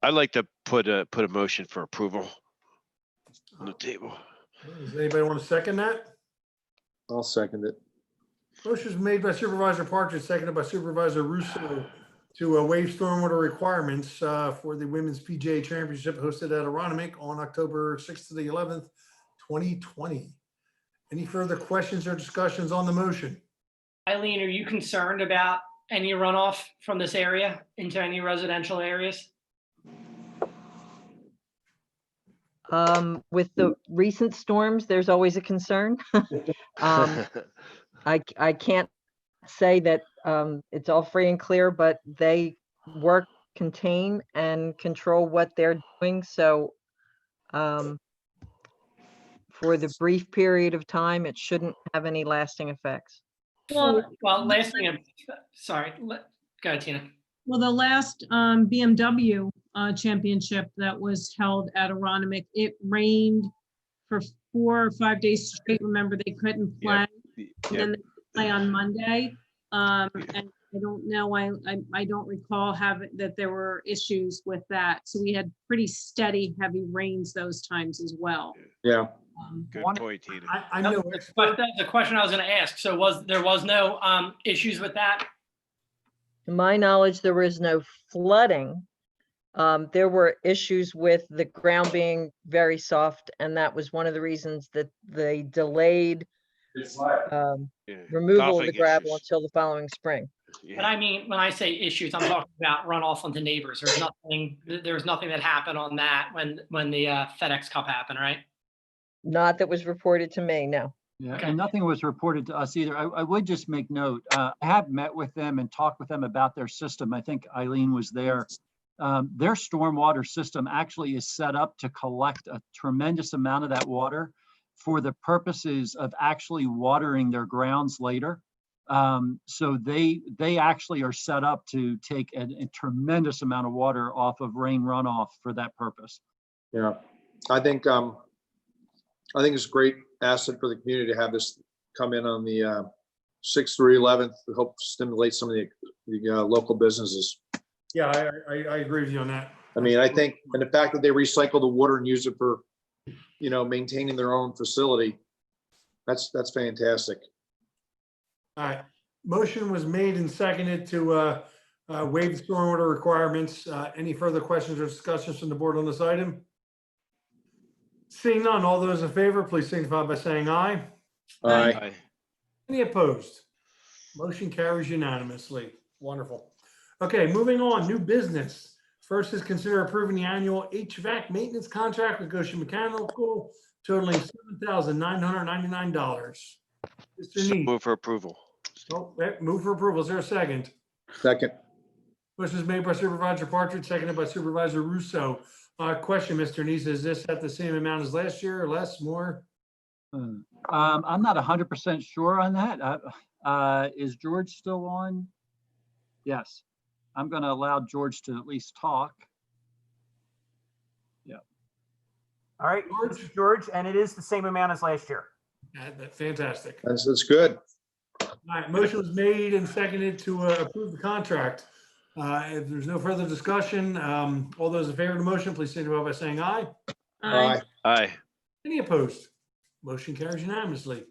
[SPEAKER 6] I'd like to put a motion for approval on the table.
[SPEAKER 2] Does anybody want to second that?
[SPEAKER 9] I'll second it.
[SPEAKER 2] Motion is made by Supervisor Partridge, seconded by Supervisor Russo to waive stormwater requirements for the Women's PGA Championship hosted at Aronimink on October 6th to the 11th, 2020. Any further questions or discussions on the motion?
[SPEAKER 4] Eileen, are you concerned about any runoff from this area into any residential areas?
[SPEAKER 10] With the recent storms, there's always a concern. I can't say that it's all free and clear, but they work, contain, and control what they're doing. So for the brief period of time, it shouldn't have any lasting effects.
[SPEAKER 5] Well,
[SPEAKER 4] Last thing, sorry, go ahead, Tina.
[SPEAKER 5] well, the last BMW championship that was held at Aronimink, it rained for 4 or 5 days straight. Remember, they couldn't play. And then they play on Monday. And I don't know, I don't recall that there were issues with that. So we had pretty steady, heavy rains those times as well.
[SPEAKER 9] Yeah.
[SPEAKER 6] Good point, Tina.
[SPEAKER 2] I'm no
[SPEAKER 4] That's
[SPEAKER 2] expert.
[SPEAKER 4] the question I was going to ask. So there was no issues with that?
[SPEAKER 10] To my knowledge, there was no flooding. There were issues with the ground being very soft, and that was one of the reasons that they delayed removal of the
[SPEAKER 6] Golfing
[SPEAKER 10] gravel
[SPEAKER 6] issues.
[SPEAKER 10] until the following spring.
[SPEAKER 4] But I mean, when I say issues, I'm talking about runoff onto neighbors. There was nothing that happened on that when the FedEx Cup happened, right?
[SPEAKER 10] Not that was reported to me, no.
[SPEAKER 1] Yeah,
[SPEAKER 4] Okay.
[SPEAKER 1] and nothing was reported to us either. I would just make note, I have met with them and talked with them about their system. I think Eileen was there. Their stormwater system actually is set up to collect a tremendous amount of that water for the purposes of actually watering their grounds later. So they actually are set up to take a tremendous amount of water off of rain runoff for that purpose.
[SPEAKER 9] Yeah. I think it's a great asset for the community to have this come in on the 6th through 11th to help stimulate some of the local businesses.
[SPEAKER 2] Yeah, I agree with you on that.
[SPEAKER 9] I mean, I think, and the fact that they recycle the water and use it for, maintaining their own facility, that's fantastic.
[SPEAKER 2] All right, motion was made and seconded to waive the stormwater requirements. Any further questions or discussions from the board on this item? Seeing none, all those in favor, please signify by saying aye.
[SPEAKER 9] Aye.
[SPEAKER 6] Aye.
[SPEAKER 2] Any opposed? Motion carries unanimously. Wonderful. Okay, moving on, new business. First is consider approving the annual HVAC maintenance contract with Goshen Mechanical totaling $7,999. Mr. Neat.
[SPEAKER 6] Move for approval.
[SPEAKER 2] Move for approval. Is there a second?
[SPEAKER 9] Second.
[SPEAKER 2] Motion is made by Supervisor Partridge, seconded by Supervisor Russo. Question, Mr. Neese, is this at the same amount as last year or less, more?
[SPEAKER 1] I'm not 100% sure on that. Is George still on? Yes. I'm going to allow George to at least talk. Yeah.
[SPEAKER 15] All right, this is George, and it is the same amount as last year.
[SPEAKER 2] Fantastic.
[SPEAKER 9] That's good.
[SPEAKER 2] All right, motion was made and seconded to approve the contract. If there's no further discussion, all those in favor of the motion, please signify by saying aye.
[SPEAKER 9] Aye.
[SPEAKER 6] Aye.
[SPEAKER 2] Any opposed? Motion carries unanimously.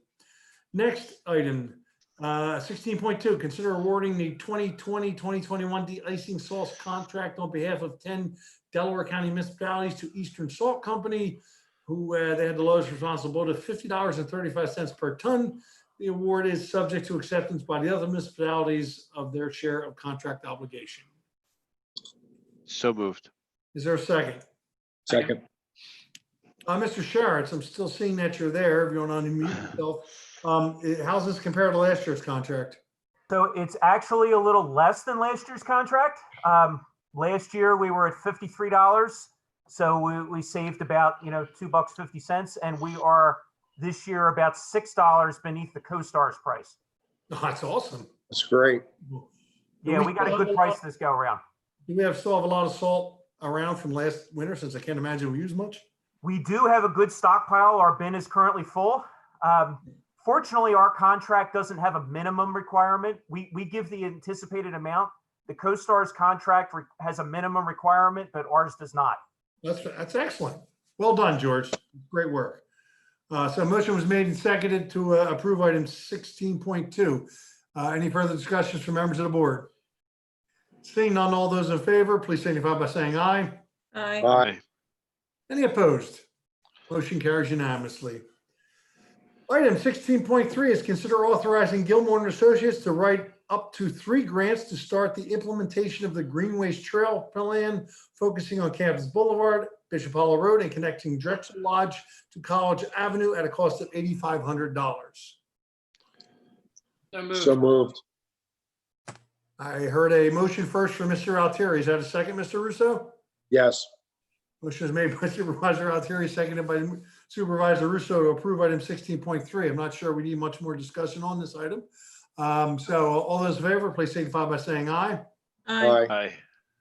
[SPEAKER 2] Next item, 16.2, consider awarding the 2020-2021 de-icing salts contract on behalf of 10 Delaware County municipalities to Eastern Salt Company, who they had the lowest responsibility of $50.35 per ton. The award is subject to acceptance by the other municipalities of their share of contract obligation.
[SPEAKER 6] So moved.
[SPEAKER 2] Is there a second?
[SPEAKER 9] Second.
[SPEAKER 2] Mr. Sharretts, I'm still seeing that you're there. If you want to unmute yourself. How's this compared to last year's contract?
[SPEAKER 15] So it's actually a little less than last year's contract. Last year we were at $53. So we saved about, $2.50, and we are this year about $6 beneath the CoStar's price.
[SPEAKER 2] Oh, that's awesome.
[SPEAKER 9] That's great.
[SPEAKER 15] Yeah, we got a good price this go around.
[SPEAKER 2] Do we still have a lot of salt around from last winter, since I can't imagine we use much?
[SPEAKER 15] We do have a good stockpile. Our bin is currently full. Fortunately, our contract doesn't have a minimum requirement. We give the anticipated amount. The CoStar's contract has a minimum requirement, but ours does not.
[SPEAKER 2] That's excellent. Well done, George. Great work. So a motion was made and seconded to approve item 16.2. Any further discussions from members of the board? Seeing none, all those in favor, please signify by saying aye.
[SPEAKER 5] Aye.
[SPEAKER 9] Aye.
[SPEAKER 2] Any opposed? Motion carries unanimously. Item 16.3 is consider authorizing Gilmore and Associates to write up to 3 grants to start the implementation of the Greenways Trail plan, focusing on Campus Boulevard, Bishop Hollow Road, and connecting Drexel Lodge to College Avenue at a cost of $8,500.
[SPEAKER 9] So moved.
[SPEAKER 2] I heard a motion first from Mr. Altieri. Is that a second, Mr. Russo?
[SPEAKER 9] Yes.
[SPEAKER 2] Motion is made by Supervisor Altieri, seconded by Supervisor Russo to approve item 16.3. I'm not sure we need much more discussion on this item. So all those in favor, please signify by saying aye.
[SPEAKER 5] Aye.
[SPEAKER 6] Aye.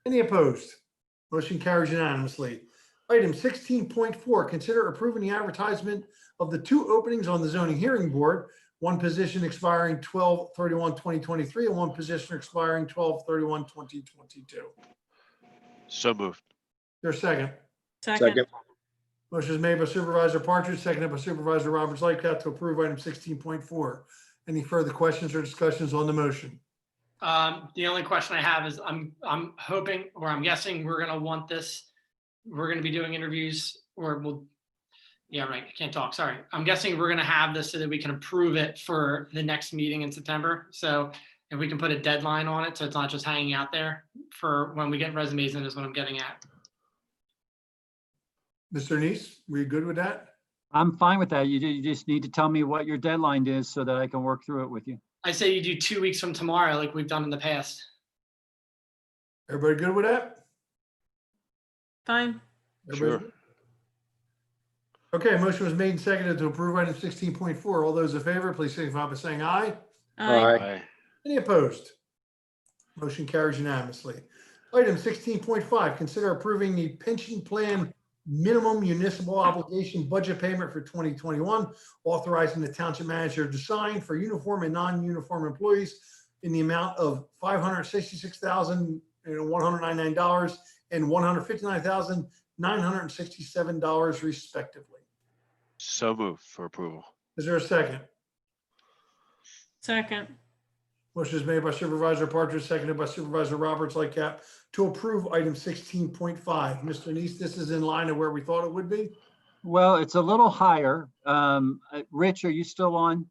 [SPEAKER 2] Any opposed? Motion carries unanimously. Item 16.4, consider approving the advertisement of the 2 openings on the zoning hearing board, 1 position expiring 12/31/2023 and 1 position expiring 12/31/2022.
[SPEAKER 6] So moved.
[SPEAKER 2] There's a second.
[SPEAKER 5] Second.
[SPEAKER 2] Motion is made by Supervisor Partridge, seconded by Supervisor Roberts Lightcap to approve item 16.4. Any further questions or discussions on the motion?
[SPEAKER 4] The only question I have is I'm hoping, or I'm guessing we're gonna want this. We're gonna be doing interviews, or we'll. Yeah, right. I can't talk. Sorry. I'm guessing we're gonna have this so that we can approve it for the next meeting in September. So if we can put a deadline on it, so it's not just hanging out there for when we get resumes in, is what I'm getting at.
[SPEAKER 2] Mr. Neese, were you good with that?
[SPEAKER 1] I'm fine with that. You just need to tell me what your deadline is so that I can work through it with you.
[SPEAKER 4] I say you do 2 weeks from tomorrow, like we've done in the past.
[SPEAKER 2] Everybody good with that?
[SPEAKER 5] Fine.
[SPEAKER 2] Everybody good? Okay, motion was made and seconded to approve item 16.4. All those in favor, please signify by saying aye.
[SPEAKER 6] Aye.
[SPEAKER 2] Any opposed? Motion carries unanimously. Item 16.5, consider approving the pension plan minimum municipal obligation budget payment for 2021, authorizing the township manager to sign for uniform and non-uniform employees in the amount of $566,199 and $159,967 respectively.
[SPEAKER 6] So moved for approval.
[SPEAKER 2] Is there a second?
[SPEAKER 5] Second.
[SPEAKER 2] Motion is made by Supervisor Partridge, seconded by Supervisor Roberts Lightcap to approve item 16.5. Mr. Neese, this is in line of where we thought it would be.
[SPEAKER 1] Well, it's a little higher. Rich, are you still on?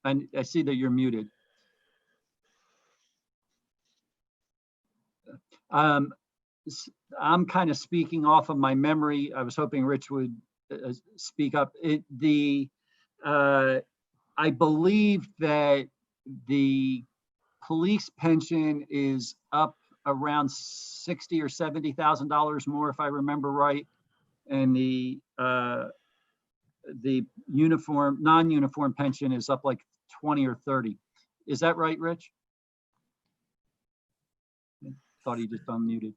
[SPEAKER 1] I see that you're muted. I'm kind of speaking off of my memory. I was hoping Rich would speak up. I believe that the police pension is up around $60,000 or $70,000 more, if I remember right, and the non-uniform pension is up like 20 or 30. Is that right, Rich? Thought he just unmuted.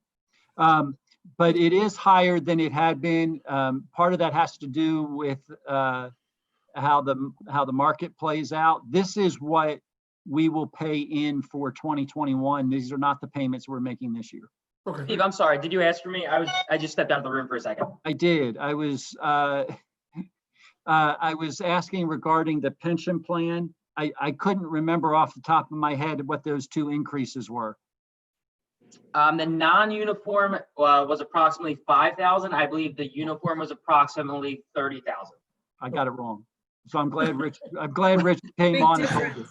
[SPEAKER 1] But it is higher than it had been. Part of that has to do with how the market plays out. This is what we will pay in for 2021. These are not the payments we're making this year.
[SPEAKER 2] Okay.
[SPEAKER 7] Steve, I'm sorry. Did you ask for me? I just stepped out of the room for a second.
[SPEAKER 1] I did. I was asking regarding the pension plan. I couldn't remember off the top of my head what those 2 increases were.
[SPEAKER 7] The non-uniform was approximately 5,000. I believe the uniform was approximately 30,000.
[SPEAKER 1] I got it wrong. So I'm glad Rich came on and told us.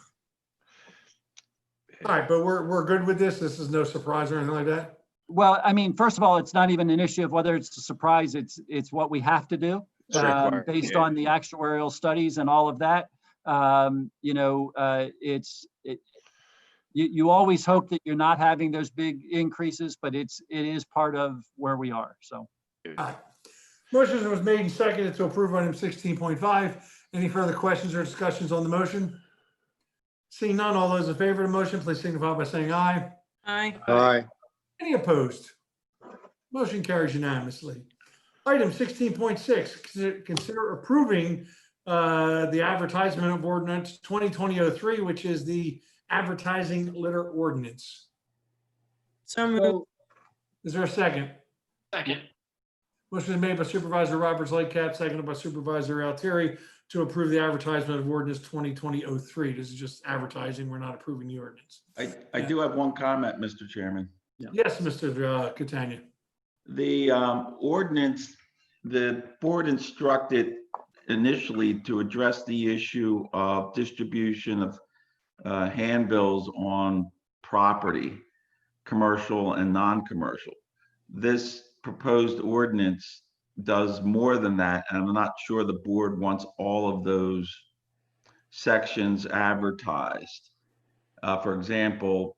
[SPEAKER 2] All right, but we're good with this. This is no surprise or anything like that.
[SPEAKER 1] Well, I mean, first of all, it's not even an issue of whether it's a surprise. It's what we have to do based on the actuarial studies and all of that. You always hope that you're not having those big increases, but it is part of where we are. So.
[SPEAKER 2] All right. Motion was made and seconded to approve item 16.5. Any further questions or discussions on the motion? Seeing none, all those in favor of the motion, please signify by saying aye.
[SPEAKER 5] Aye.
[SPEAKER 9] Aye.
[SPEAKER 2] Any opposed? Motion carries unanimously. Item 16.6, consider approving the advertisement of ordinance 2020-03, which is the advertising litter ordinance.
[SPEAKER 5] So moved.
[SPEAKER 2] Is there a second?
[SPEAKER 4] Second.
[SPEAKER 2] Motion is made by Supervisor Roberts Lightcap, seconded by Supervisor Altieri to approve the advertisement of ordinance 2020-03. This is just advertising. We're not approving the ordinance.
[SPEAKER 16] I do have one comment, Mr. Chairman.
[SPEAKER 2] Yes, Mr. Catania.
[SPEAKER 16] The ordinance, the board instructed initially to address the issue of distribution of handbills on property, commercial and non-commercial. This proposed ordinance does more than that, and I'm not sure the board wants all of those sections advertised. For example,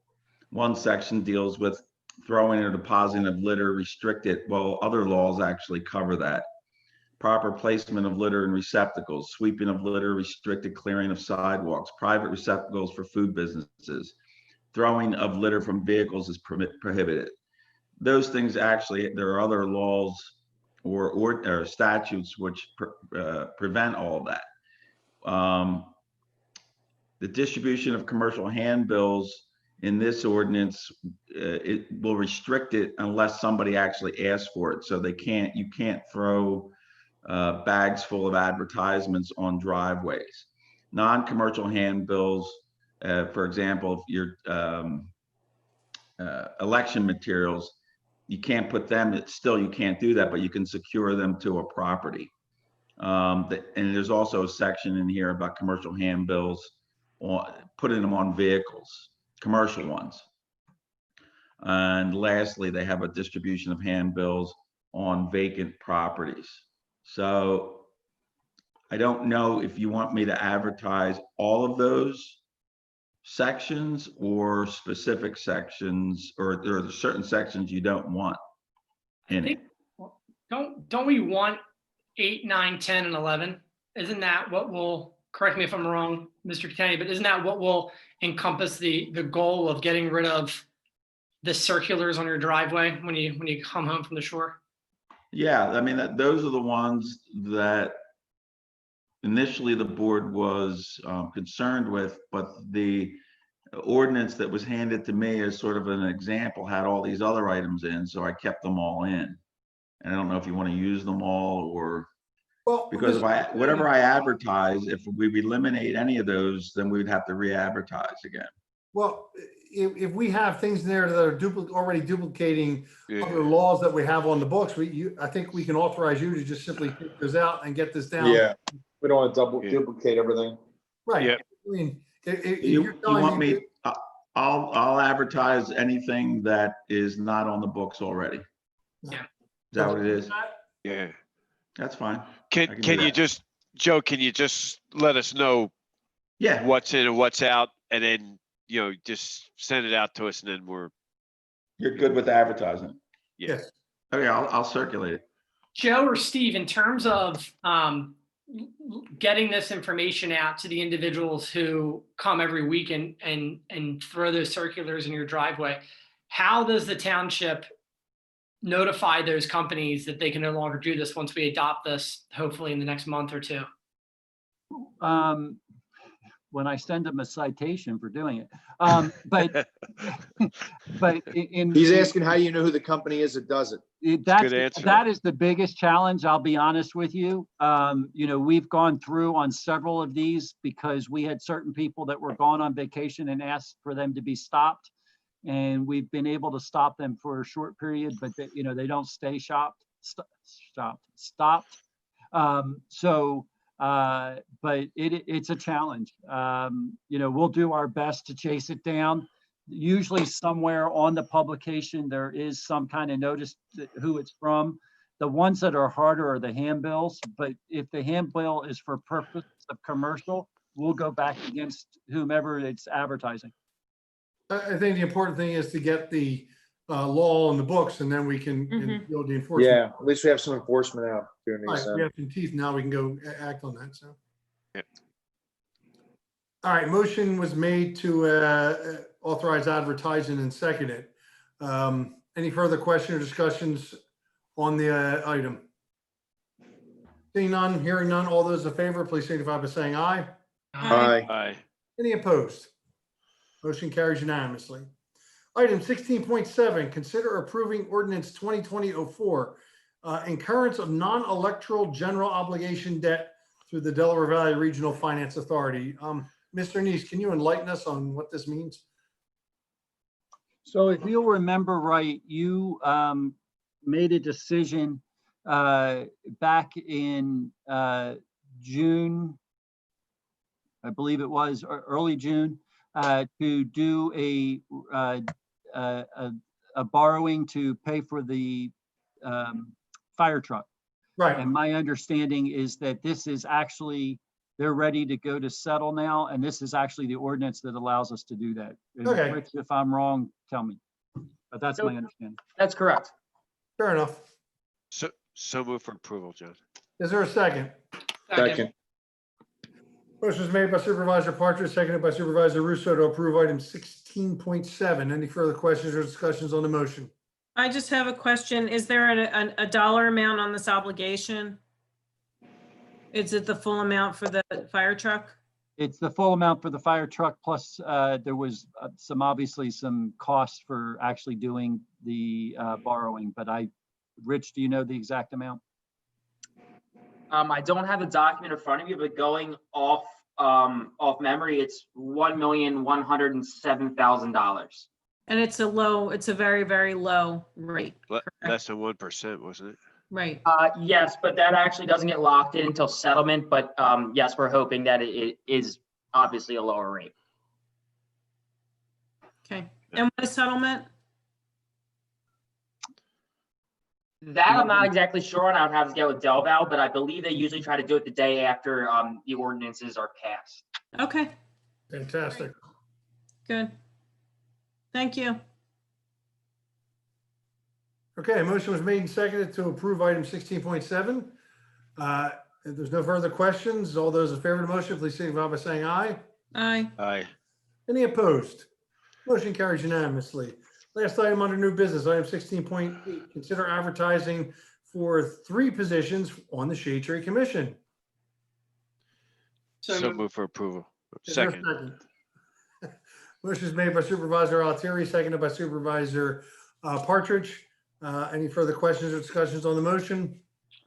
[SPEAKER 16] one section deals with throwing or depositing of litter restricted. Well, other laws actually cover that. Proper placement of litter in receptacles, sweeping of litter restricted, clearing of sidewalks, private receptacles for food businesses, throwing of litter from vehicles is prohibited. Those things actually, there are other laws or statutes which prevent all of that. The distribution of commercial handbills in this ordinance, it will restrict it unless somebody actually asks for it. So you can't throw bags full of advertisements on driveways. Non-commercial handbills, for example, if your election materials, you can't put them, you can't do that, but you can secure them to a property. And there's also a section in here about commercial handbills, putting them on vehicles, commercial ones. And lastly, they have a distribution of handbills on vacant properties. So I don't know if you want me to advertise all of those sections or specific sections, or there are certain sections you don't want in it.
[SPEAKER 4] Don't we want 8, 9, 10, and 11? Isn't that what will, correct me if I'm wrong, Mr. Kenny, but isn't that what will encompass the goal of getting rid of the circulars on your driveway when you come home from the shore?
[SPEAKER 16] Yeah, I mean, those are the ones that initially the board was concerned with, but the ordinance that was handed to me as sort of an example had all these other items in, so I kept them all in. And I don't know if you want to use them all or,
[SPEAKER 2] Well,
[SPEAKER 16] because whatever I advertise, if we eliminate any of those, then we would have to re-advertise again.
[SPEAKER 2] Well, if we have things there that are already duplicating other laws that we have on the books, I think we can authorize you to just simply take those out and get this down.
[SPEAKER 9] Yeah, we don't want to duplicate everything.
[SPEAKER 2] Right.
[SPEAKER 6] Yeah.
[SPEAKER 2] I mean,
[SPEAKER 16] You want me, I'll advertise anything that is not on the books already.
[SPEAKER 4] Yeah.
[SPEAKER 16] Is that what it is?
[SPEAKER 6] Yeah.
[SPEAKER 16] That's fine.
[SPEAKER 6] Can you just, Joe, can you just let us know
[SPEAKER 16] Yeah.
[SPEAKER 6] what's in and what's out, and then, just send it out to us, and then
[SPEAKER 16] You're good with advertising?
[SPEAKER 6] yeah.
[SPEAKER 2] Yes.
[SPEAKER 16] Okay, I'll circulate it.
[SPEAKER 4] Joe or Steve, in terms of getting this information out to the individuals who come every week and throw those circulars in your driveway, how does the township notify those companies that they can no longer do this once we adopt this, hopefully in the next month or two?
[SPEAKER 1] When I send them a citation for doing it. But
[SPEAKER 9] He's asking how you know who the company is that does it.
[SPEAKER 1] That is the biggest challenge, I'll be honest with you. We've gone through on several of these because we had certain people that were gone on vacation and asked for them to be stopped. And we've been able to stop them for a short period, but they don't stay stopped. But it's a challenge. We'll do our best to chase it down. Usually somewhere on the publication, there is some kind of notice who it's from. The ones that are harder are the handbills, but if the handbill is for purpose of commercial, we'll go back against whomever it's advertising.
[SPEAKER 2] I think the important thing is to get the law on the books, and then we can build the enforcement.
[SPEAKER 9] Yeah, at least we have some enforcement out doing these.
[SPEAKER 2] Right, we have some teeth now. We can go act on that. So.
[SPEAKER 6] Yep.
[SPEAKER 2] All right. Motion was made to authorize advertising and seconded. Any further questions or discussions on the item? Seeing none, hearing none. All those in favor, please signify by saying aye.
[SPEAKER 9] Aye.
[SPEAKER 6] Aye.
[SPEAKER 2] Any opposed? Motion carries unanimously. Item 16.7, consider approving ordinance 2020-04, incurrence of non-electoral general obligation debt through the Delaware Valley Regional Finance Authority. Mr. Neese, can you enlighten us on what this means?
[SPEAKER 1] So if you'll remember right, you made a decision back in June, I believe it was, or early June, to do a borrowing to pay for the fire truck.
[SPEAKER 2] Right.
[SPEAKER 1] And my understanding is that this is actually, they're ready to go to settle now, and this is actually the ordinance that allows us to do that. And
[SPEAKER 2] Okay.
[SPEAKER 1] Rich, if I'm wrong, tell me. but that's my understanding.
[SPEAKER 7] That's correct.
[SPEAKER 2] Fair enough.
[SPEAKER 6] So move for approval, John.
[SPEAKER 2] Is there a second?
[SPEAKER 9] Second.
[SPEAKER 2] Motion is made by Supervisor Partridge, seconded by Supervisor Russo to approve item 16.7. Any further questions or discussions on the motion?
[SPEAKER 5] I just have a question. Is there a dollar amount on this obligation? Is it the full amount for the fire truck?
[SPEAKER 1] It's the full amount for the fire truck, plus there was obviously some costs for actually doing the borrowing, but Rich, do you know the exact amount?
[SPEAKER 7] I don't have the document in front of me, but going off memory, it's $1,107,000.
[SPEAKER 5] And it's a very, very low rate.
[SPEAKER 6] Less than 1%, wasn't it?
[SPEAKER 5] Right.
[SPEAKER 7] Yes, but that actually doesn't get locked in until settlement. But yes, we're hoping that it is obviously a lower rate.
[SPEAKER 5] Okay. And what is settlement?
[SPEAKER 7] That I'm not exactly sure on. I would have to get with Delval, but I believe they usually try to do it the day after the ordinances are passed.
[SPEAKER 5] Okay,
[SPEAKER 2] Fantastic.
[SPEAKER 5] good. Thank you.
[SPEAKER 2] Okay, a motion was made and seconded to approve item 16.7. If there's no further questions, all those in favor of the motion, please signify by saying aye.
[SPEAKER 5] Aye.
[SPEAKER 6] Aye.
[SPEAKER 2] Any opposed? Motion carries unanimously. Last item under new business, item 16.8, consider advertising for 3 positions on the Shade Tree Commission.
[SPEAKER 6] So move for approval.
[SPEAKER 2] Is there a
[SPEAKER 6] Second.
[SPEAKER 2] Motion is made by Supervisor Altieri, seconded by Supervisor Partridge. Any further questions or discussions on the motion?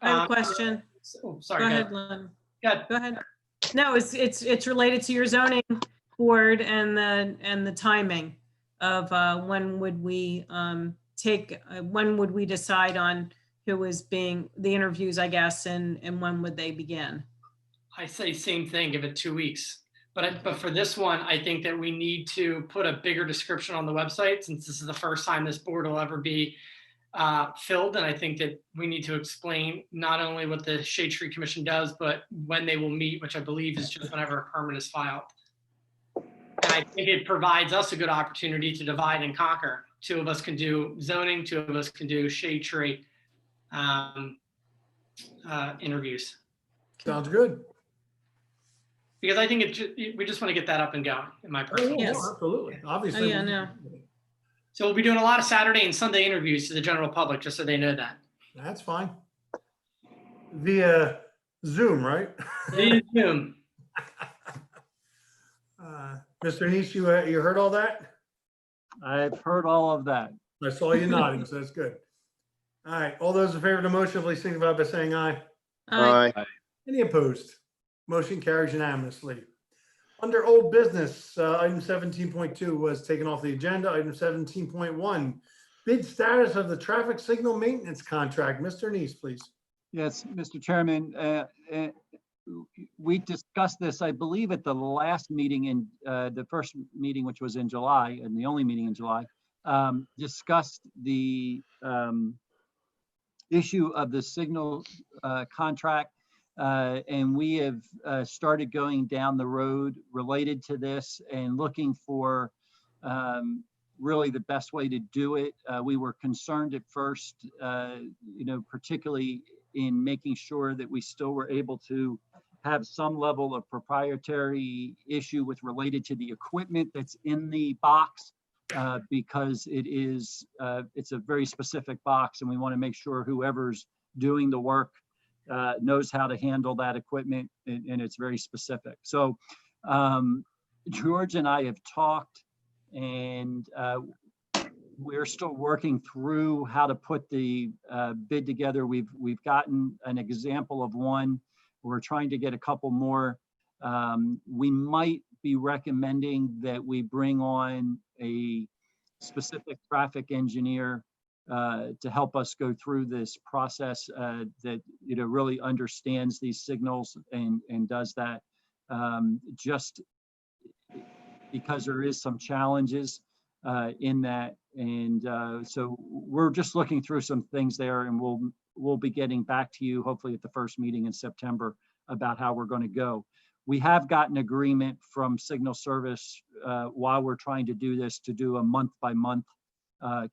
[SPEAKER 5] I have a question.
[SPEAKER 4] Oh, sorry.
[SPEAKER 5] Go
[SPEAKER 4] go
[SPEAKER 5] ahead,
[SPEAKER 4] ahead.
[SPEAKER 5] Lynn.
[SPEAKER 4] Go ahead.
[SPEAKER 5] Go ahead. No, it's related to your zoning board and the timing of when would we when would we decide on who was being the interviews, I guess, and when would they begin?
[SPEAKER 4] I say same thing, give it 2 weeks. But for this one, I think that we need to put a bigger description on the website, since this is the first time this board will ever be filled. And I think that we need to explain not only what the Shade Tree Commission does, but when they will meet, which I believe is just whenever a permit is filed. And I think it provides us a good opportunity to divide and conquer. 2 of us can do zoning, 2 of us can do Shade Tree interviews.
[SPEAKER 2] Sounds good.
[SPEAKER 4] Because I think we just want to get that up and going, in my personal.
[SPEAKER 5] Yes.
[SPEAKER 2] Absolutely. Obviously.
[SPEAKER 5] Oh, yeah, no.
[SPEAKER 4] So we'll be doing a lot of Saturday and Sunday interviews to the general public, just so they know that.
[SPEAKER 2] That's fine. Via Zoom, right?
[SPEAKER 4] Via Zoom.
[SPEAKER 2] Mr. Neese, you heard all that?
[SPEAKER 1] I've heard all of that.
[SPEAKER 2] I saw you nodding, so that's good. All right, all those in favor of the motion, please signify by saying aye.
[SPEAKER 5] Aye.
[SPEAKER 2] Any opposed? Motion carries unanimously. Under old business, item 17.2 was taken off the agenda. Item 17.1, bid status of the traffic signal maintenance contract. Mr. Neese, please.
[SPEAKER 1] Yes, Mr. Chairman, we discussed this, I believe, at the last meeting in the first meeting, which was in July, and the only meeting in July, discussed the issue of the signal contract. And we have started going down the road related to this and looking for really the best way to do it. We were concerned at first, particularly in making sure that we still were able to have some level of proprietary issue with related to the equipment that's in the box, because it's a very specific box, and we want to make sure whoever's doing the work knows how to handle that equipment, and it's very specific. So George and I have talked, and we're still working through how to put the bid together. We've gotten an example of one. We're trying to get a couple more. We might be recommending that we bring on a specific traffic engineer to help us go through this process that really understands these signals and does that, just because there is some challenges in that. And so we're just looking through some things there, and we'll be getting back to you hopefully at the first meeting in September about how we're going to go. We have gotten agreement from Signal Service while we're trying to do this, to do a month by month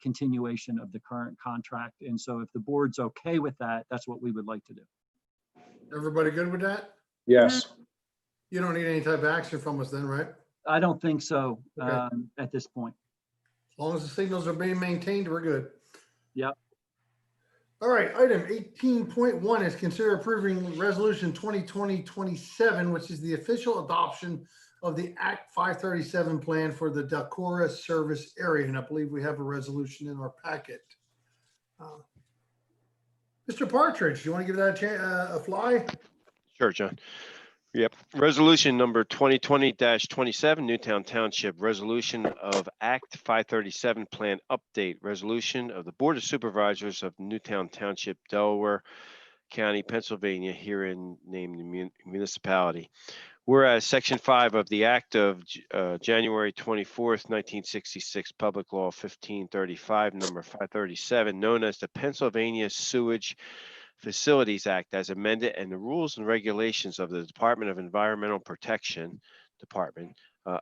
[SPEAKER 1] continuation of the current contract. And so if the board's okay with that, that's what we would like to do.
[SPEAKER 2] Everybody good with that?
[SPEAKER 9] Yes.
[SPEAKER 2] You don't need any type of action from us then, right?
[SPEAKER 1] I don't think so
[SPEAKER 2] Okay.
[SPEAKER 1] at this point.
[SPEAKER 2] As long as the signals are being maintained, we're good.
[SPEAKER 1] Yep.
[SPEAKER 2] All right, item 18.1 is consider approving resolution 2020-27, which is the official adoption of the Act 537 plan for the Delcora service area. And I believe we have a resolution in our packet. Mr. Partridge, do you want to give that a fly?
[SPEAKER 6] Sure, John. Yep. Resolution number 2020-27, Newtown Township, resolution of Act 537 plan update, resolution of the Board of Supervisors of Newtown Township, Delaware County, Pennsylvania, herein named the municipality. Whereas Section 5 of the Act of January 24th, 1966, Public Law 1535, number 537, known as the Pennsylvania Sewage Facilities Act as amended, and the rules and regulations of the Department of Environmental Protection Department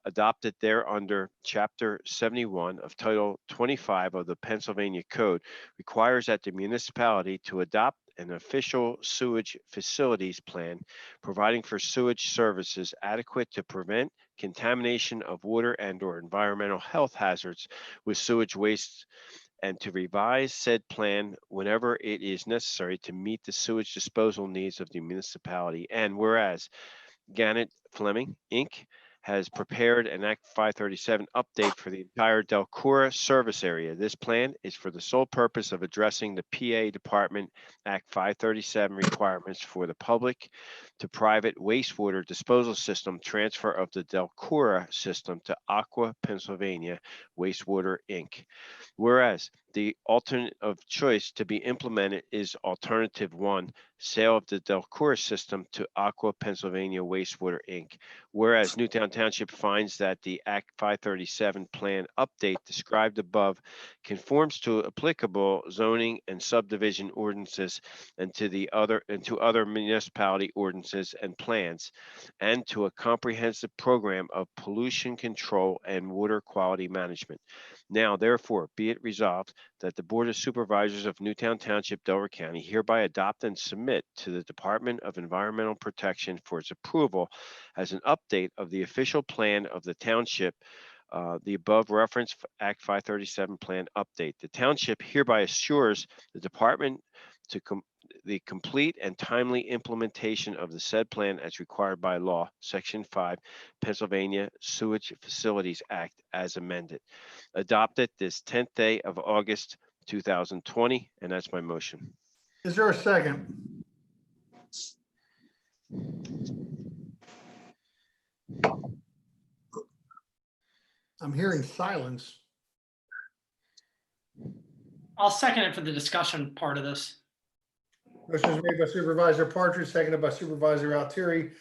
[SPEAKER 6] adopted thereunder, Chapter 71 of Title 25 of the Pennsylvania Code, requires that the municipality to adopt an official sewage facilities plan providing for sewage services adequate to prevent contamination of water and/or environmental health hazards with sewage waste, and to revise said plan whenever it is necessary to meet the sewage disposal needs of the municipality. And whereas Gannett Fleming, Inc. has prepared an Act 537 update for the entire Delcora service area. This plan is for the sole purpose of addressing the PA Department Act 537 requirements for the public to private wastewater disposal system transfer of the Delcora system to Aqua Pennsylvania Wastewater, Inc. Whereas the alternate of choice to be implemented is Alternative 1, sale of the Delcora system to Aqua Pennsylvania Wastewater, Inc. Whereas Newtown Township finds that the Act 537 plan update described above conforms to applicable zoning and subdivision ordinances and to other municipality ordinances and plans, and to a comprehensive program of pollution control and water quality management. Now, therefore, be it resolved that the Board of Supervisors of Newtown Township, Delaware County hereby adopt and submit to the Department of Environmental Protection for its approval as an update of the official plan of the township, the above referenced Act 537 plan update. The township hereby assures the department to the complete and timely implementation of the said plan as required by law, Section 5, Pennsylvania Sewage Facilities Act as amended. Adopted this 10th day of August 2020, and that's my motion.
[SPEAKER 2] Is there a second? I'm hearing silence.
[SPEAKER 4] I'll second it for the discussion part of this.
[SPEAKER 2] Motion is made by Supervisor Partridge, seconded by Supervisor Altieri.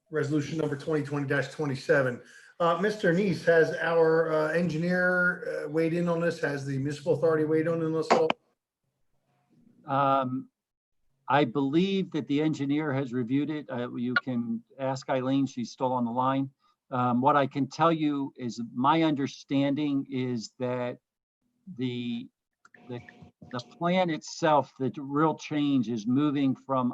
[SPEAKER 2] Resolution number 2020-27. Mr. Neese, has our engineer weighed in on this? Has the municipal authority weighed in on this at all?
[SPEAKER 1] I believe that the engineer has reviewed it. You can ask Eileen, she's still on the line. What I can tell you is my understanding is that the plan itself, the real change is moving from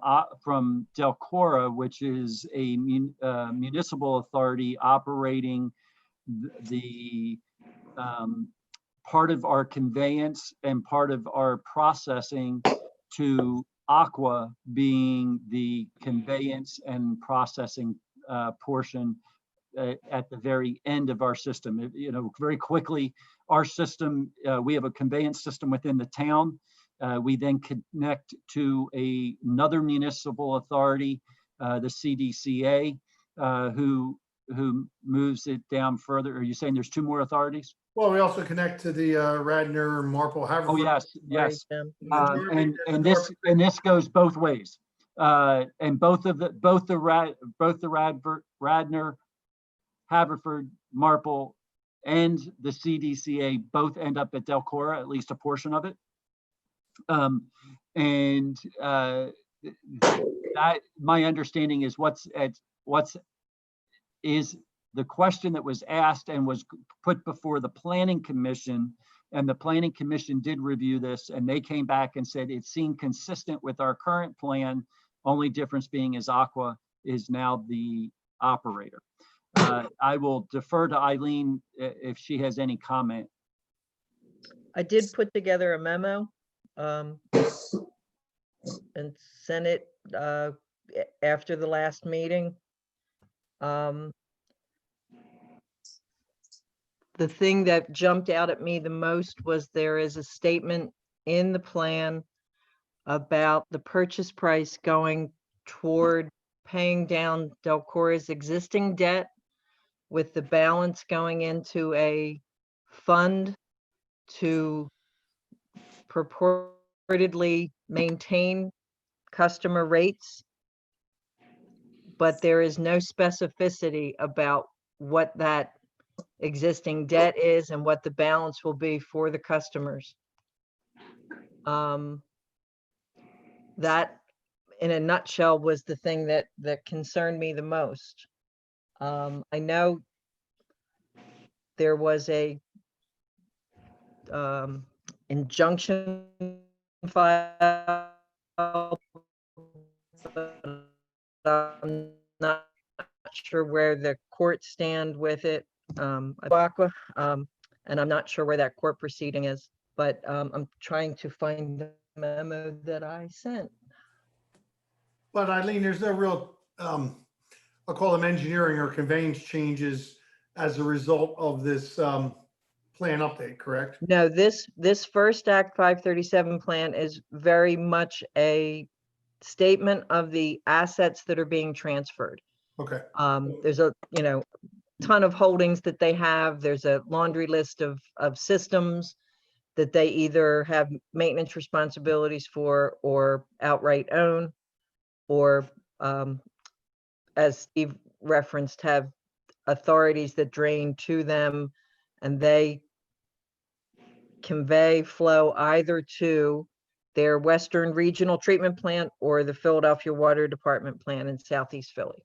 [SPEAKER 1] Delcora, which is a municipal authority operating the part of our conveyance and part of our processing, to Aqua being the conveyance and processing portion at the very end of our system. Very quickly, our system, we have a conveyance system within the town. We then connect to another municipal authority, the CDCA, who moves it down further. Are you saying there's two more authorities?
[SPEAKER 2] Well, we also connect to the Radnor, Marple, Haverford.
[SPEAKER 1] Oh, yes. And this goes both ways. And both the Radnor, Haverford, Marple, and the CDCA both end up at Delcora, at least a portion of it. That my understanding is is the question that was asked and was put before the Planning Commission And the planning commission did review this, and they came back and said it seemed consistent with our current plan. Only difference being is Aqua is now the operator. I will defer to Eileen if she has any comment.
[SPEAKER 10] I did put together a memo and sent it after the last meeting. The thing that jumped out at me the most was there is a statement in the plan about the purchase price going toward paying down Delcora's existing debt, with the balance going into a fund to purportedly maintain customer rates. But there is no specificity about what that existing debt is and what the balance will be for the customers. That, in a nutshell, was the thing that concerned me the most. I know there was a injunction filed, but I'm not sure where the courts stand with it. Aqua, and I'm not sure where that court proceeding is, but I'm trying to find the memo that I sent.
[SPEAKER 2] But Eileen, there's no real, I'll call them engineering or conveyance changes as a result of this plan update, correct?
[SPEAKER 10] No, this first Act 537 plan is very much a statement of the assets that are being transferred.
[SPEAKER 2] Okay.
[SPEAKER 10] There's a, ton of holdings that they have. There's a laundry list of systems that they either have maintenance responsibilities for or outright own, or as Steve referenced, have authorities that drain to them, and they convey flow either to their Western Regional Treatment Plant or the Philadelphia Water Department plant in Southeast Philly.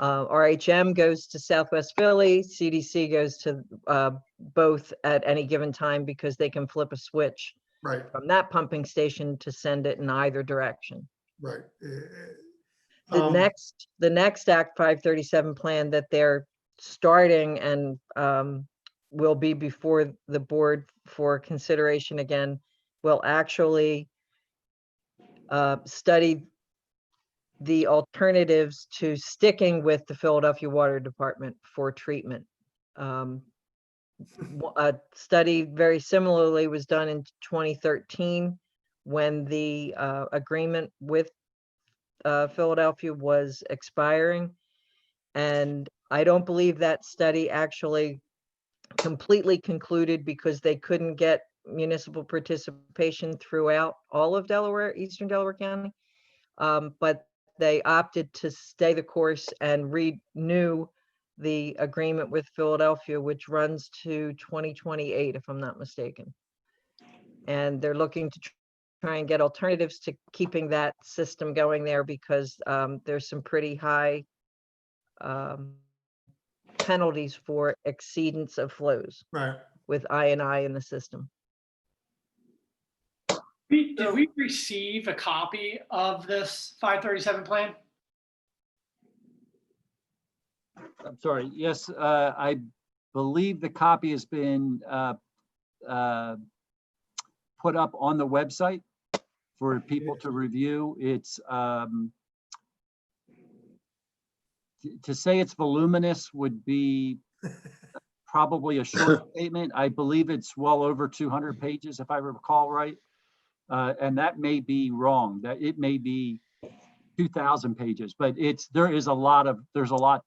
[SPEAKER 10] RHM goes to Southwest Philly, CDC goes to both at any given time, because they can flip a switch from that pumping station to send it in either direction.
[SPEAKER 2] Right.
[SPEAKER 10] The next Act 537 plan that they're starting and will be before the board for consideration again will actually study the alternatives to sticking with the Philadelphia Water Department for treatment. A study very similarly was done in 2013 when the agreement with Philadelphia was expiring. And I don't believe that study actually completely concluded, because they couldn't get municipal participation throughout all of Delaware, Eastern Delaware County. But they opted to stay the course and renew the agreement with Philadelphia, which runs to 2028, if I'm not mistaken. And they're looking to try and get alternatives to keeping that system going there, because there's some pretty high penalties for exceedance of flows with I&I in the system.
[SPEAKER 4] Did we receive a copy of this 537 plan?
[SPEAKER 1] I'm sorry. Yes, I believe the copy has been put up on the website for people to review. It's to say it's voluminous would be probably a short statement. I believe it's well over 200 pages, if I recall right. And that may be wrong. That it may be 2,000 pages, but there's a lot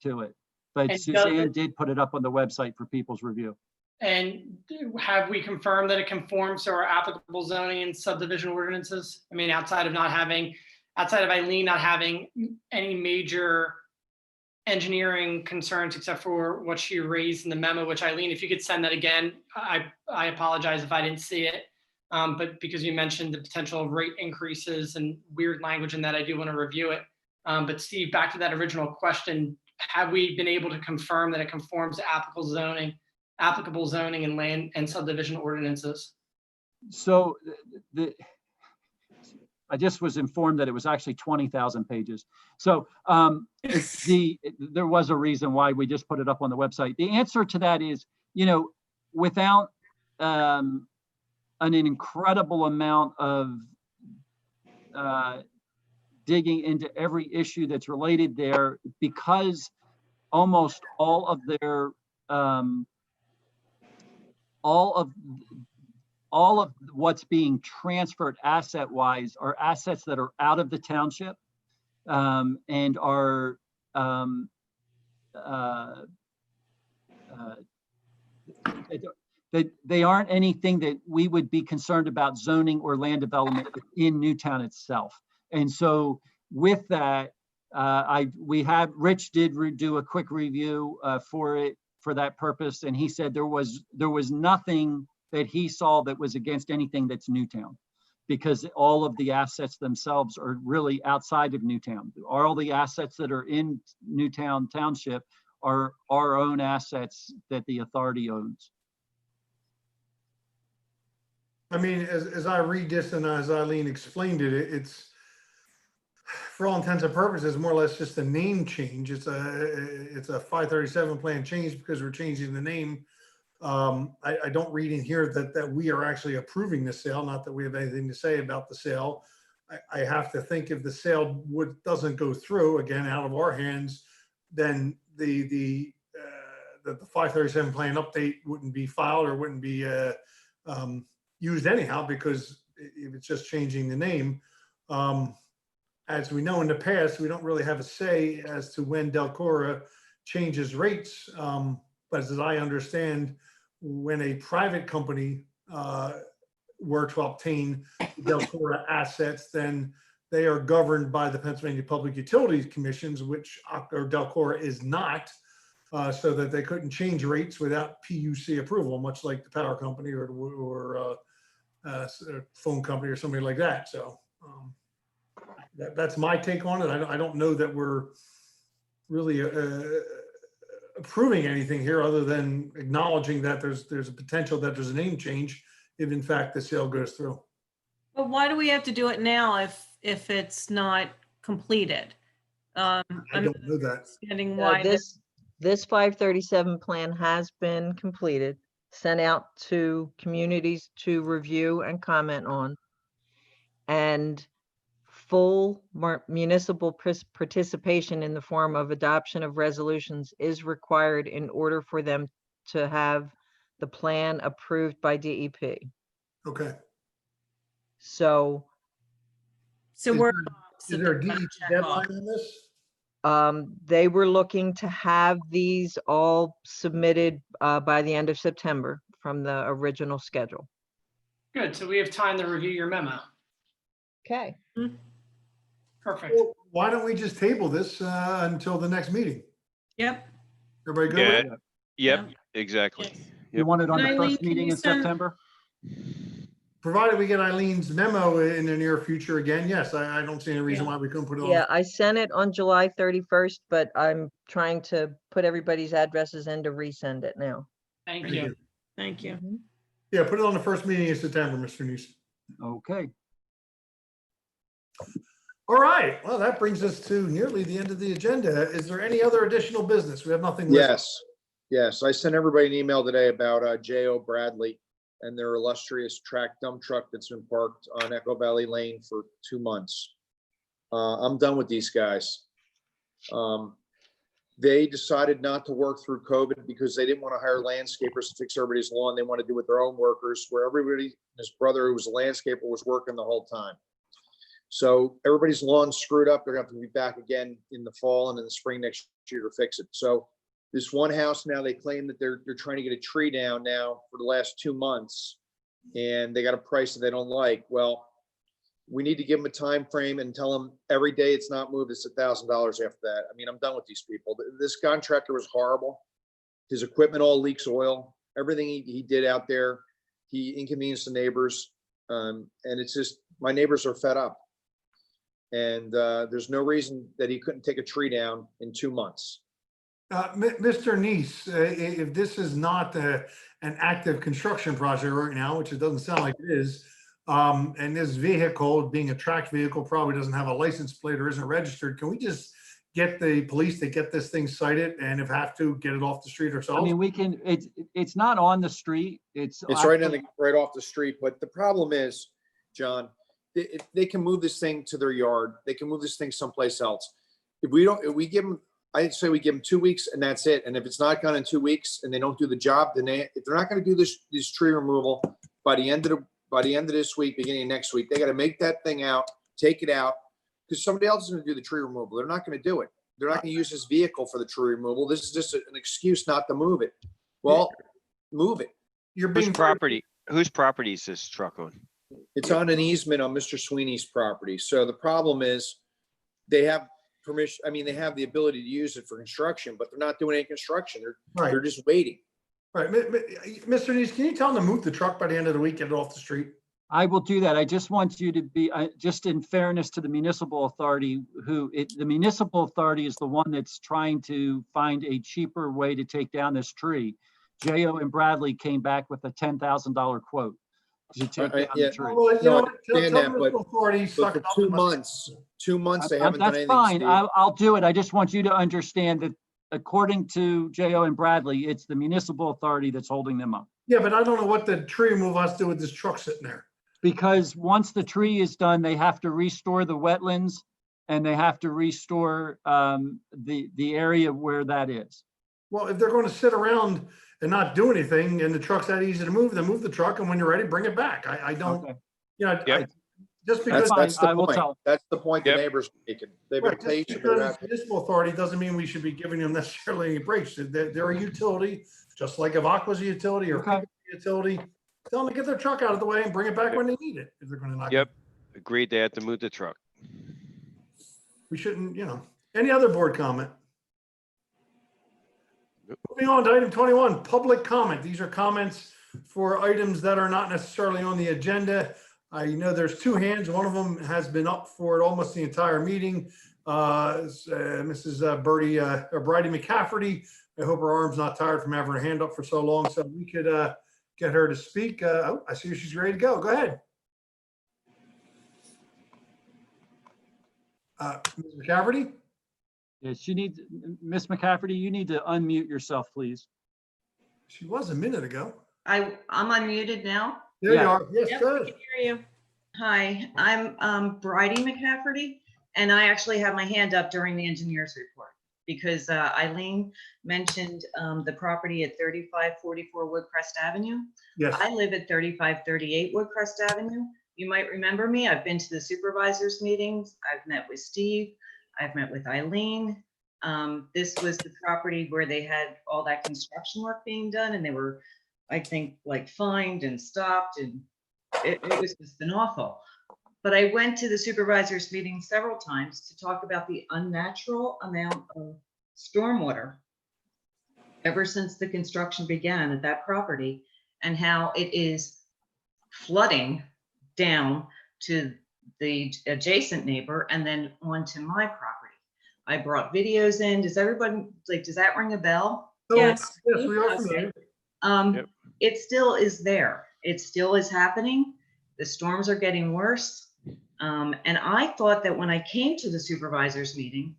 [SPEAKER 1] to it. But
[SPEAKER 4] And
[SPEAKER 1] Suzanne did put it up on the website for people's review.
[SPEAKER 4] And have we confirmed that it conforms to our applicable zoning and subdivision ordinances? I mean, outside of Eileen not having any major engineering concerns except for what she raised in the memo, which Eileen, if you could send that again, I apologize if I didn't see it. But because you mentioned the potential rate increases and weird language in that, I do want to review it. But Steve, back to that original question, have we been able to confirm that it conforms to applicable zoning applicable zoning and land and subdivision ordinances.
[SPEAKER 1] So I just was informed that it was actually 20,000 pages. So there was a reason why we just put it up on the website. The answer to that is, without an incredible amount of digging into every issue that's related there, because almost all of their all of what's being transferred asset-wise are assets that are out of the township and are they aren't anything that we would be concerned about zoning or land development in Newtown itself. And so with that, Rich did do a quick review for that purpose, and he said there was nothing that he saw that was against anything that's Newtown, because all of the assets themselves are really outside of Newtown. All the assets that are in Newtown Township are our own assets that the authority owns.
[SPEAKER 2] I mean, as I read this and as Eileen explained it, it's, for all intents and purposes, more or less just a name change. It's a 537 plan change because we're changing the name. I don't read in here that we are actually approving the sale, not that we have anything to say about the sale. I have to think if the sale doesn't go through, again, out of our hands, then the 537 plan update wouldn't be filed or wouldn't be used anyhow, because if it's just changing the name. As we know in the past, we don't really have a say as to when Delcora changes rates. But as I understand, when a private company were to obtain Delcora assets, then they are governed by the Pennsylvania Public Utilities Commissions, which Delcora is not, so that they couldn't change rates without PUC approval, much like the power company or phone company or somebody like that. So that's my take on it. I don't know that we're really approving anything here other than acknowledging that there's a potential that there's a name change if in fact the sale goes through.
[SPEAKER 5] But why do we have to do it now if it's not completed?
[SPEAKER 2] I don't know that.
[SPEAKER 5] Understanding why
[SPEAKER 10] This 537 plan has been completed, sent out to communities to review and comment on. And full municipal participation in the form of adoption of resolutions is required in order for them to have the plan approved by DEP.
[SPEAKER 2] Okay.
[SPEAKER 10] So
[SPEAKER 5] we're.
[SPEAKER 2] Is there a DEP deadline on this?
[SPEAKER 10] they were looking to have these all submitted by the end of September from the original schedule.
[SPEAKER 4] Good, so we have time to review your memo.
[SPEAKER 10] Okay.
[SPEAKER 4] Perfect.
[SPEAKER 2] Well, why don't we just table this until the next meeting?
[SPEAKER 5] Yep.
[SPEAKER 2] Everybody good?
[SPEAKER 6] Yeah,
[SPEAKER 2] with it?
[SPEAKER 6] yep, exactly.
[SPEAKER 1] You want it on the
[SPEAKER 5] Eileen,
[SPEAKER 1] first
[SPEAKER 5] can
[SPEAKER 1] meeting
[SPEAKER 5] you
[SPEAKER 1] in
[SPEAKER 5] send-
[SPEAKER 1] September?
[SPEAKER 2] Provided we get Eileen's memo in the near future again, yes, I don't see any reason why we couldn't put it on.
[SPEAKER 10] Yeah, I sent it on July 31st, but I'm trying to put everybody's addresses in to resend it now.
[SPEAKER 4] Thank
[SPEAKER 2] Thank
[SPEAKER 4] you.
[SPEAKER 2] you.
[SPEAKER 5] Thank you.
[SPEAKER 2] Yeah, put it on the first meeting in September, Mr. Neese.
[SPEAKER 1] Okay.
[SPEAKER 2] All right, well, that brings us to nearly the end of the agenda. Is there any other additional business? We have nothing listed.
[SPEAKER 9] Yes. I sent everybody an email today about J.O. Bradley and their illustrious track dump truck that's been parked on Echo Valley Lane for 2 months. I'm done with these guys. They decided not to work through COVID because they didn't want to hire landscapers to fix everybody's lawn. They want to do it with their own workers, where everybody, his brother who was a landscaper, was working the whole time. So everybody's lawn's screwed up. They're going to have to be back again in the fall and in the spring next year to fix it. So this one house now, they claim that they're trying to get a tree down now for the last 2 months, and they got a price that they don't like. Well, we need to give them a time frame and tell them every day it's not moved, it's $1,000 after that. I mean, I'm done with these people. This contractor was horrible. His equipment all leaks oil. Everything he did out there, he inconvenienced the neighbors. And it's just, my neighbors are fed up. And there's no reason that he couldn't take a tree down in 2 months.
[SPEAKER 2] Mr. Neese, if this is not an active construction project right now, which it doesn't sound like it is, and this vehicle being a tracked vehicle probably doesn't have a license plate or isn't registered, can we just get the police to get this thing cited and if have to, get it off the street
[SPEAKER 1] I
[SPEAKER 2] ourselves?
[SPEAKER 1] mean, we can, it's not on the street. It's
[SPEAKER 9] Right off the street, but the problem is, John, they can move this thing to their yard. They can move this thing someplace else. If we give them, I'd say we give them 2 weeks and that's it. And if it's not done in 2 weeks and they don't do the job, then if they're not going to do this tree removal by the end of this week, beginning of next week, they got to make that thing out, take it out, because somebody else is going to do the tree removal. They're not going to do it. They're not going to use this vehicle for the tree removal. This is just an excuse not to move it. Well, move it.
[SPEAKER 6] Whose property is this truck on?
[SPEAKER 9] It's on an easement on Mr. Sweeney's property. So the problem is they have permission. I mean, they have the ability to use it for construction, but they're not doing any construction. They're just waiting.
[SPEAKER 2] Right. Mr. Neese, can you tell them to move the truck by the end of the week, get it off the street?
[SPEAKER 1] I will do that. I just want you to be, just in fairness to the municipal authority, the municipal authority is the one that's trying to find a cheaper way to take down this tree. J.O. and Bradley came back with a $10,000 quote to take down the tree.
[SPEAKER 2] Well, you know what? Tell
[SPEAKER 9] understand
[SPEAKER 2] the
[SPEAKER 9] that,
[SPEAKER 2] municipal authority, suck
[SPEAKER 9] But
[SPEAKER 2] it
[SPEAKER 9] for
[SPEAKER 2] up
[SPEAKER 9] 2 months, they haven't done
[SPEAKER 1] That's
[SPEAKER 9] anything.
[SPEAKER 1] fine.
[SPEAKER 9] Steve.
[SPEAKER 1] I'll do it. I just want you to understand that according to J.O. and Bradley, it's the municipal authority that's holding them up.
[SPEAKER 2] Yeah, but I don't know what the tree removal has to do with this truck sitting there.
[SPEAKER 1] Because once the tree is done, they have to restore the wetlands and they have to restore the area where that is.
[SPEAKER 2] Well, if they're going to sit around and not do anything and the truck's that easy to move, then move the truck and when you're ready, bring it back. I don't,
[SPEAKER 1] Okay.
[SPEAKER 2] you know,
[SPEAKER 6] Yep.
[SPEAKER 2] just because.
[SPEAKER 9] That's
[SPEAKER 1] I
[SPEAKER 9] the
[SPEAKER 1] will
[SPEAKER 9] point.
[SPEAKER 1] tell.
[SPEAKER 9] That's the point the
[SPEAKER 6] Yep.
[SPEAKER 9] neighbors are making. They've been
[SPEAKER 2] Right, just
[SPEAKER 9] patient.
[SPEAKER 2] because
[SPEAKER 9] They're
[SPEAKER 2] it's
[SPEAKER 9] not-
[SPEAKER 2] municipal authority doesn't mean we should be giving them necessarily any breaks. They're a utility, just like if Aqua's a utility or
[SPEAKER 1] Okay.
[SPEAKER 2] Pickett's a utility. Tell them to get their truck out of the way and bring it back when they need it. If they're going to knock it.
[SPEAKER 6] Yep. Agreed. They have to move the truck.
[SPEAKER 2] We shouldn't, any other board comment? Moving on to item 21, public comment. These are comments for items that are not necessarily on the agenda. I know there's 2 hands. One of them has been up for it almost the entire meeting. Mrs. Bridie McCafferty. I hope her arm's not tired from having her hand up for so long, so we could get her to speak. I see she's ready to go. Go ahead. Ms. McCafferty?
[SPEAKER 1] Yeah, Miss McCafferty, you need to unmute yourself, please.
[SPEAKER 2] She was a minute ago.
[SPEAKER 17] I'm unmuted now.
[SPEAKER 2] There you
[SPEAKER 1] Yeah.
[SPEAKER 2] are. Yes,
[SPEAKER 5] Yep,
[SPEAKER 2] sir.
[SPEAKER 5] we can hear you.
[SPEAKER 17] Hi, I'm Bridie McCafferty, and I actually have my hand up during the engineer's report because Eileen mentioned the property at 3544 Woodcrest Avenue.
[SPEAKER 2] Yes.
[SPEAKER 17] I live at 3538 Woodcrest Avenue. You might remember me. I've been to the supervisors meetings. I've met with Steve. I've met with Eileen. This was the property where they had all that construction work being done and they were, I think, like fined and stopped, and it was just been awful. But I went to the supervisors meeting several times to talk about the unnatural amount of stormwater ever since the construction began at that property and how it is flooding down to the adjacent neighbor and then onto my property. I brought videos in. Does everybody, does that ring a bell?
[SPEAKER 5] Yes.
[SPEAKER 2] Yes, we are familiar.
[SPEAKER 6] Yep.
[SPEAKER 17] It still is there. It still is happening. The storms are getting worse. And I thought that when I came to the supervisors meeting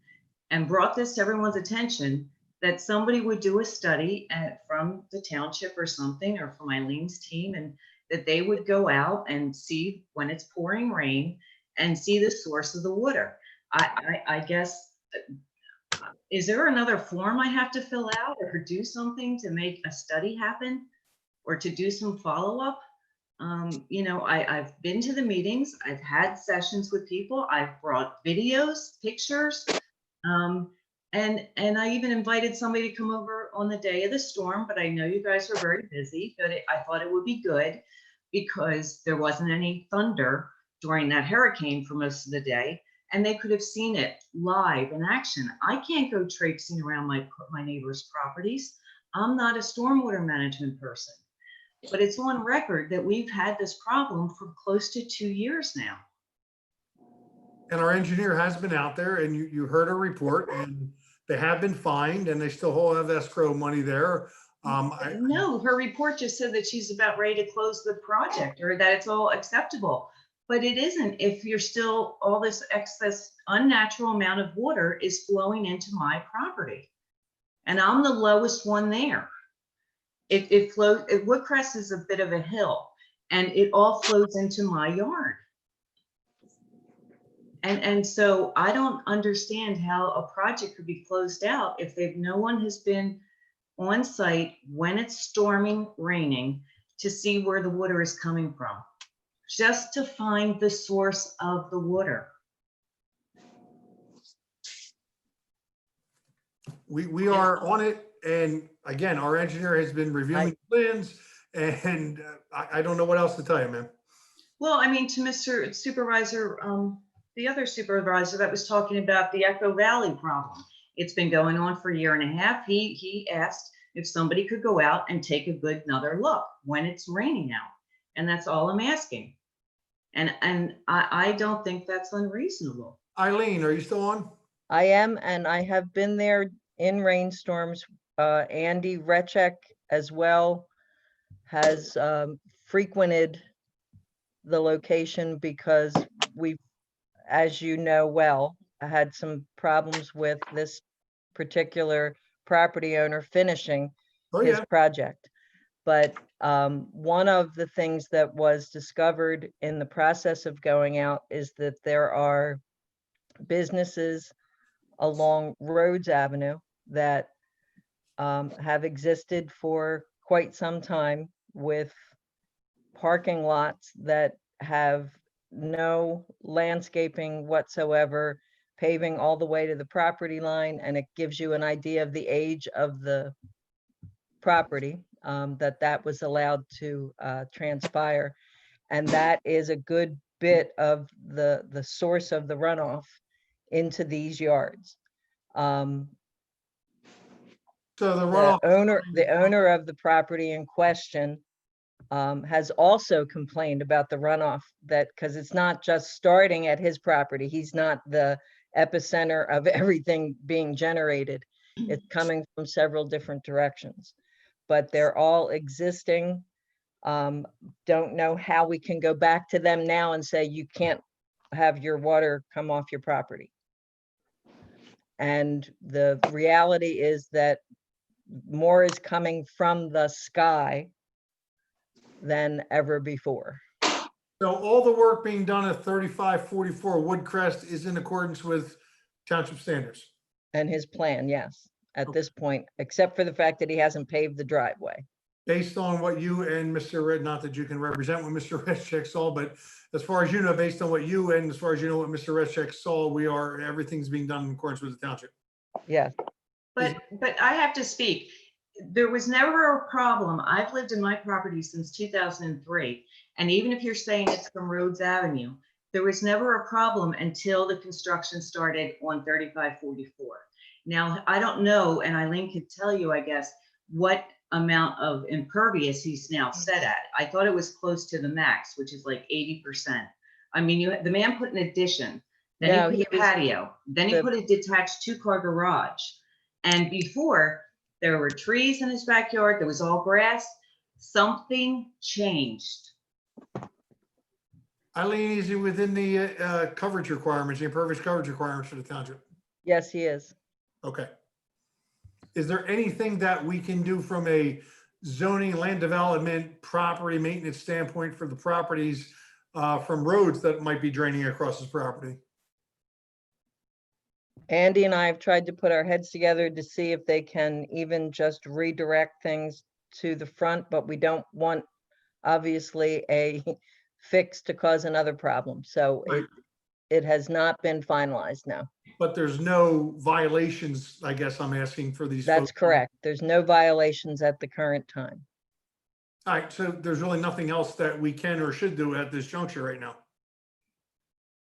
[SPEAKER 17] and brought this to everyone's attention, that somebody would do a study from the township or something, or from Eileen's team, and that they would go out and see when it's pouring rain and see the source of the water. I guess, is there another form I have to fill out or do something to make a study happen or to do some follow-up? I've been to the meetings, I've had sessions with people, I've brought videos, pictures, and I even invited somebody to come over on the day of the storm, but I know you guys were very busy, but I thought it would be good because there wasn't any thunder during that hurricane for most of the day, and they could have seen it live in action. I can't go traipsing around my neighbors' properties. I'm not a stormwater management person, but it's on record that we've had this problem for close to 2 years now.
[SPEAKER 2] And our engineer has been out there and you heard her report, and They have been fined and they still have escrow money there.
[SPEAKER 17] No, her report just said that she's about ready to close the project or that it's all acceptable. But it isn't if you're still, all this excess unnatural amount of water is flowing into my property. And I'm the lowest one there. It flows, Woodcrest is a bit of a hill and it all flows into my yard. And so I don't understand how a project could be closed out if no one has been on site when it's storming, raining, to see where the water is coming from, just to find the source of the water.
[SPEAKER 2] We are on it. And again, our engineer has been reviewing plans and I don't know what else to tell you, man.
[SPEAKER 17] Well, I mean, to Mr. Supervisor, the other supervisor that was talking about the Echo Valley problem. It's been going on for a year and a half. He asked if somebody could go out and take a good another look when it's raining out. And that's all I'm asking. And I don't think that's unreasonable.
[SPEAKER 2] Eileen, are you still on?
[SPEAKER 10] I am, and I have been there in rainstorms. Andy Rechek as well has frequented the location because we've, as you know well, had some problems with this particular property owner finishing his project. But one of the things that was discovered in the process of going out is that there are businesses along Rhodes Avenue that have existed for quite some time with parking lots that have no landscaping whatsoever, paving all the way to the property line, and it gives you an idea of the age of the property that was allowed to transpire. And that is a good bit of the source of the runoff into these yards.
[SPEAKER 2] So the runoff,
[SPEAKER 10] the owner of the property in question has also complained about the runoff, that because it's not just starting at his property. He's not the epicenter of everything being generated. It's coming from several different directions, but they're all existing. Don't know how we can go back to them now and say you can't have your water come off your property. And the reality is that more is coming from the sky than ever before.
[SPEAKER 2] so all the work being done at 3544 Woodcrest is in accordance with township standards.
[SPEAKER 10] And his plan, yes, at this point, except for the fact that he hasn't paved the driveway.
[SPEAKER 2] Based on what you and Mr. Red, not that you can represent what Mr. Reschek saw, but as far as you know, based on what you and as far as you know what Mr. Reschek saw, everything's being done in accordance with the township.
[SPEAKER 10] Yes.
[SPEAKER 17] But I have to speak. There was never a problem. I've lived in my property since 2003. And even if you're saying it's from Rhodes Avenue, there was never a problem until the construction started on 3544. Now, I don't know, and Eileen could tell you, I guess, what amount of impervious he's now set at. I thought it was close to the max, which is like 80%. I mean, the man put an addition, then he put a patio, then he put a detached 2-car garage. And before, there were trees in his backyard, there was all grass. Something changed.
[SPEAKER 2] Eileen, is he within the coverage requirements, the impervious coverage requirements for the township?
[SPEAKER 10] Yes, he is.
[SPEAKER 2] Okay. Is there anything that we can do from a zoning, land development, property maintenance standpoint for the properties from roads that might be draining across his property?
[SPEAKER 10] Andy and I have tried to put our heads together to see if they can even just redirect things to the front, but we don't want, obviously, a fix to cause another problem. So it has not been finalized now.
[SPEAKER 2] But there's no violations, I guess I'm asking for these.
[SPEAKER 10] That's correct. There's no violations at the current time.
[SPEAKER 2] All right, so there's really nothing else that we can or should do at this juncture right now.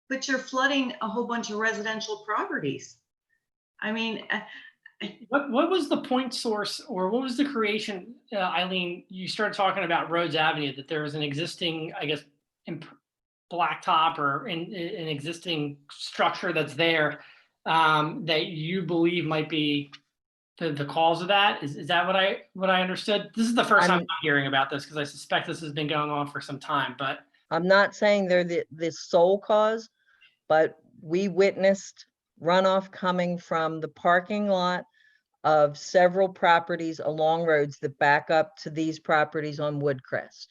[SPEAKER 17] But you're flooding a whole bunch of residential properties. I mean,
[SPEAKER 4] what was the point source, or what was the creation, Eileen? You started talking about Rhodes Avenue, that there was an existing, I guess, blacktop or an existing structure that's there. that you believe might be the cause of that. Is that what I understood? This is the first time I'm hearing about this because I suspect this has been going on for some time, but.
[SPEAKER 10] I'm not saying they're the sole cause, but we witnessed runoff coming from the parking lot of several properties along roads that back up to these properties on Woodcrest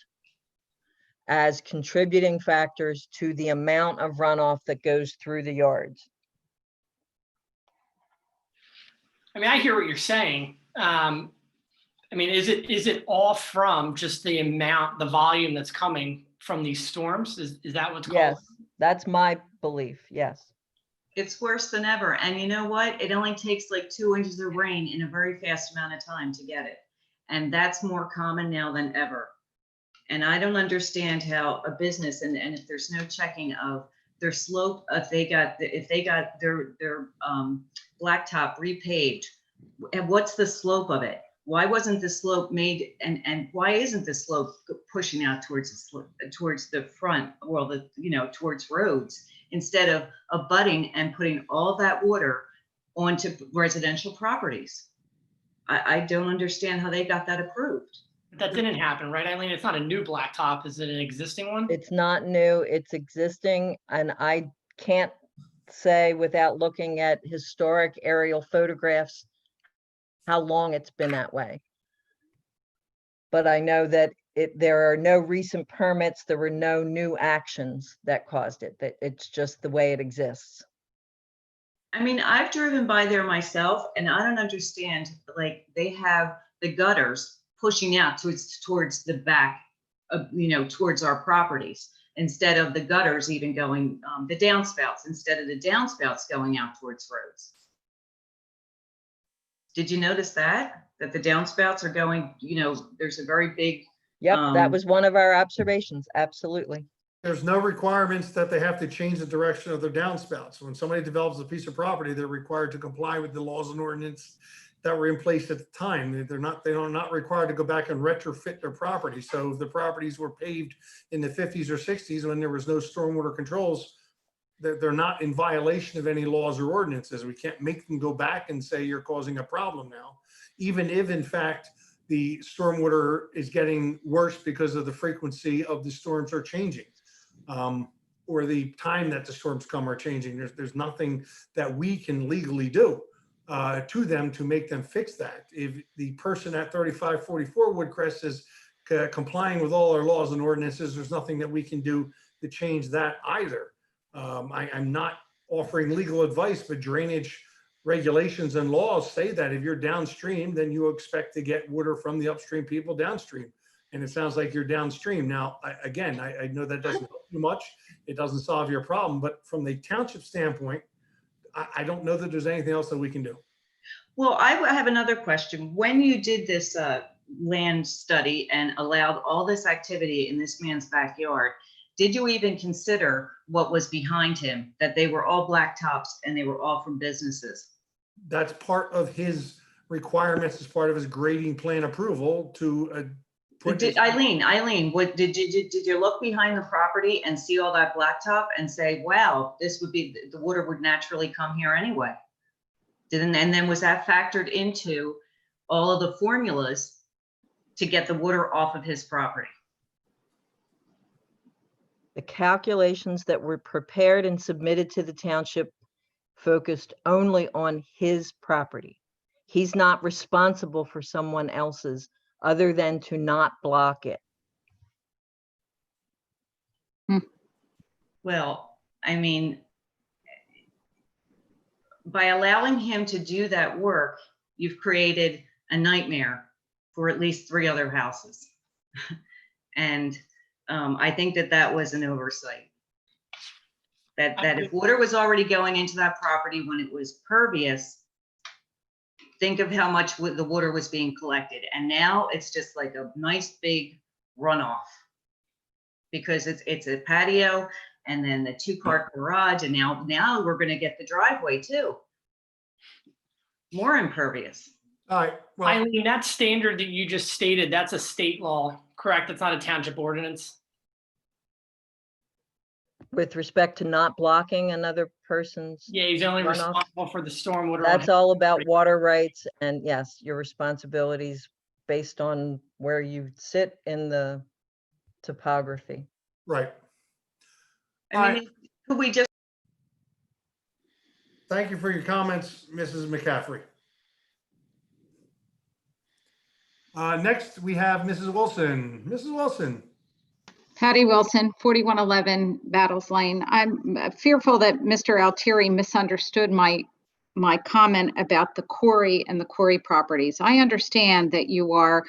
[SPEAKER 10] as contributing factors to the amount of runoff that goes through the yards.
[SPEAKER 4] I mean, I hear what you're saying. I mean, is it all from just the amount, the volume that's coming from these storms? Is that what's called?
[SPEAKER 10] Yes, that's my belief. Yes.
[SPEAKER 17] It's worse than ever. And you know what? It only takes like 2 inches of rain in a very fast amount of time to get it. And that's more common now than ever. And I don't understand how a business, and if there's no checking of their slope, if they got their blacktop repaved, and what's the slope of it? Why wasn't the slope made, and why isn't the slope pushing out towards the front, well, towards roads, instead of abutting and putting all that water onto residential properties? I don't understand how they got that approved.
[SPEAKER 4] That didn't happen, right, Eileen? It's not a new blacktop. Is it an existing one?
[SPEAKER 10] It's not new, it's existing, and I can't say without looking at historic aerial photographs how long it's been that way. But I know that there are no recent permits, there were no new actions that caused it, that it's just the way it exists.
[SPEAKER 17] I mean, I've driven by there myself, and I don't understand, like, they have the gutters pushing out towards the back of, towards our properties, instead of the gutters even going, the downspouts, instead of the downspouts going out towards roads. Did you notice that the downspouts are going, there's a very big.
[SPEAKER 10] Yep, that was one of our observations, absolutely.
[SPEAKER 2] There's no requirements that they have to change the direction of their downspouts. When somebody develops a piece of property, they're required to comply with the laws and ordinance that were in place at the time. They are not required to go back and retrofit their property. So if the properties were paved in the 50s or 60s when there was no stormwater controls, they're not in violation of any laws or ordinances. We can't make them go back and say you're causing a problem now, even if in fact the stormwater is getting worse because of the frequency of the storms are changing, or the time that the storms come are changing. There's nothing that we can legally do to them to make them fix that. If the person at 3544 Woodcrest is complying with all our laws and ordinances, there's nothing that we can do to change that either. I'm not offering legal advice, but drainage regulations and laws say that if you're downstream, then you expect to get water from the upstream people downstream. And it sounds like you're downstream. Now, I know that doesn't help you much. It doesn't solve your problem, but from the township standpoint, I don't know that there's anything else that we can do.
[SPEAKER 17] Well, I have another question. When you did this land study and allowed all this activity in this man's backyard, did you even consider what was behind him, that they were all blacktops and they were all from businesses?
[SPEAKER 2] That's part of his requirements as part of his grading plan approval to
[SPEAKER 17] Eileen, what did you look behind the property and see all that blacktop and say, wow, this would be, the water would naturally come here anyway? And then was that factored into all of the formulas to get the water off of his property?
[SPEAKER 10] The calculations that were prepared and submitted to the township focused only on his property. He's not responsible for someone else's other than to not block it.
[SPEAKER 17] Well, I mean, by allowing him to do that work, you've created a nightmare for at least 3 other houses. And I think that was an oversight. That if water was already going into that property when it was pervious, think of how much the water was being collected. And now it's just like a nice big runoff because it's a patio and then the 2-car garage. And now we're going to get the driveway too. More impervious.
[SPEAKER 2] All right. Well,
[SPEAKER 4] Eileen, that standard that you just stated, that's a state law, correct? It's not a township ordinance.
[SPEAKER 10] with respect to not blocking another person's
[SPEAKER 4] Yeah, he's only
[SPEAKER 10] runoff.
[SPEAKER 4] responsible for the stormwater. on
[SPEAKER 10] That's
[SPEAKER 4] his
[SPEAKER 10] all about
[SPEAKER 4] property.
[SPEAKER 10] water rights and yes, your responsibilities based on where you sit in the topography.
[SPEAKER 2] Right.
[SPEAKER 17] I mean, could we just,
[SPEAKER 2] Thank you for your comments, Mrs. McCaffrey. Next, we have Mrs. Wilson. Mrs. Wilson.
[SPEAKER 3] Patty Wilson, 4111 Battles Lane. I'm fearful that Mr. Altieri misunderstood my comment about the quarry and the quarry properties. I understand that you are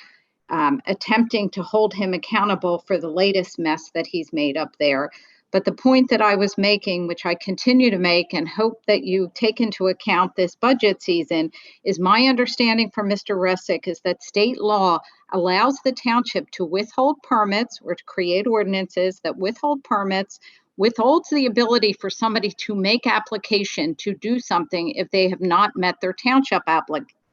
[SPEAKER 3] attempting to hold him accountable for the latest mess that he's made up there. But the point that I was making, which I continue to make and hope that you take into account this budget season, is my understanding from Mr. Resick is that state law allows the township to withhold permits or to create ordinances that withhold permits, withholds the ability for somebody to make application to do something if they have not met their township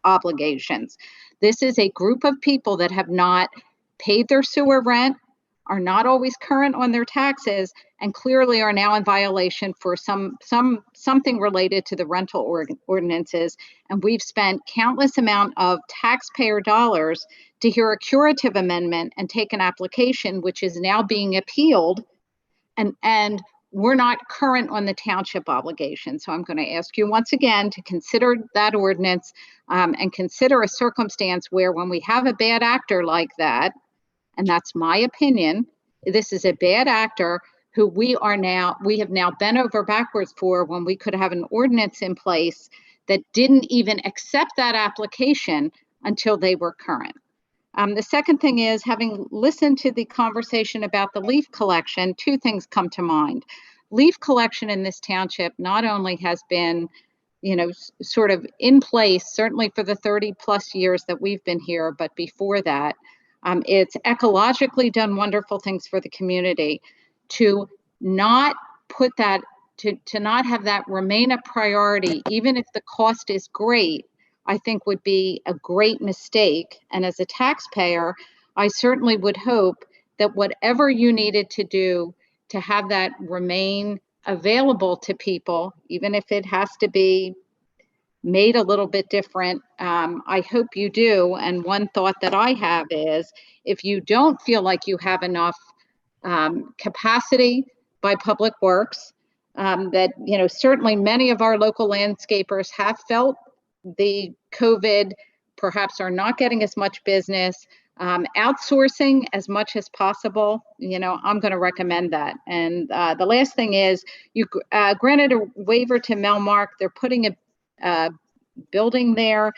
[SPEAKER 3] obligations. This is a group of people that have not paid their sewer rent, are not always current on their taxes, and clearly are now in violation for something related to the rental ordinances. And we've spent countless amount of taxpayer dollars to hear a curative amendment and take an application, which is now being appealed, and we're not current on the township obligation. So I'm going to ask you once again to consider that ordinance and consider a circumstance where when we have a bad actor like that, and that's my opinion, this is a bad actor who we have now bent over backwards for when we could have an ordinance in place that didn't even accept that application until they were current. The second thing is, having listened to the conversation about the leaf collection, two things come to mind. Leaf collection in this township not only has been, sort of in place, certainly for the 30 plus years that we've been here, but before that, it's ecologically done wonderful things for the community. To not put that, to not have that remain a priority, even if the cost is great, I think would be a great mistake. And as a taxpayer, I certainly would hope that whatever you needed to do to have that remain available to people, even if it has to be made a little bit different, I hope you do. And one thought that I have is, if you don't feel like you have enough capacity by Public Works, that, certainly many of our local landscapers have felt the COVID, perhaps are not getting as much business, outsourcing as much as possible, I'm going to recommend that. And the last thing is, you granted a waiver to Melmark. They're putting a building there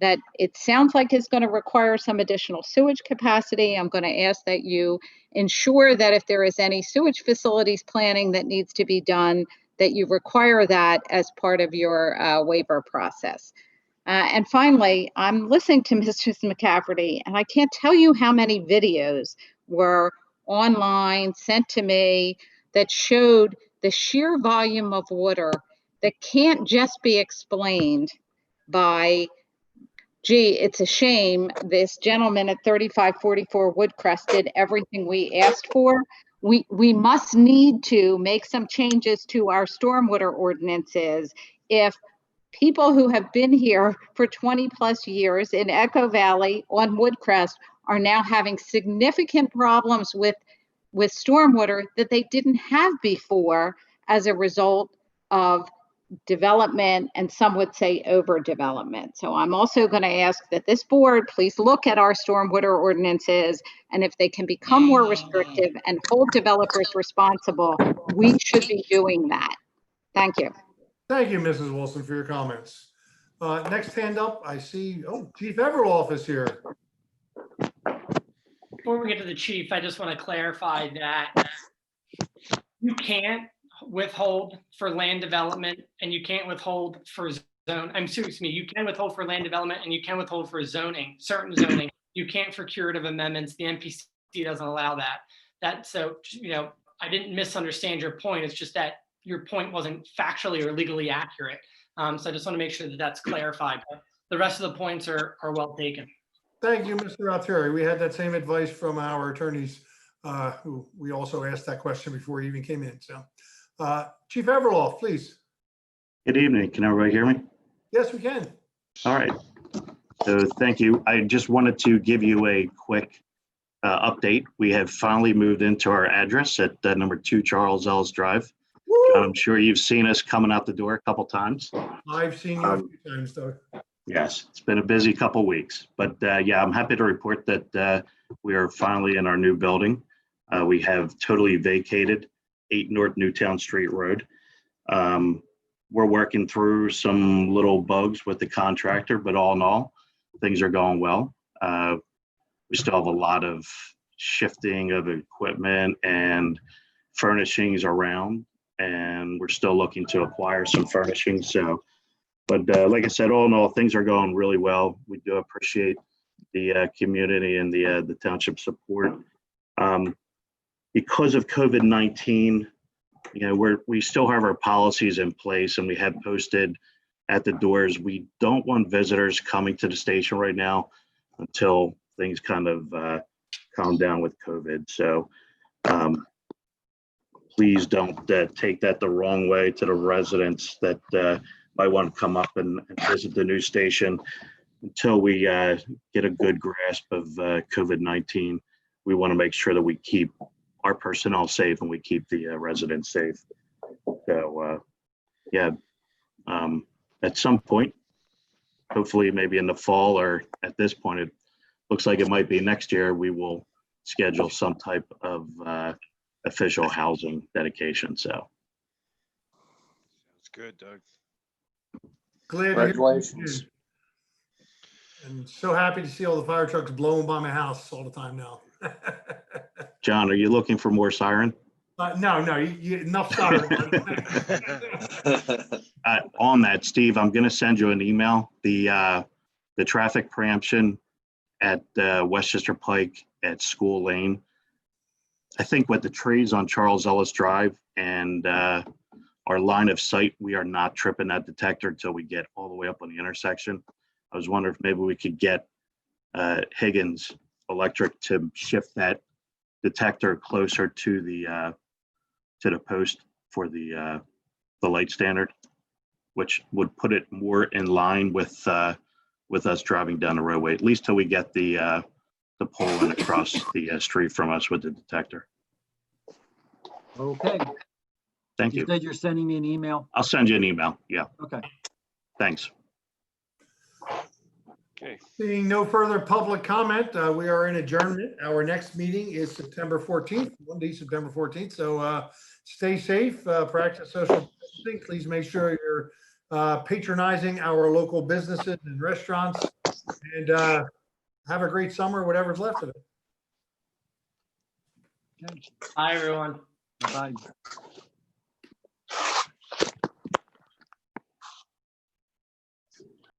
[SPEAKER 3] that it sounds like is going to require some additional sewage capacity. I'm going to ask that you ensure that if there is any sewage facilities planning that needs to be done, that you require that as part of your waiver process. And finally, I'm listening to Mrs. McCafferty, and I can't tell you how many videos were online sent to me that showed the sheer volume of water that can't just be explained by, gee, it's a shame this gentleman at 3544 Woodcrest did everything we asked for. We must need to make some changes to our stormwater ordinances if people who have been here for 20 plus years in Echo Valley on Woodcrest are now having significant problems with stormwater that they didn't have before as a result of development, and some would say overdevelopment. So I'm also going to ask that this board please look at our stormwater ordinances, and if they can become more restrictive and hold developers responsible, we should be doing that. Thank you.
[SPEAKER 2] Thank you, Mrs. Wilson, for your comments. Next hand up, I see, Chief Everoff is here.
[SPEAKER 4] Before we get to the chief, I just want to clarify that you can't withhold for land development, and you can't withhold for you can withhold for land development, and you can withhold for zoning, certain zoning. You can't for curative amendments. The MPC doesn't allow that. So, I didn't misunderstand your point. It's just that your point wasn't factually or legally accurate. So I just want to make sure that that's clarified. But the rest of the points are well taken.
[SPEAKER 2] Thank you, Mr. Altieri. We had that same advice from our attorneys who we also asked that question before he even came in. So Chief Everloff, please.
[SPEAKER 18] Good evening. Can everybody hear me?
[SPEAKER 2] Yes, we can.
[SPEAKER 18] All right. So thank you. I just wanted to give you a quick update. We have finally moved into our address at number 2 Charles Ellis Drive. John, I'm sure you've seen us coming out the door a couple times.
[SPEAKER 2] I've seen you a few times, though.
[SPEAKER 18] Yes, it's been a busy couple weeks, but yeah, I'm happy to report that we are finally in our new building. We have totally vacated 8 North Newtown Street Road. We're working through some little bugs with the contractor, but all in all, things are going well. We still have a lot of shifting of equipment and furnishings around, and we're still looking to acquire some furnishings. So, but like I said, all in all, things are going really well. We do appreciate the community and the township support. Because of COVID-19, you know, we still have our policies in place, and we have posted at the doors. We don't want visitors coming to the station right now until things kind of calm down with COVID. So please don't take that the wrong way to the residents that might want to come up and visit the new station. Until we get a good grasp of COVID-19, we want to make sure that we keep our personnel safe and we keep the residents safe. So yeah, at some point, hopefully maybe in the fall, or at this point, it looks like it might be next year, we will schedule some type of official housing dedication. So.
[SPEAKER 6] That's good, Doug.
[SPEAKER 2] Glad to hear
[SPEAKER 9] Congratulations.
[SPEAKER 2] you. And so happy to see all the fire trucks blowing by my house all the time now.
[SPEAKER 18] John, are you looking for more siren?
[SPEAKER 2] No, enough siren.
[SPEAKER 18] On that, Steve, I'm going to send you an email. The traffic preemption at Westchester Pike at School Lane. I think with the trees on Charles Ellis Drive and our line of sight, we are not tripping that detector until we get all the way up on the intersection. I was wondering if maybe we could get Higgins Electric to shift that detector closer to the post for the light standard, which would put it more in line with us driving down the roadway, at least till we get the pole and across the street from us with the detector.
[SPEAKER 1] Okay.
[SPEAKER 18] Thank you.
[SPEAKER 1] You said you're sending me an email?
[SPEAKER 18] I'll send you an email. Yeah.
[SPEAKER 1] Okay.
[SPEAKER 18] Thanks.
[SPEAKER 6] Okay.
[SPEAKER 2] Seeing no further public comment, we are in adjournment. Our next meeting is September 14th, Monday, September 14th. So stay safe, practice social distancing. Please make sure you're patronizing our local businesses and restaurants, and have a great summer, whatever's left of it.
[SPEAKER 4] Hi, everyone.
[SPEAKER 1] Bye.